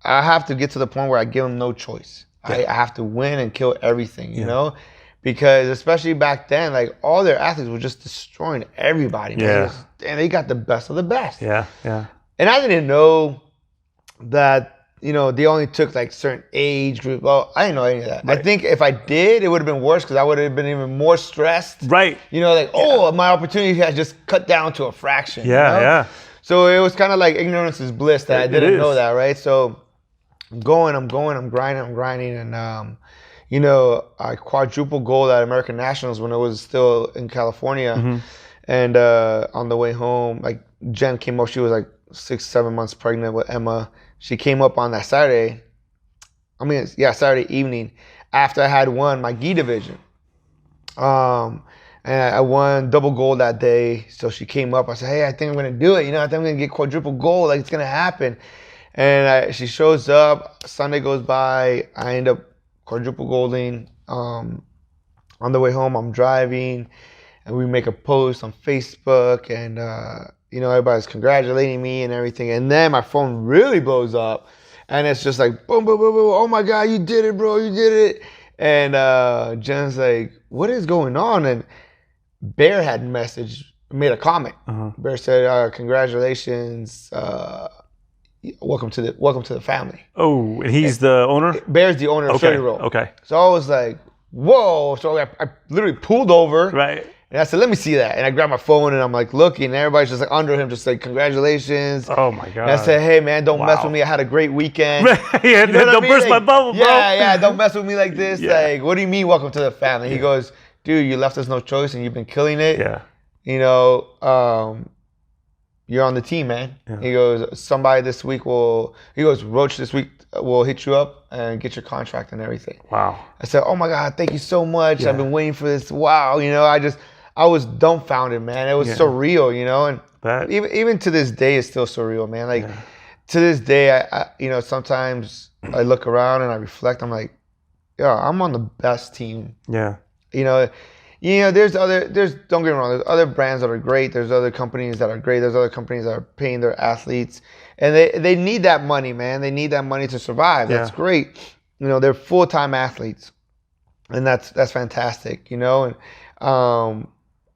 I have to get to the point where I give them no choice. Yeah. I have to win and kill everything, you know? Because especially back then, like, all their athletes were just destroying everybody. Man. And they got the best of the best. Yeah, yeah. And I didn't know that, they only took like certain age group. Well, I didn't know any of that. Right. I think if I did, it would have been worse because I would have been even more stressed. Right. My opportunity has just cut down to a fraction. Yeah, yeah. So it was kind of like ignorance is bliss that I didn't know that, right? So I'm grinding. And, I quadruple gold at American Nationals when I was still in California. And on the way home, like, Jen came up. She was like 6-7 months pregnant with Emma. She came up on that Saturday evening after I had won my gi division. And I won double gold that day. So she came up. I said, hey, I think I'm going to do it. I think I'm going to get quadruple gold. Like, it's going to happen. And she shows up. Sunday goes by. I end up quadruple golding. On the way home, I'm driving. And we make a post on Facebook. And, everybody's congratulating me and everything. And then my phone really blows up. And it's just like, boom, boom, boom, boom. Oh, my God, you did it, bro. You did it. And Jen's like, what is going on? And Bear had made a comment. Bear said, congratulations. welcome to the family. Oh, and he's the owner? Bear's the owner of Okay. Shorty Roll. Okay. So I was like, whoa. So I literally pulled over. Right. And I said, let me see that. And I grabbed my phone and I'm like looking, and everybody's just like under him, just like, congratulations. Oh my God. And I said, hey man, don't mess Wow. with me. I had a great weekend. Yeah, You know what don't I mean? burst my bubble, bro. Yeah, don't mess with me like this. Yeah. Like, what do you mean, welcome to the family? He goes, dude, you left us no choice and you've been killing it. Yeah. You know, you're on the team, man. Yeah. He goes, somebody this week Roach this week will hit you up and get your contract and everything. Wow. I said, oh my God, thank you so much. Yeah. I've been waiting for this. Wow. You know, I was dumbfounded, man. It was surreal, you know, and even to this day, it's still surreal, man. Like to this day, I you know, sometimes I look around and I reflect. I'm like, yeah, I'm on the best team. Yeah. You know, don't get me wrong. There's other brands that are great. There's other companies that are great. There's other companies that are paying their athletes, and they need that money, man. They need that money to survive. That's great. You know, they're full-time athletes, and that's fantastic. You know, and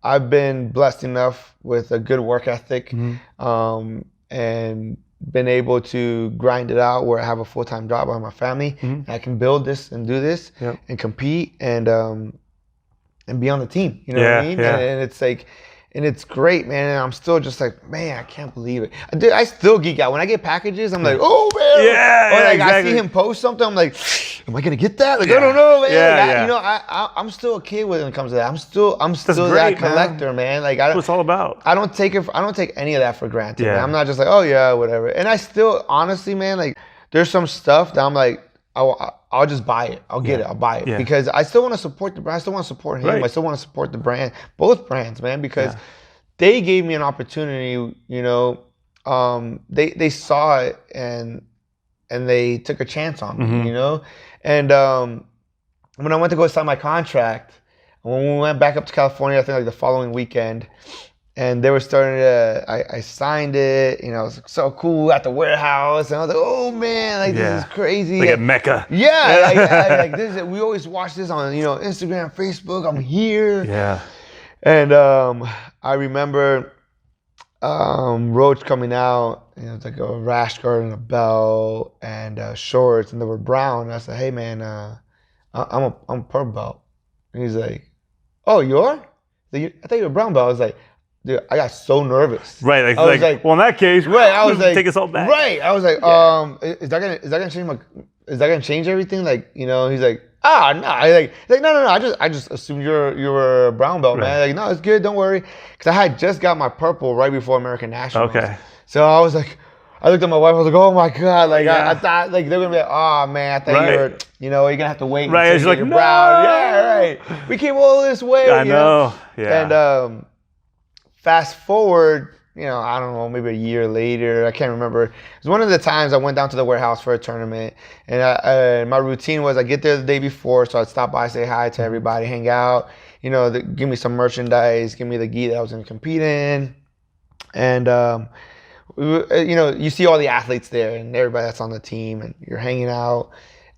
I've been blessed enough with a good work ethic, and been able to grind it out where I have a full-time job. I have my family, and I can build this and do this and compete and be on the team. You know what I mean? Yeah. And it's like, and it's great, man. And I'm still just like, man, I can't believe it. I still geek out when I get packages. I'm like, oh man, yeah, or like exactly. I see him post something. I'm like, am I gonna get that? Like I don't know, man. You know, I'm still a kid when it comes to that. I'm still that collector, man. Like that's what it's all about. I don't take any of that for granted. Man. I'm not just like, oh yeah, whatever. And I still, honestly, man, like there's some stuff that I'm like, I'll just buy it. I'll get it. I'll buy it because I still want to support the brand. I still want to support him. I still want to support the brand, both brands, man, because they gave me an opportunity. You know, they saw it and they took a chance on me. You know, and when I went to go sign my contract, when we went back up to California, I think like the following weekend. And they were starting to, I signed it, you know, it was so cool at the warehouse. And I was like, oh man, like this is crazy. Like a Mecca. Yeah, like this, we always watch this on, you know, Instagram, Facebook, I'm here. Yeah. And I remember Roach coming out, you know, it's like a rash guard and a belt and shorts, and they were brown. And I said, hey man, I'm a purple belt. And he's like, oh, you are? I thought you were a brown belt. I was like, dude, I got so nervous. Right, like, well, in that case, right, I was like, take us all back. Right, I was like, is that gonna change is that gonna change everything? Like, you know, he's like, no, he's like, no, I just assumed you were a brown belt, man. Like, no, it's good, don't worry, because I had just got my purple right before American Nationals. Okay. So I was like, I looked at my wife, I was like, oh my God, like I thought like they were gonna be like, oh man, I thought you were, you know, you're gonna have to wait. Right, until like, you're no. brown. Yeah, right. We came all this way. I know. Yeah. And fast forward, you know, I don't know, maybe a year later, I can't remember. It was one of the times I went down to the warehouse for a tournament, and my routine was I get there the day before, so I'd stop by, say hi to everybody, hang out, you know, give me some merchandise, give me the gi that I was going to compete in, and you know, you see all the athletes there and everybody that's on the team, and you're hanging out.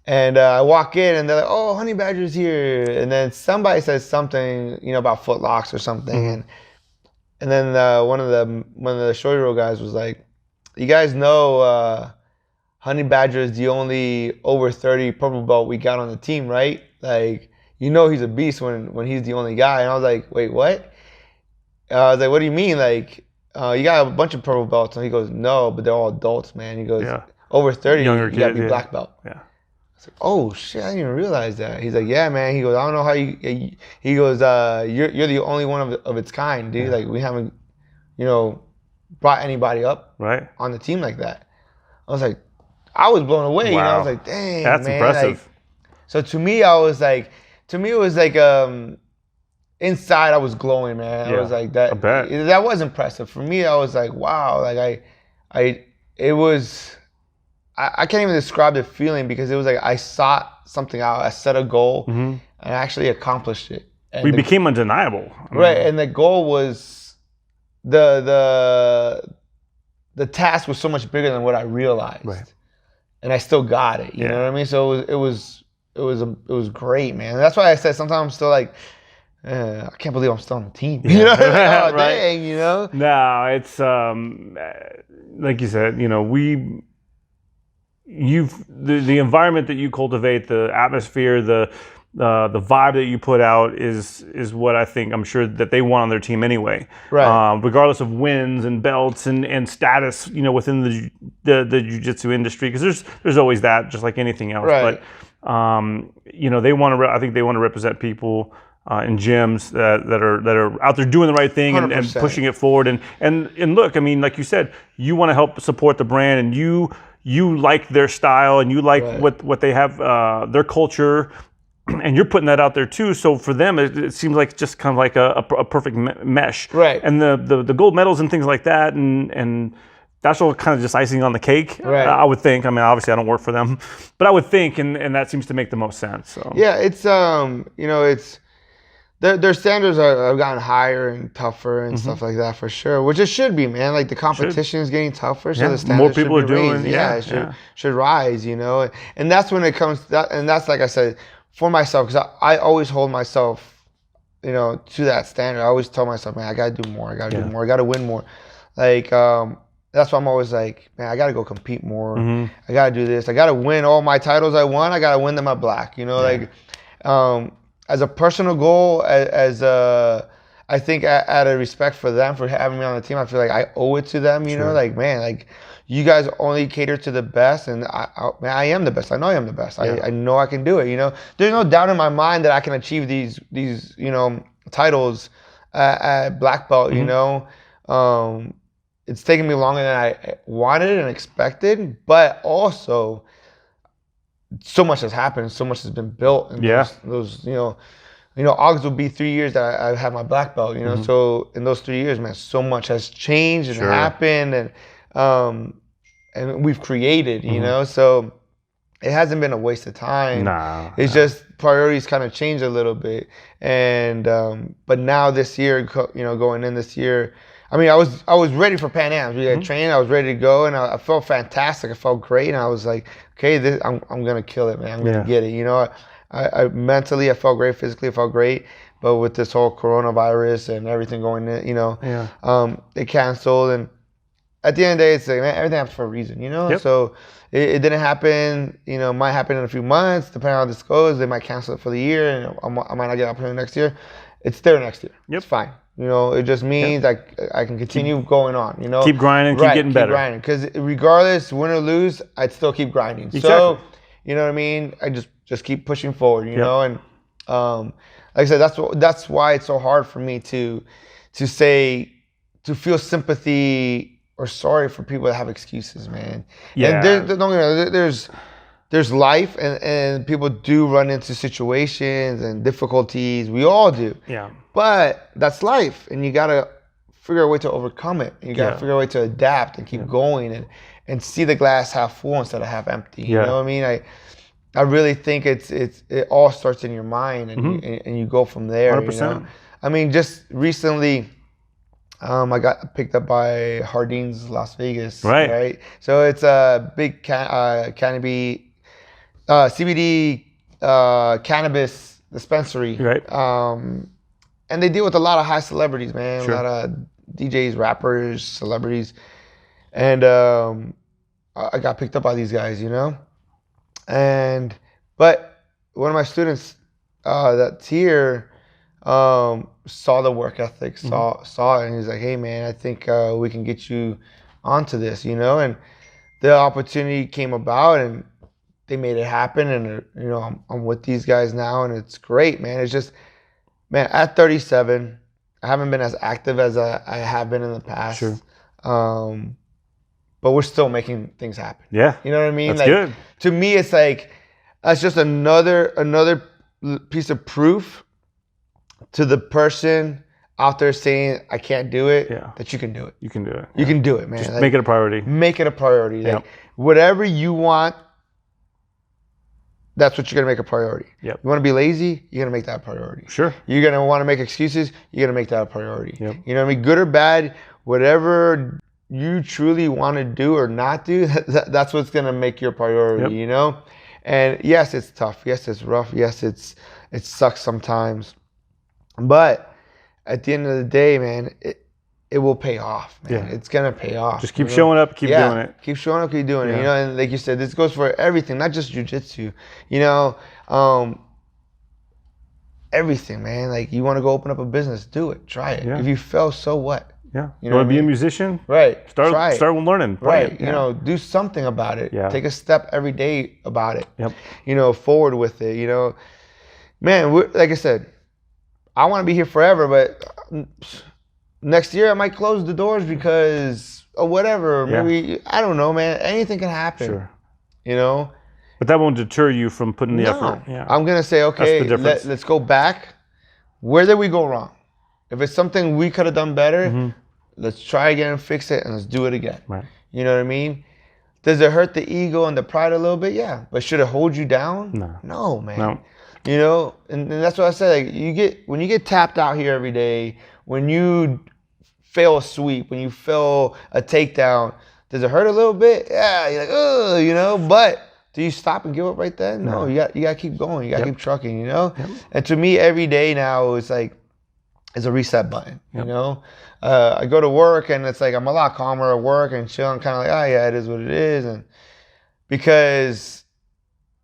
And I walk in and they're like, oh, Honey Badger's here. And then somebody says something, you know, about foot locks or something. And then one of the Shorty Roll guys was like, you guys know Honey Badger is the only over 30 purple belt we got on the team, right? Like, you know he's a beast when he's the only guy. And I was like, wait, what? I was like, what do you mean? Like, you got a bunch of purple belts. And he goes, no, but they're all adults, man. He goes, over 30, you got to be black belt. Yeah. I was like, oh shit, I didn't even realize that. He's like, yeah, man. He goes, I don't know how he goes, you're the only one of its kind, dude. Like, we haven't, you know, brought anybody up on the team like that. I was like, I was blown away. Wow. You know, I was like, dang, that's man. impressive. Like, so to me, it was like, inside I was glowing, man. I was like, that was impressive. For me, I was like, wow. Like it was, I can't even describe the feeling because it was like I sought something out. I set a goal and I actually accomplished it. And we became undeniable. Right. And the goal was the task was so much bigger than what I realized. Right. And I still got it. You know what I mean? So it was great, man. That's why I said sometimes I'm still like, I can't believe I'm still on the team. You know? Dang, you know? No, it's like you said, you know, the environment that you cultivate, the atmosphere, the vibe that you put out is what I'm sure that they want on their team anyway. Right. Regardless of wins and belts and status, within the jiu-jitsu industry, because there's always that, just like anything else. Right. But they want to. I think they want to represent people in gyms that are out there doing the right thing and pushing it forward. And look, I mean, like you said, you want to help support the brand, and you like their style, and you like what they have, their culture. And you're putting that out there too. So for them, it seems like just kind of like a perfect mesh. Right. And the gold medals and things like that, and that's all kind of just icing on the cake. Right. I would think. I mean, obviously I don't work for them, but I would think, and that seems to make the most sense. So yeah, it's it's their standards have gotten higher and tougher and stuff like that for sure. Which it should be, man. Like the competition is getting tougher, so the standards more people should be are doing. raised. It should rise. And that's when it comes. And that's like I said. For myself, because I always hold myself, to that standard. I always tell myself, man, I gotta do more. I gotta do more. I gotta win more. Like that's why I'm always like, man, I gotta go compete more. I gotta do this. I gotta win all my titles I won. I gotta win them at black. Like as a personal goal, I think out of respect for them for having me on the team, I feel like I owe it to them. Like man, like. You guys only cater to the best, and I am the best. I know I am the best. I know I can do it. There's no doubt in my mind that I can achieve these titles at black belt. It's taken me longer than I wanted and expected, but also so much has happened. So much has been built. And those August will be 3 years that I have my black belt. So in those 3 years, man, so much has changed and happened, and we've created, so it hasn't been a waste of time. It's just priorities kind of changed a little bit, and but now this year, going in this year, I mean, I was ready for Pan Am's. We had trained, I was ready to go, and I felt fantastic. I felt great, and I was like, okay, I'm gonna kill it, man. I'm gonna get it. I mentally, I felt great. Physically, I felt great. But with this whole coronavirus and everything going in, it canceled. And at the end of the day, it's like, man, everything happens for a reason, So it didn't happen, might happen in a few months, depending on how this goes. They might cancel it for the year, and I might not get an opportunity next year. It's there next year. It's fine. It just means I can continue going on, Keep grinding, keep getting better. Keep grinding. Because regardless, win or lose, I'd still keep grinding. Exactly. So, you know what I mean? I just keep pushing forward, and like I said, that's why it's so hard for me to feel sympathy or sorry for people that have excuses, man. Yeah. And there's life, and people do run into situations and difficulties. We all do. Yeah. But that's life, and you gotta figure a way to overcome it. You gotta figure a way to adapt and keep going and see the glass half full instead of half empty. You know what I mean? I really think it all starts in your mind, and you go from there. 100%. I mean, just recently. I got picked up by Hardeen's Las Vegas. Right. So it's a big CBD cannabis dispensary. Right. And they deal with a lot of high celebrities, man. Sure. A lot of DJs, rappers, celebrities. And I got picked up by these guys, But one of my students that's here saw the work ethic, saw it, and he's like, hey man, I think we can get you onto this, and the opportunity came about, and they made it happen, and I'm with these guys now, and it's great, man. It's just, man, at 37, I haven't been as active as I have been in the past. Sure. But we're still making things happen. Yeah. You know what I mean? That's good. To me, it's like, that's just another piece of proof to the person out there saying, I can't do it, that you can do it. You can do it. You can do it, man. Just make it a priority. Make it a priority. Like, whatever you want, that's what you're going to make a priority. Yep. You want to be lazy, you're going to make that a priority. Sure. You're going to want to make excuses, you're going to make that a priority. Yep. You know what I mean? Good or bad, whatever you truly want to do or not do, that's what's going to make your priority, And yes, it's tough. Yes, it's rough. Yes, it sucks sometimes. But at the end of the day, man, it will pay off, man. Yeah. It's gonna pay off. Just keep showing up, keep doing it. Keep showing up, keep doing it. You know, and like you said, this goes for everything, not just jiu-jitsu. You know, everything, man. Like, you want to go open up a business, do it, try it. If you fail, so what? Yeah. You want to be a musician? Right. Start learning. Right. You know, do something about it. Yeah. Take a step every day about it. Yep. You know, forward with it. You know, man. Like I said, I want to be here forever, but next year I might close the doors because of whatever. Maybe I don't know, man. Anything can happen. Sure. You know. But that won't deter you from putting the effort. Yeah. I'm gonna say, okay, let's go back. Where did we go wrong? If it's something we could have done better, let's try again and fix it, and let's do it again. Right. You know what I mean? Does it hurt the ego and the pride a little bit? Yeah. But should it hold you down? No, man. No. You know, and that's what I said. Like, when you get tapped out here every day, when you fail a sweep, when you fail a takedown, does it hurt a little bit? Yeah. You're like, oh, you know, but do you stop and give up right then? No. You got to keep going. You got to keep trucking, you know? And to me, every day now is like, it's a reset button, you know? I go to work and it's like, I'm a lot calmer at work and chill. I'm kind of like, oh yeah, it is what it is. And because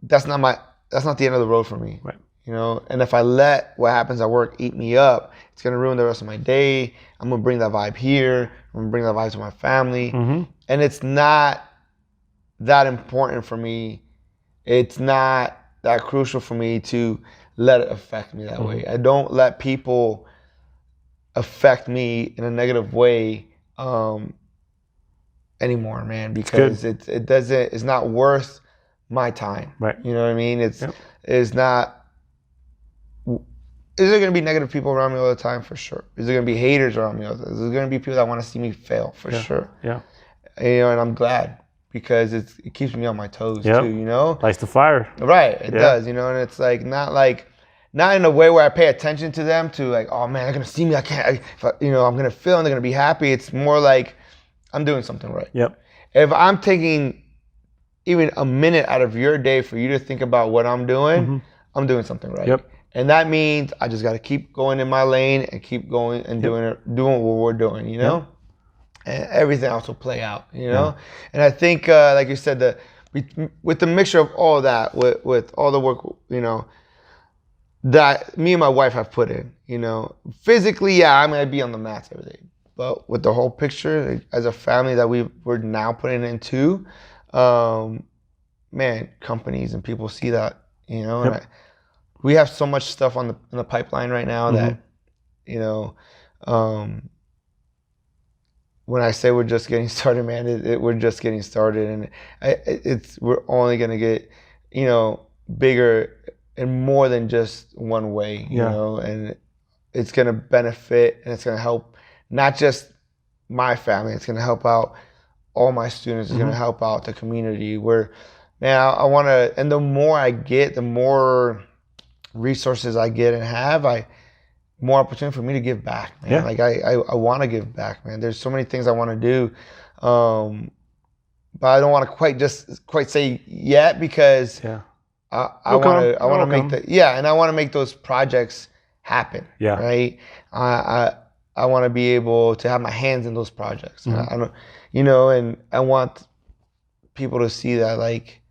that's not the end of the road for me, right? You know? And if I let what happens at work eat me up, it's going to ruin the rest of my day. I'm going to bring that vibe here. I'm going to bring that vibe to my family. And it's not that important for me. It's not that crucial for me to let it affect me that way. I don't let people affect me in a negative way anymore, man, because it's not worth my time. Right. You know what I mean? It's not. Is there going to be negative people around me all the time? For sure. Is there going to be haters around me all the time? Is there going to be people that want to see me fail? For sure. Yeah. You know, and I'm glad, because it keeps me on my toes too, you know? Lights the fire. Right, it does, you know, and it's like not in a way where I pay attention to them to like, oh man, they're gonna see me, I'm gonna feel and they're gonna be happy. It's more like I'm doing something right. Yep. If I'm taking even a minute out of your day for you to think about what I'm doing, I'm doing something right. Yep. And that means I just gotta keep going in my lane and keep going and doing what we're doing, you know? And everything else will play out, you know? And I think, like you said, with the mixture of all that, with all the work, you know, that me and my wife have put in, you know, physically, I might be on the mats every day, but with the whole picture as a family that we're now putting into, man, companies and people see that, you know, and we have so much stuff in the pipeline right now that, you know, when I say we're just getting started, man, we're just getting started, and we're only gonna get, you know, bigger and more than just one way, you know, and it's gonna benefit and it's gonna help not just my family, it's gonna help out all my students, it's gonna help out the community. Where, man, I want to, and the more I get, the more resources I get and have, more opportunity for me to give back, man. Like I want to give back, man. There's so many things I want to do, but I don't want to quite say yet, because I want to make and I want to make those projects happen. Yeah. Right. I want to be able to have my hands in those projects. I don't, you know, and I want people to see that, like,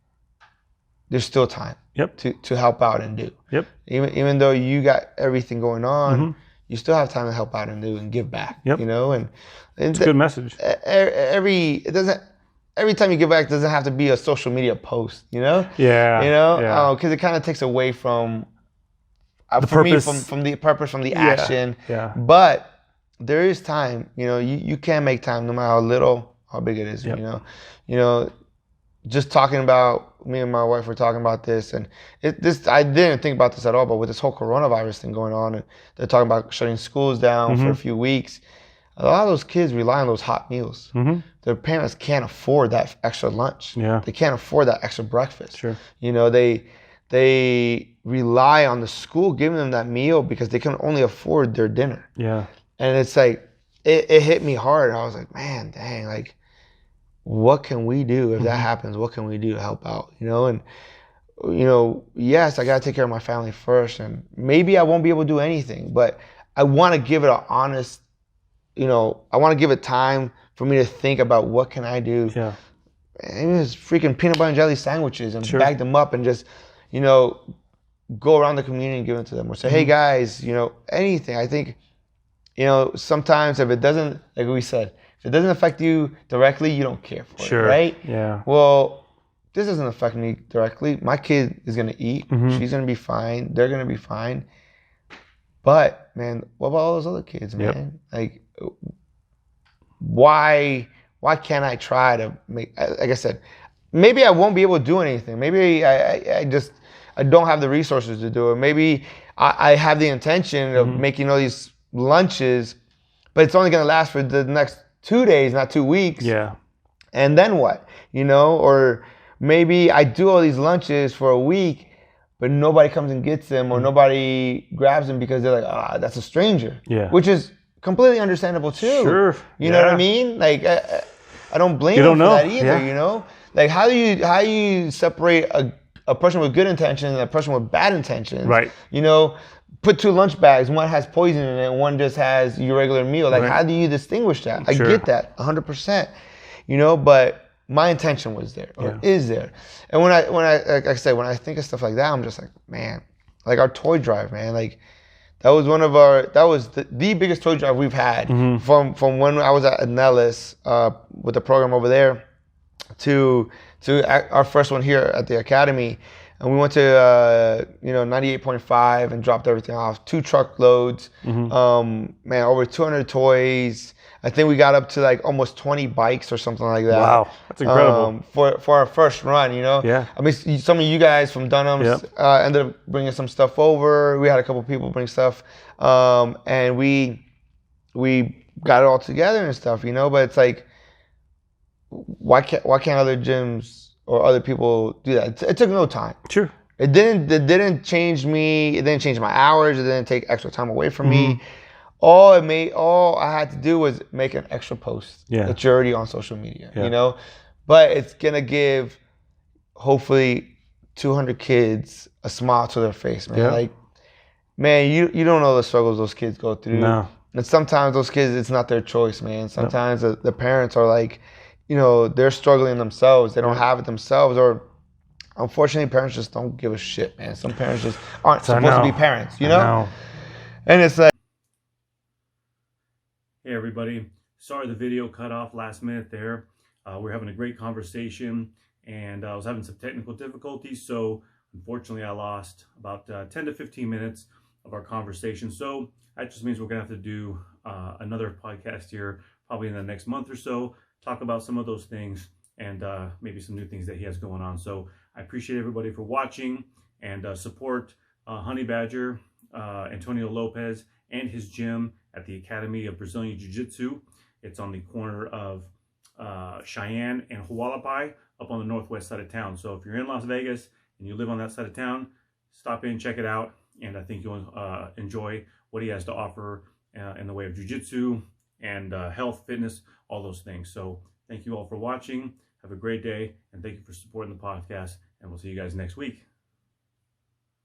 there's still time. To help out and do. Even though you got everything going on, you still have time to help out and do and give back. You know, and it's a good message. Every time you give back, it doesn't have to be a social media post. You know. Yeah. You know, because it kind of takes away from the purpose. From the purpose, from the action. Yeah. But there is time. You know, you can make time no matter how little, how big it is. You know. Just talking about, me and my wife were talking about this, and I didn't think about this at all, but with this whole coronavirus thing going on, and they're talking about shutting schools down for a few weeks, a lot of those kids rely on those hot meals. Their parents can't afford that extra lunch. They can't afford that extra breakfast. You know, they rely on the school giving them that meal because they can only afford their dinner. And it's like, it hit me hard. I was like, man, dang, like, what can we do if that happens? What can we do to help out? You know, and, you know, yes, I got to take care of my family first, and maybe I won't be able to do anything, but I want to give it an honest I want to give it time for me to think about what can I do. Yeah. Maybe it's freaking peanut butter and jelly sandwiches and Sure. bag them up and just, go around the community and give it to them, or say, hey guys, anything. I think, sometimes if it doesn't, like we said, if it doesn't affect you directly, you don't care for it, right? Yeah. Well, this doesn't affect me directly. My kid is gonna eat. She's gonna be fine. They're gonna be fine. But man, what about all those other kids, man? Like, why can't I try to make? Like I said, maybe I won't be able to do anything. Maybe I don't have the resources to do it. Maybe I have the intention of making all these lunches, but it's only gonna last for the next 2 days, not 2 weeks. Yeah. And then what? Or maybe I do all these lunches for a week, but nobody comes and gets them, or nobody grabs them because they're like, that's a stranger. Yeah. Which is completely understandable too. Sure. You know what I mean? Like, I don't blame them for that either. Like, how do you separate a person with good intentions and a person with bad intentions? Right. Put 2 lunch bags. One has poison in it, and one just has your regular meal. Like, how do you distinguish that? I get that 100%. But my intention was there, or is there. And when I like I said, when I think of stuff like that, I'm just like, man, like our toy drive, man, like that was the biggest toy drive we've had from when I was at Nellis with the program over there to our first one here at the Academy. And we went to 98.5 and dropped everything off. 2 truckloads, man, over 200 toys. I think we got up to like almost 20 bikes or something like that. Wow, that's incredible. For our first run, Yeah. I mean, some of you guys from Dunham's ended up bringing some stuff over. We had a couple people bring stuff, and we got it all together and stuff, But it's like, why can't other gyms or other people do that? It took no time. Sure. It didn't change me. It didn't change my hours. It didn't take extra time away from me. All I had to do was make an extra post that you're already on social media, But it's gonna give, hopefully, 200 kids a smile to their face, man. Like, man, you don't know the struggles those kids go through. No. And sometimes those kids, it's not their choice, man. Sometimes the parents are like, they're struggling themselves. They don't have it themselves, or unfortunately, parents just don't give a shit, man. Some parents just aren't supposed to be parents, I know. And it's like. Hey everybody, sorry the video cut off last minute there. We're having a great conversation, and I was having some technical difficulties, so unfortunately I lost about 10 to 15 minutes of our conversation. So that just means we're gonna have to do another podcast here probably in the next month or so, talk about some of those things and maybe some new things that he has going on. So I appreciate everybody for watching, and support Honey Badger, Antonio Lopez, and his gym at the Academy of Brazilian Jiu-Jitsu. It's on the corner of Cheyenne and Hualapai, up on the northwest side of town. So if you're in Las Vegas and you live on that side of town, stop in, check it out, and I think you'll enjoy what he has to offer in the way of jiu-jitsu and health, fitness, all those things. So thank you all for watching. Have a great day, and thank you for supporting the podcast, and we'll see you guys next week.